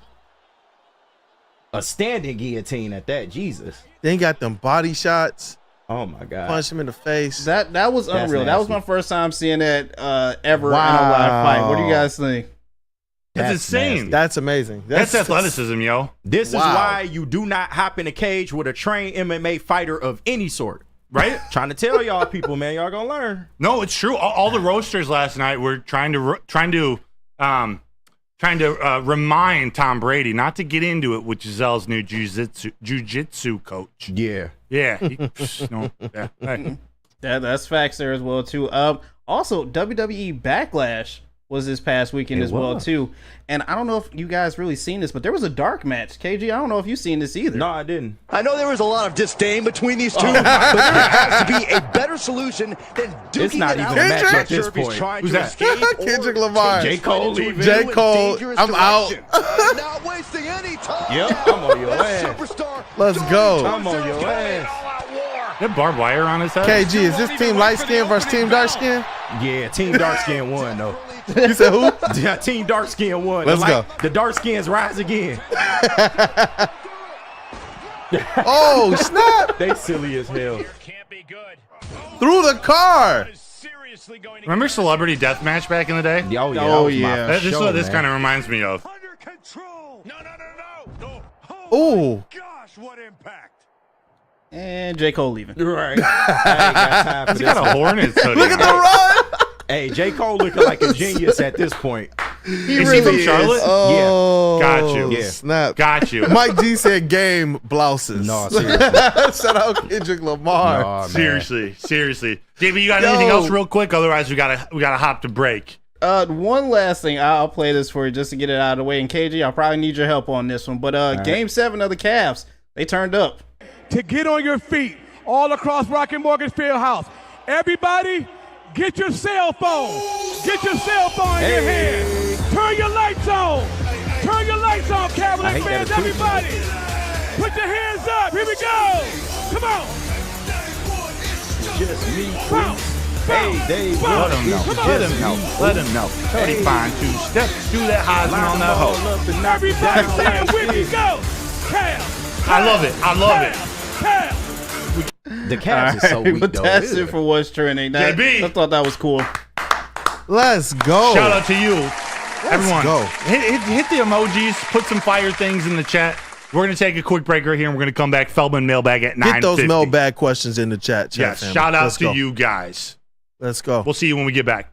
A standing guillotine at that. Jesus. Then got them body shots. Oh my God. Punch him in the face. That was unreal. That was my first time seeing that ever in a Wow. live fight. What do you guys think? That's insane. nasty. That's amazing. That's athleticism, yo. This is why you do not hop in a cage with a trained MMA fighter of any sort. Right? Trying to tell y'all people, man, y'all gonna learn. No, it's true. All the roasters last night were trying to remind Tom Brady not to get into it with Giselle's new jiu-jitsu coach. Yeah. Yeah. Hey. That's facts there as well too. Also WWE Backlash was this past weekend as well too. And I don't know if you guys really seen this, but there was a dark match. KG, I don't know if you've seen this either. No, I didn't. I know there was a lot of disdain between these two, but there has to be a better solution than duking It's not it even out. a match at Sure this if he's point. trying Who's to that? escape or Kendrick Lamar. J. Cole leaving. J. Cole, I'm out. Not wasting any time. Yep, I'm on your This ass. superstar Let's go. I'm on your ass. That barbed wire on his head? KG, is this team light skin versus team dark skin? Yeah, Team Dark Skin won, though. You said who? Yeah, Team Dark Skin won. Let's go. The Dark Skins rise again. Oh, snap. They silly as hell. Through the car. Remember Celebrity Deathmatch back in the day? Oh, yeah. Oh, that was my yeah. This is show, what this man. kind of reminds me of. Ooh. Gosh, what impact. And J. Cole leaving. Right. I ain't got time for He's this. got a horn in his hoodie. Look at the run. Hey, J. Cole looking like a genius at this point. Is he from Charlotte? Oh, Got you. Yeah. Snap. Got you. Mike G said game blouses. No, seriously. Shout out Kendrick Lamar. No, man. Seriously. JB, you got anything else real quick? Otherwise, we gotta hop to break. One last thing. I'll play this for you just to get it out of the way. And KG, I'll probably need your help on this one. But Game 7 of the Cavs, they turned up. To get on your feet all across Rocket Mortgage Fieldhouse. Everybody, get your cell phone. Get your cell phone in your hand. Turn your lights on. Turn your lights on, Cavalier fans. Everybody, put your hands up. Here we go. Come on. Just me. Bounce. Hey, Dave. Let him know. Let him know. 35 2 steps. Do that Heisman on that hoe. Everybody say it with me. Go. Cavs. I love it. Cavs. The Cavs is so weak, But though. that's it for what's trending. JB. I thought that was cool. Let's go. Shout out to you. Everyone, go. Hit the emojis. Put some fire things in the chat. We're going to take a quick break right here, and we're going to come back. Feldman mailbag at 9:50. Get those mailbag questions in the chat. Yes, family. shout out Let's to go. you guys. Let's go. We'll see you when we get back.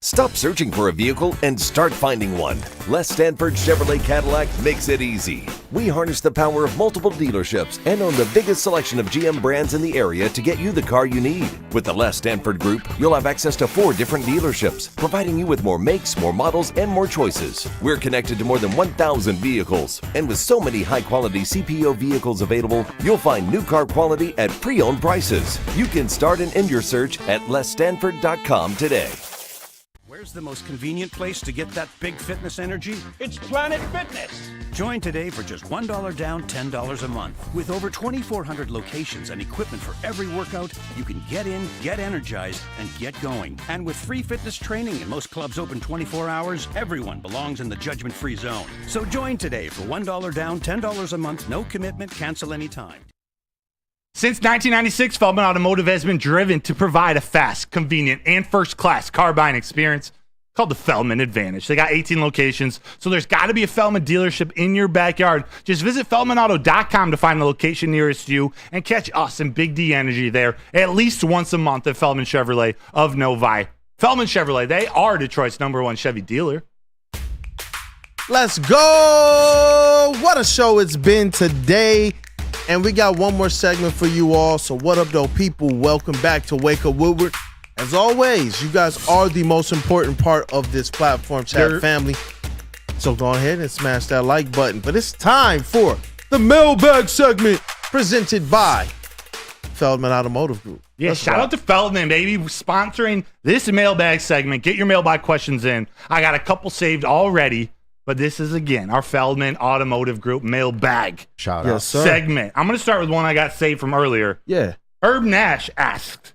Stop searching for a vehicle and start finding one. Les Stanford Chevrolet Cadillac makes it easy. We harness the power of multiple dealerships and own the biggest selection of GM brands in the area to get you the car you need. With the Les Stanford Group, you'll have access to 4 different dealerships, providing you with more makes, more models, and more choices. We're connected to more than 1,000 vehicles. And with so many high-quality CPO vehicles available, you'll find new car quality at pre-owned prices. You can start and end your search at lesstanford.com today. Where's the most convenient place to get that big fitness energy? It's Planet Fitness. Join today for just $1 down, $10 a month. With over 2,400 locations and equipment for every workout, you can get in, get energized, and get going. And with free fitness training and most clubs open 24 hours, everyone belongs in the judgment-free zone. So join today for $1 down, $10 a month, no commitment, cancel anytime. Since 1996, Feldman Automotive has been driven to provide a fast, convenient, and first-class car buying experience called the Feldman Advantage. They got 18 locations, so there's got to be a Feldman dealership in your backyard. Just visit FeldmanAuto.com to find the location nearest you and catch us and Big D Energy there at least once a month at Feldman Chevrolet of Novi. Feldman Chevrolet, they are Detroit's #1 Chevy dealer. Let's go. What a show it's been today. And we got one more segment for you all. So what up, though, people? Welcome back to Wake Up Woodward. As always, you guys are the most important part of this platform chat family. So go ahead and smash that like button. But it's time for the mailbag segment presented by Feldman Automotive Group. Yeah, shout out to Feldman, baby, sponsoring this mailbag segment. Get your mailbag questions in. I got a couple saved already. But this is, again, our Feldman Automotive Group mailbag segment. I'm going to start with one I got saved from earlier. Yeah. Herb Nash asked,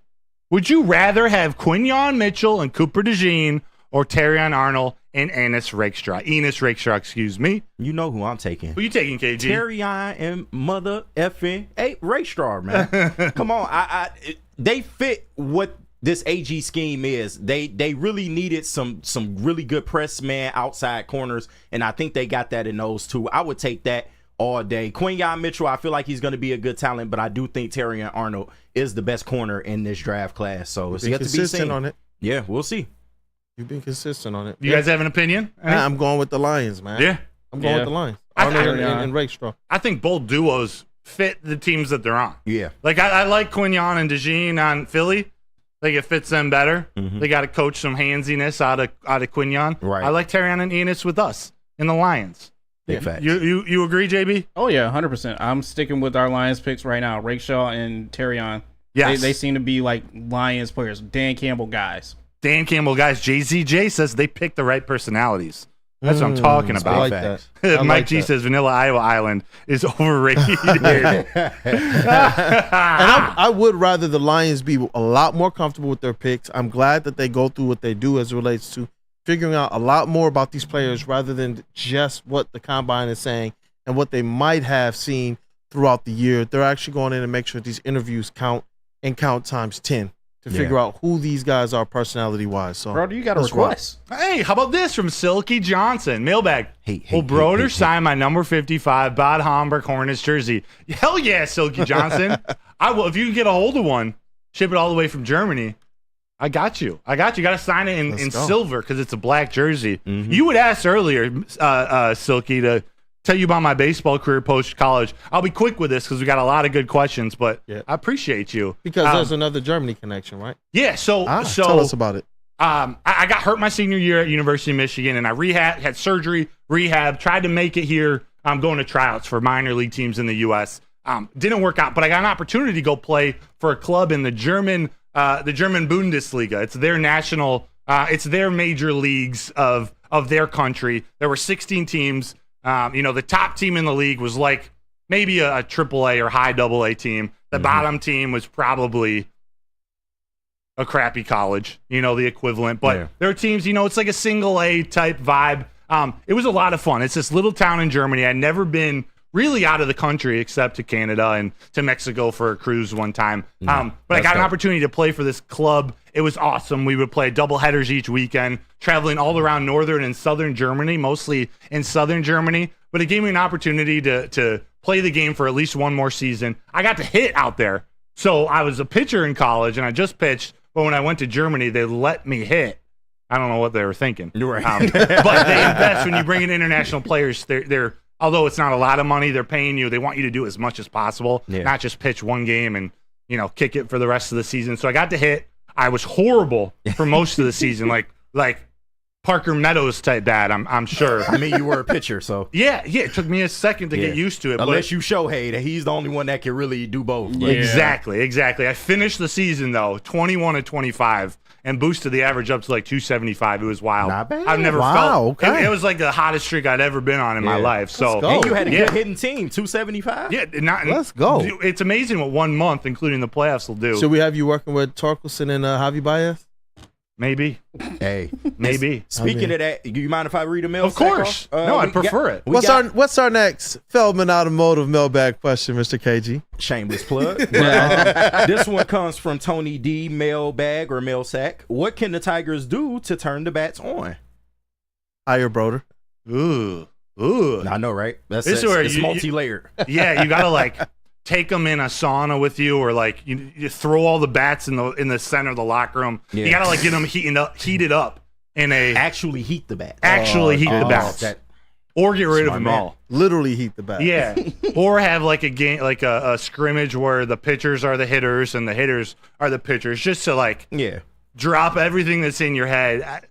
would you rather have Quinyon Mitchell and Cooper DeJean or Terrion Arnold and Enes Rakestraw, excuse me. You know who I'm taking. Who you taking, KG? Terrion and mother effing Rakestraw, man. Come on. They fit what this AG scheme is. They really needed some really good press man outside corners, and I think they got that in those two. I would take that all day. Quinyon Mitchell, I feel like he's going to be a good talent, but I do think Terrion Arnold is the best corner in this draft class. So it's yet to be seen. On it. Yeah, we'll see. You've been consistent on it. You guys have an opinion? I'm going with the Lions, man. Yeah. I'm going with the Lions. Arnold and Rakestraw. I think both duos fit the teams that they're on. Yeah. Like, I like Quinyon and DeJean on Philly. Like, it fits them better. Mm-hmm. They got to coach some handsiness out of Quinyon. Right. I like Terrion and Enes with us in the Lions. Big facts. You agree, JB? Oh, yeah, 100%. I'm sticking with our Lions picks right now. Rakestraw and Terrion. Yes. They seem to be like Lions players. Dan Campbell guys. JZJ says they picked the right personalities. That's what I'm talking about. I like that. Mike G says Vanilla Iowa Island is overrated. And I would rather the Lions be a lot more comfortable with their picks. I'm glad that they go through what they do as it relates to figuring out a lot more about these players rather than just what the combine is saying and what they might have seen throughout the year. They're actually going in and make sure these interviews count and count times 10 to figure out who these guys are personality-wise. So, Broder, you got a request. Hey, how about this from Silky Johnson? Mailbag. Will Broder sign my number 55 Bad Homburg Hornets jersey? Hell yeah, Silky Johnson. I will. If you can get a hold of one, ship it all the way from Germany, I got you. You got to sign it in silver because it's a black jersey. Mm-hmm. You would ask earlier, Silky, to tell you about my baseball career post-college. I'll be quick with this because we got a lot of good questions, but I appreciate you. Because there's another Germany connection, right? Yeah, so tell us about it. I got hurt my senior year at University of Michigan, and I had surgery, tried to make it here. I'm going to tryouts for minor league teams in the U.S. Didn't work out, but I got an opportunity to go play for a club in the German Bundesliga. It's their national, it's their major leagues of their country. There were 16 teams. The top team in the league was like maybe a AAA or high AA team. The bottom team was probably a crappy college, the equivalent. But there are teams, it's like a single A type vibe. It was a lot of fun. It's this little town in Germany. I'd never been really out of the country except to Canada and to Mexico for a cruise one time. But I got an opportunity to play for this club. It was awesome. We would play double headers each weekend, traveling all around northern and southern Germany, mostly in southern Germany. But it gave me an opportunity to play the game for at least one more season. I got to hit out there. So I was a pitcher in college, and I just pitched. But when I went to Germany, they let me hit. I don't know what they were thinking. Right. But they invest when you bring in international players. They're although it's not a lot of money, they're paying you. They want you to do as much as possible, not just pitch one game and kick it for the rest of the season. So I got to hit. I was horrible for most of the season, like Parker Meadows type bad. I'm sure. I mean, you were a pitcher, so yeah. It took me a second to get used to it. Unless you Shohei, that he's the only one that can really do both. But. Exactly. I finished the season though 21-25 and boosted the average up to like 275. It was wild. Not bad. I've never felt. Okay. It was like the hottest streak I'd ever been on in my life. So and you had a good hitting team, 275. Yeah, let's go. It's amazing what 1 month, including the playoffs, will do. Should we have you working with Torkelson and Javi Baez? Maybe. Hey, maybe. Speaking of that, do you mind if I read a mail? Of course. No, I prefer it. What's our next Feldman Automotive mailbag question, Mr. KG? Shameless plug. This one comes from Tony D. Mailbag or mail sack. What can the Tigers do to turn the bats on? Hire Broder. Ooh. I know, right? It's multi-layered. Yeah, you gotta take them in a sauna with you, or you throw all the bats in the center of the locker room. Yeah. You gotta get them heated up in a actually heat the bats. The bats, or get rid of them all. Literally heat the bats. Yeah, or have a game, a scrimmage where the pitchers are the hitters and the hitters are the pitchers, just to drop everything that's in your head.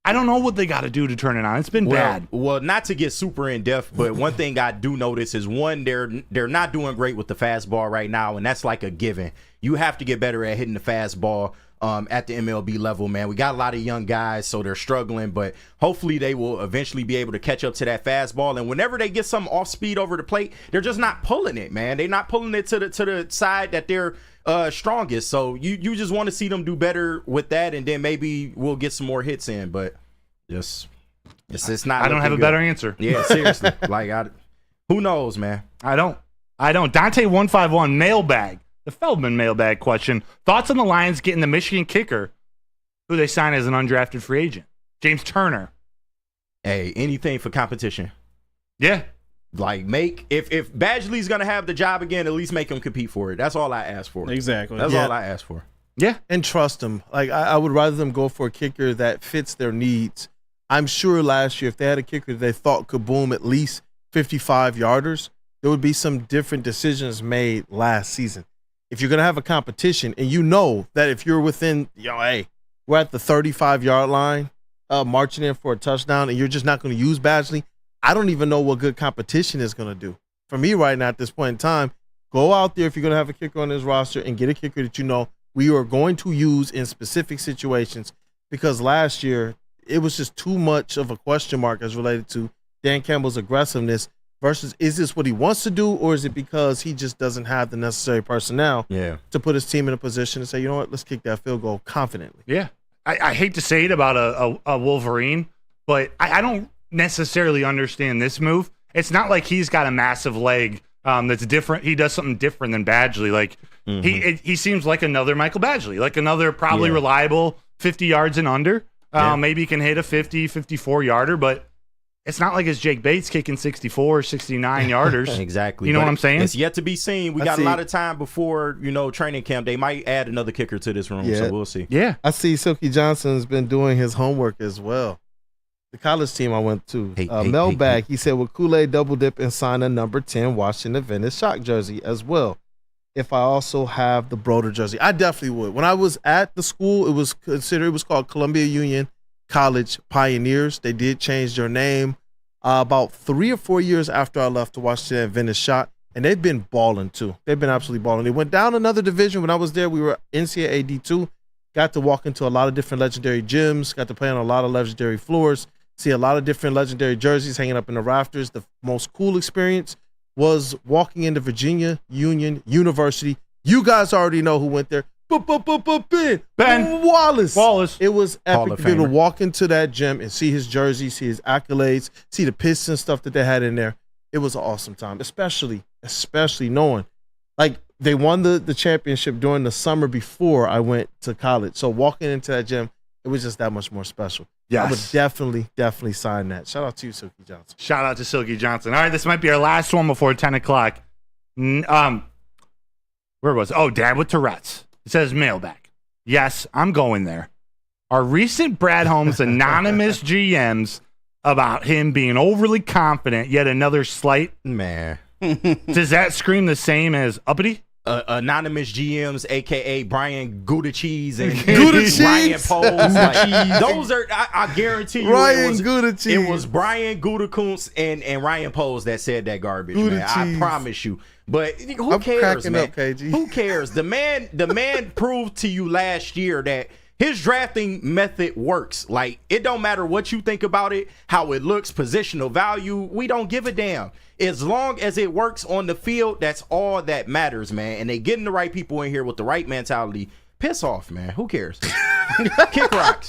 I don't know what they got to do to turn it on. It's been bad. Well, not to get super in depth, but one thing I do notice is they're not doing great with the fastball right now, and that's like a given. You have to get better at hitting the fastball at the MLB level, man. We got a lot of young guys, so they're struggling, but hopefully they will eventually be able to catch up to that fastball. And whenever they get some off speed over the plate, they're just not pulling it, man. They're not pulling it to the side that they're strongest. So you just want to see them do better with that, and then maybe we'll get some more hits in. But it's not. I don't have a better answer. Yeah, seriously. Who knows, man? I don't. Dante 151 mailbag. The Feldman mailbag question. Thoughts on the Lions getting the Michigan kicker, who they sign as an undrafted free agent, James Turner. Hey, anything for competition. Yeah. If Badgley's gonna have the job again, at least make him compete for it. That's all I ask for. Exactly. That's all I ask for. Yeah. And trust them. I would rather them go for a kicker that fits their needs. I'm sure last year, if they had a kicker they thought could boom at least 55 yarders, there would be some different decisions made last season. If you're going to have a competition, and you know that if you're within, hey, we're at the 35-yard line, marching in for a touchdown, and you're just not going to use Badgley, I don't even know what good competition is going to do. For me right now at this point in time, go out there if you're going to have a kicker on this roster and get a kicker that you know we are going to use in specific situations, because last year it was just too much of a question mark as related to Dan Campbell's aggressiveness versus is this what he wants to do, or is it because he just doesn't have the necessary personnel to put his team in a position to say, you know what, let's kick that field goal confidently. Yeah. I hate to say it about a Wolverine, but I don't necessarily understand this move. It's not like he's got a massive leg that's different. He does something different than Badgley. He seems like another Michael Badgley, like another probably reliable 50 yards and under. Maybe he can hit a 50, 54 yarder, but it's not like it's Jake Bates kicking 64, 69 yarders. Exactly. You know But what I'm saying? It's yet to be seen. We got a lot of time before, training camp. They might add another kicker to this room, so we'll see. Yeah. I see Silky Johnson's been doing his homework as well. The college team I went to, Mel Bag, he said, would Kool-Aid double dip and sign a number 10 Washington Venice Shock jersey as well? If I also have the Broder jersey, I definitely would. When I was at the school, it was called Columbia Union College Pioneers. They did change their name about 3 or 4 years after I left to Washington Venice Shock, and they've been balling too. They've been absolutely balling. They went down another division. When I was there, we were NCAA D2. Got to walk into a lot of different legendary gyms. Got to play on a lot of legendary floors. See a lot of different legendary jerseys hanging up in the rafters. The most cool experience was walking into Virginia Union University. You guys already know who went there. Ben Wallace. It was epic to be able to walk into that gym and see his jersey, see his accolades, see the Pistons stuff that they had in there. It was an awesome time, especially knowing like they won the championship during the summer before I went to college. So walking into that gym, it was just that much more special. Yes. I would definitely sign that. Shout out to you, Silky Johnson. Shout out to Silky Johnson. All right, this might be our last one before 10 o'clock. Where was it? Oh, Dad with Tourette's. It says mailbag. Yes, I'm going there. Are recent Brad Holmes anonymous GMs about him being overly confident yet another slight? Man. Does that scream the same as uppity? Anonymous GMs, a.k.a. Brian Gouda-Cheese and Gouda-Cheese? Ryan Poles. Like, those are, I guarantee you, it was Brian Gouda-Kuntz and Ryan Poles that said that garbage, man. I promise you. But who cares, man? Up, KG. Who cares? The man proved to you last year that his drafting method works. Like, it don't matter what you think about it, how it looks, positional value. We don't give a damn. As long as it works on the field, that's all that matters, man. And they getting the right people in here with the right mentality. Piss off, man. Who cares? Kick rocks.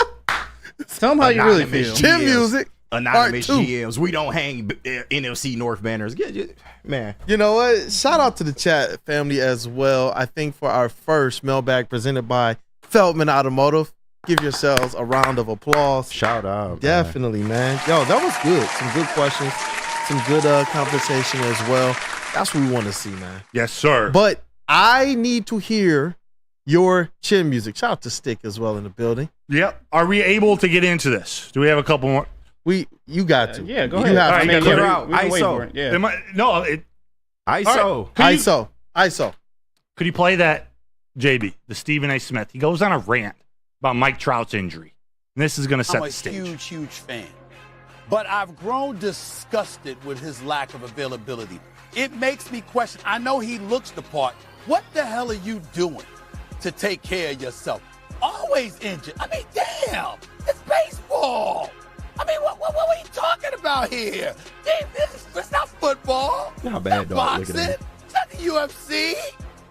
Tell them how you really feel. Chin music. Anonymous GMs. We don't hang NFC North banners. Man. You know what? Shout out to the chat family as well. I think for our first mailbag presented by Feldman Automotive, give yourselves a round of applause. Shout out. Definitely, man. Yo, that was good. Some good questions. Some good conversation as well. That's what we want to see, man. Yes, sir. But I need to hear your chin music. Shout out to Stick as well in the building. Yep. Are we able to get into this? Do we have a couple more? You got to. Yeah, go ahead. Have I mean, to. you're out. ISO. Yeah. ISO. Could you play that, JB, the Stephen A. Smith? He goes on a rant about Mike Trout's injury. And this is going to set the stage. I'm a huge fan. But I've grown disgusted with his lack of availability. It makes me question. I know he looks the part. What the hell are you doing to take care of yourself? Always injured. I mean, damn, it's baseball. I mean, what are you talking about here? It's not football. Not bad, it's dog. not boxing. It's not the UFC.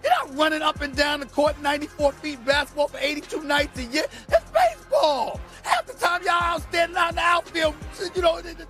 You're not running up and down the court 94 feet basketball for 82 nights a year. It's baseball. Half the time y'all out standing out in the outfield,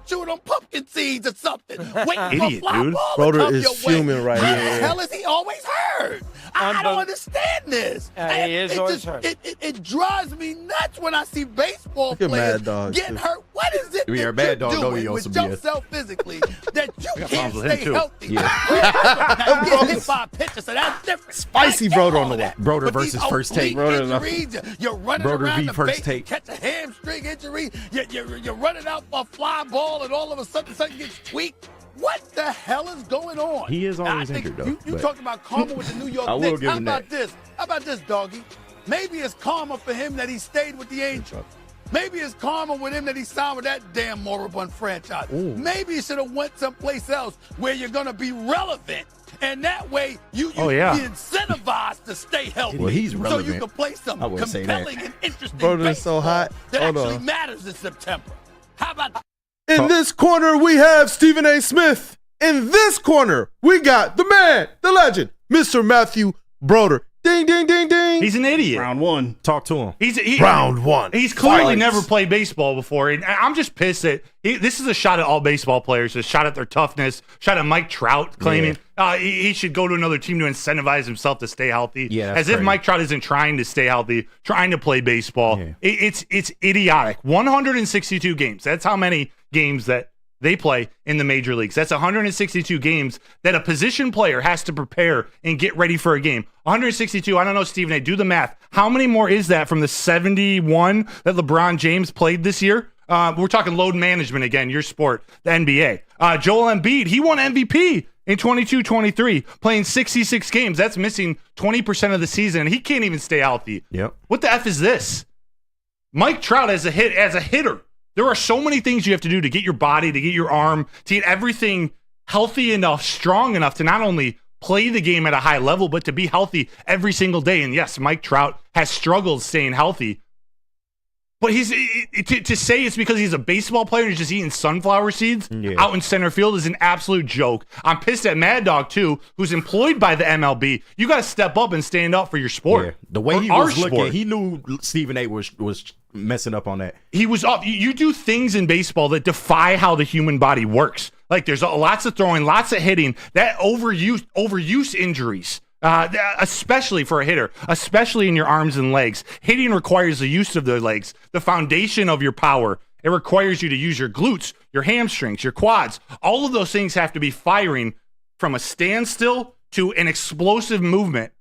chewing on pumpkin seeds or something. Waiting for a fly ball Broder to come is your fuming way. right How here. the hell is he always hurt? I don't understand this. He is always hurt. It drives me nuts when I see baseball Look at players Mad Dog, getting too. hurt. What is it We that are Mad you're Dog, don't doing you with also be yourself physically that you can't problems with him, stay too. healthy? Yeah. You get hit by a pitcher, so that's different. Spicy Broder on the way. Broder But versus these first take. injuries, you're running Broder around v the first base, take. catch a hamstring injury, you're running out for a fly ball, and all of a sudden something gets tweaked. What the hell is going on? He is always I think injured, though. You but talked about karma with the New York I will Knicks. give How him about that. this? How about this, doggy? Maybe it's karma for him that he stayed with the Angels. Maybe it's karma with him that he signed with that damn moribund franchise. Ooh. Maybe he should have went someplace else where you're going to be relevant. And that way, you be incentivized to stay healthy. Well, he's So you relevant. can play some I wouldn't say that. compelling and interesting Broder is so baseball hot. that Hold actually on. matters in September. How about In this corner, we have Stephen A. Smith. In this corner, we got the man, the legend, Mr. Matthew Broder. Ding, ding, ding, ding. He's an idiot. Round one. Talk to him. Round one. He's clearly Fight. never played baseball before. And I'm just pissed that this is a shot at all baseball players, a shot at their toughness, shot at Mike Trout claiming he should go to another team to incentivize himself to stay healthy. Yeah, that's as if crazy. Mike Trout isn't trying to stay healthy, trying to play baseball. Yeah. It's idiotic. 162 games. That's how many games that they play in the major leagues. That's 162 games that a position player has to prepare and get ready for a game. 162, I don't know, Stephen A., do the math. How many more is that from the 71 that LeBron James played this year? We're talking load management again, your sport, the NBA. Joel Embiid, he won MVP in 22-23, playing 66 games. That's missing 20% of the season, and he can't even stay healthy. Yep. What the F is this? Mike Trout as a hitter, there are so many things you have to do to get your body, to get your arm, to get everything healthy enough, strong enough to not only play the game at a high level, but to be healthy every single day. And yes, Mike Trout has struggled staying healthy. But to say it's because he's a baseball player and he's just eating sunflower seeds out in center field is an absolute joke. I'm pissed at Mad Dog, too, who's employed by the MLB. You got to step up and stand up for your sport. Yeah. The way he was looking, he knew Stephen A. was messing up on that. He was up. You do things in baseball that defy how the human body works. Like there's lots of throwing, lots of hitting, that overuse injuries. Especially for a hitter, especially in your arms and legs. Hitting requires the use of the legs, the foundation of your power. It requires you to use your glutes, your hamstrings, your quads. All of those things have to be firing from a standstill to an explosive movement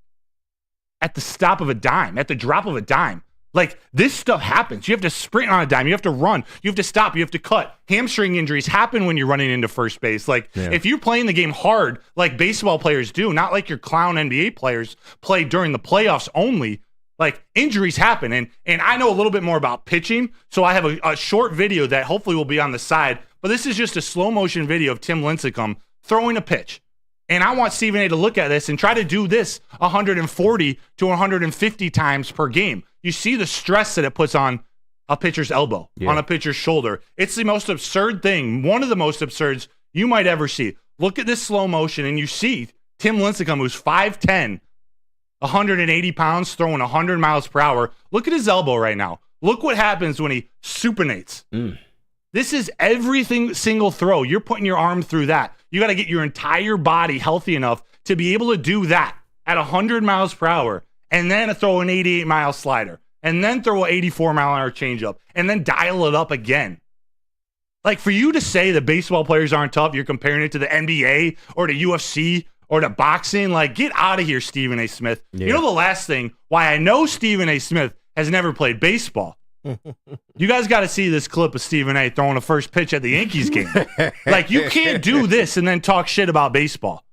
at the stop of a dime, at the drop of a dime. Like, this stuff happens. You have to sprint on a dime. You have to run. You have to stop. You have to cut. Hamstring injuries happen when you're running into first base. Like, if you're playing the game hard, like baseball players do, not like your clown NBA players play during the playoffs only, like, injuries happen. And I know a little bit more about pitching, so I have a short video that hopefully will be on the side. But this is just a slow-motion video of Tim Lincecum throwing a pitch. And I want Stephen A. to look at this and try to do this 140 to 150 times per game. You see the stress that it puts on a pitcher's elbow, on a pitcher's shoulder. It's the most absurd thing, one of the most absurds you might ever see. Look at this slow motion, and you see Tim Lincecum, who's 5'10", 180 pounds, throwing 100 miles per hour. Look at his elbow right now. Look what happens when he supinates. This is single throw. You're putting your arm through that. You got to get your entire body healthy enough to be able to do that at 100 miles per hour, and then throw an 88-mile slider, and then throw an 84-mile-an-hour changeup, and then dial it up again. Like, for you to say that baseball players aren't tough, you're comparing it to the NBA or to UFC or to boxing, like, get out of here, Stephen A. Smith. You know the last thing, why I know Stephen A. Smith has never played baseball? You guys got to see this clip of Stephen A. throwing a first pitch at the Yankees game. Like, you can't do this and then talk shit about baseball.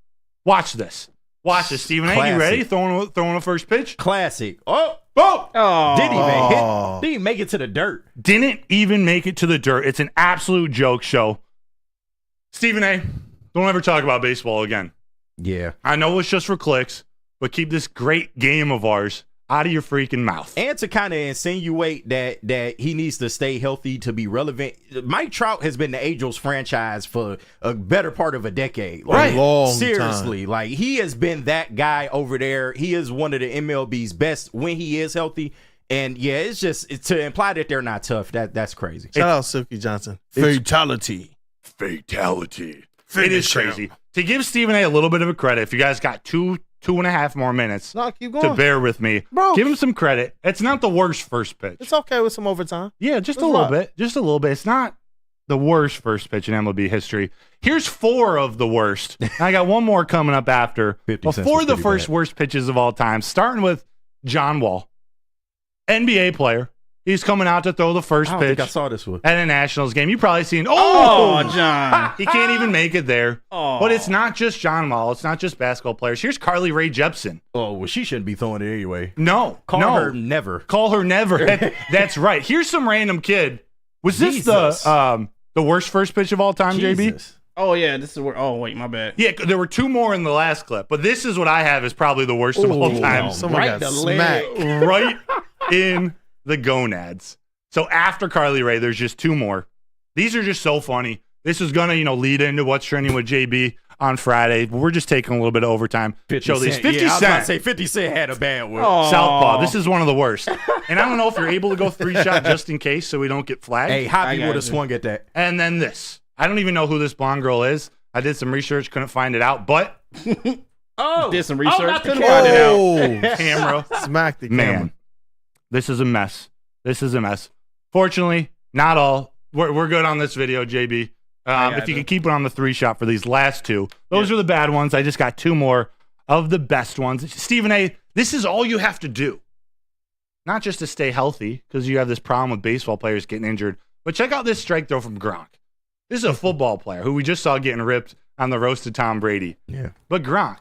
Watch this. Watch this, Stephen A. You ready? Throwing a first pitch? Classic. Oh! Didn't even hit. Didn't make it to the dirt. Didn't even make it to the dirt. It's an absolute joke show. Stephen A., don't ever talk about baseball again. Yeah. I know it's just for clicks, but keep this great game of ours out of your freaking mouth. And to kind of insinuate that he needs to stay healthy to be relevant. Mike Trout has been the Angels franchise for a better part of a decade. Right. Long Seriously. time. Like, he has been that guy over there. He is one of the MLB's best when he is healthy. And yeah, it's just to imply that they're not tough. That's crazy. Shout out Silky Johnson. Fatality. It is crazy. To give Stephen A. little bit of a credit, if you guys got two and a half more minutes keep going. to bear with me, Bro. give him some credit. It's not the worst first pitch. It's okay with some overtime. Yeah, just a little bit. Just a little bit. It's not the worst first pitch in MLB history. Here's 4 of the worst. I got one more coming up after. 50 cents Before was the pretty first bad. worst pitches of all time, starting with John Wall, NBA player. He's coming out to throw the first I don't pitch think I saw this one. at a Nationals game. You probably seen, John. he can't even make it there. Oh. But it's not just John Wall. It's not just basketball players. Here's Carly Rae Jepsen. Oh, well, she shouldn't be throwing it anyway. No. Call her never. Call her never. That's right. Here's some random kid. Was this the worst first pitch of all time, JB? Jesus. Oh, yeah, this is where. Oh, wait, my bad. Yeah, there were 2 more in the last clip, but this is what I have is probably the worst of all time. Someone Right got the leg. smacked. Right in the gonads. So after Carly Rae, there's just 2 more. These are just so funny. This is gonna, lead into what's trending with JB on Friday. But we're just taking a little bit of overtime. 50 Show these Cent. 50 Yeah, I was about to Cent. say 50 Cent had a bad one. Southpaw. This is one of the worst. And I don't know if you're able to go 3-shot just in case so we don't get flagged. Hey, Hoppy would have swung at that. And then this. I don't even know who this blonde girl is. I did some research, couldn't find it out, but Did some research. not the Couldn't find it out. Oh, camera. smacked the camera. Man, this is a mess. This is a mess. Fortunately, not all. We're good on this video, JB. If you could keep it on the 3 shot for these last 2. Those are the bad ones. I just got 2 more of the best ones. Stephen A., this is all you have to do. Not just to stay healthy, because you have this problem with baseball players getting injured, but check out this strike throw from Gronk. This is a football player who we just saw getting ripped on the roast of Tom Brady. Yeah. But Gronk,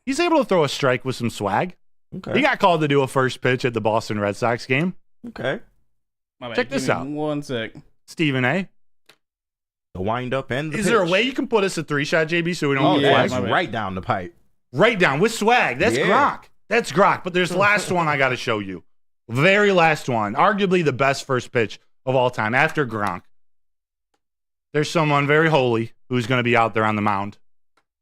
he's able to throw a strike with some swag. Okay. He got called to do a first pitch at the Boston Red Sox game. Okay. Check this out. 1 sec. Stephen A. The wind up and the Is pitch. there a way you can put us a 3-shot, JB, so we don't get flagged? Right down the pipe. Right down with swag. That's Gronk. That's Gronk. But there's the last one I got to show you. Very last one. Arguably the best first pitch of all time after Gronk. There's someone very holy who's going to be out there on the mound.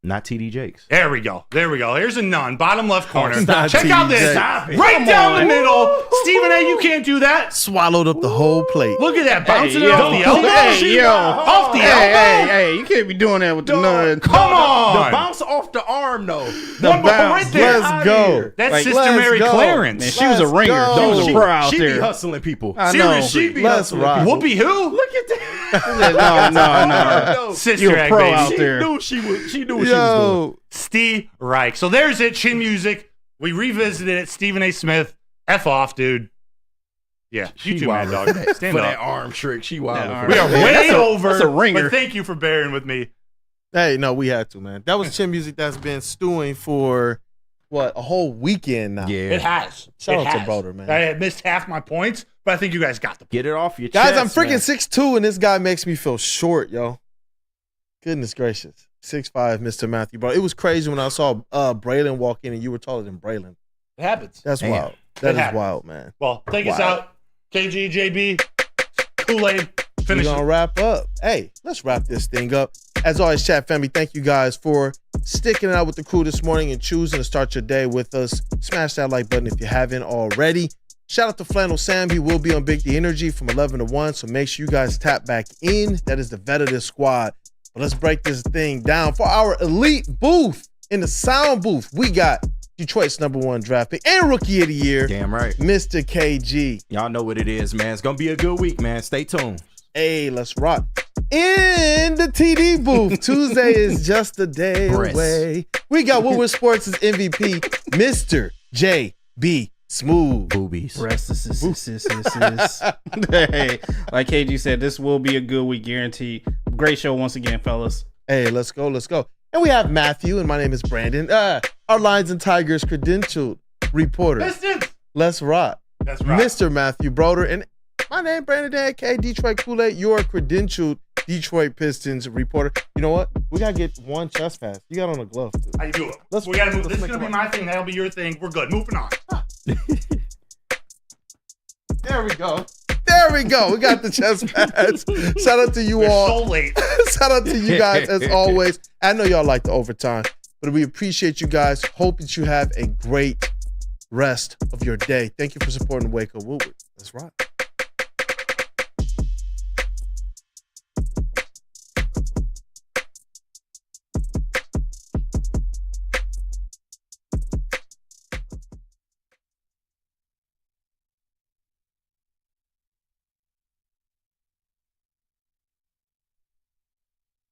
Not TD Jakes. There we go. There we go. Here's a none. Bottom left corner. Check out this. Right down the middle. Stephen A., you can't do that. Swallowed up the whole plate. Look at that. Bouncing it off the elbow. Off the elbow. Hey, you can't be doing that with the none. Come on. The bounce off the arm, though. One right there. Let's go. That's Sister Mary Clarence. Man, she was a ringer. She was a pro out She there. be hustling people. I know. She be Let's hustling rock. people. Whoopi who? Look at that. No. Sister You a Act, pro baby. out there. She knew what she was doing. Steve Reich. So there's it. Chin music. We revisited it. Stephen A. Smith. F off, dude. Yeah, you too, mad dog. Stand for up. that arm trick. She wild. We are way over. That's a ringer. But thank you for bearing with me. Hey, no, we had to, man. That was chin music that's been stewing for, a whole weekend now. Yeah. It has. Shout out to Broder, man. I had missed half my points, but I think you guys got the point. Get it off your Guys, chest. I'm freaking man. 6'2", and this guy makes me feel short, yo. Goodness gracious. 6'5", Mr. Matthew, bro. It was crazy when I saw Braylon walk in and you were taller than Braylon. It happens. That's Damn. wild. That It is happens. wild, man. Well, take us Wow. out. KG, JB, Kool-Aid, We're finish going to it. wrap up. Hey, let's wrap this thing up. As always, chat family, thank you guys for sticking it out with the crew this morning and choosing to start your day with us. Smash that like button if you haven't already. Shout out to Flannel Sam. He will be on Big D Energy from 11 to 1, so make sure you guys tap back in. That is the vet of this squad. But let's break this thing down. For our elite booth, in the sound booth, we got Detroit's #1 draft pick and rookie of the year. Damn right. Mr. KG. Y'all know what it is, man. It's going to be a good week, man. Stay tuned. Hey, let's rock. In the TD booth, Tuesday is just a day away. We got Woodward Sports' MVP, Mr. JB Smooth. Boobies. Rest Hey, like KG said, this will be a good week, guaranteed. Great show once again, fellas. Hey, let's go, let's go. And we have Matthew, and my name is Brandon. Our Lions and Tigers credentialed reporter. Pistons. Let's rock. That's right. Mr. Matthew Broder, and my name Brandon Dan K, Detroit Kool-Aid, your credentialed Detroit Pistons reporter. You know what? We gotta get one chest pass. You got on a glove too. How you doing? Let's We gotta move. let's This is make gonna it be work. my thing. That'll be your thing. We're good. Moving on. There we go. There we go. We got the chest pads. Shout out to you We're all. so late. Shout out to you guys as always. I know y'all like the overtime, but we appreciate you guys. Hope that you have a great rest of your day. Thank you for supporting Wake Up Woodward. That's right.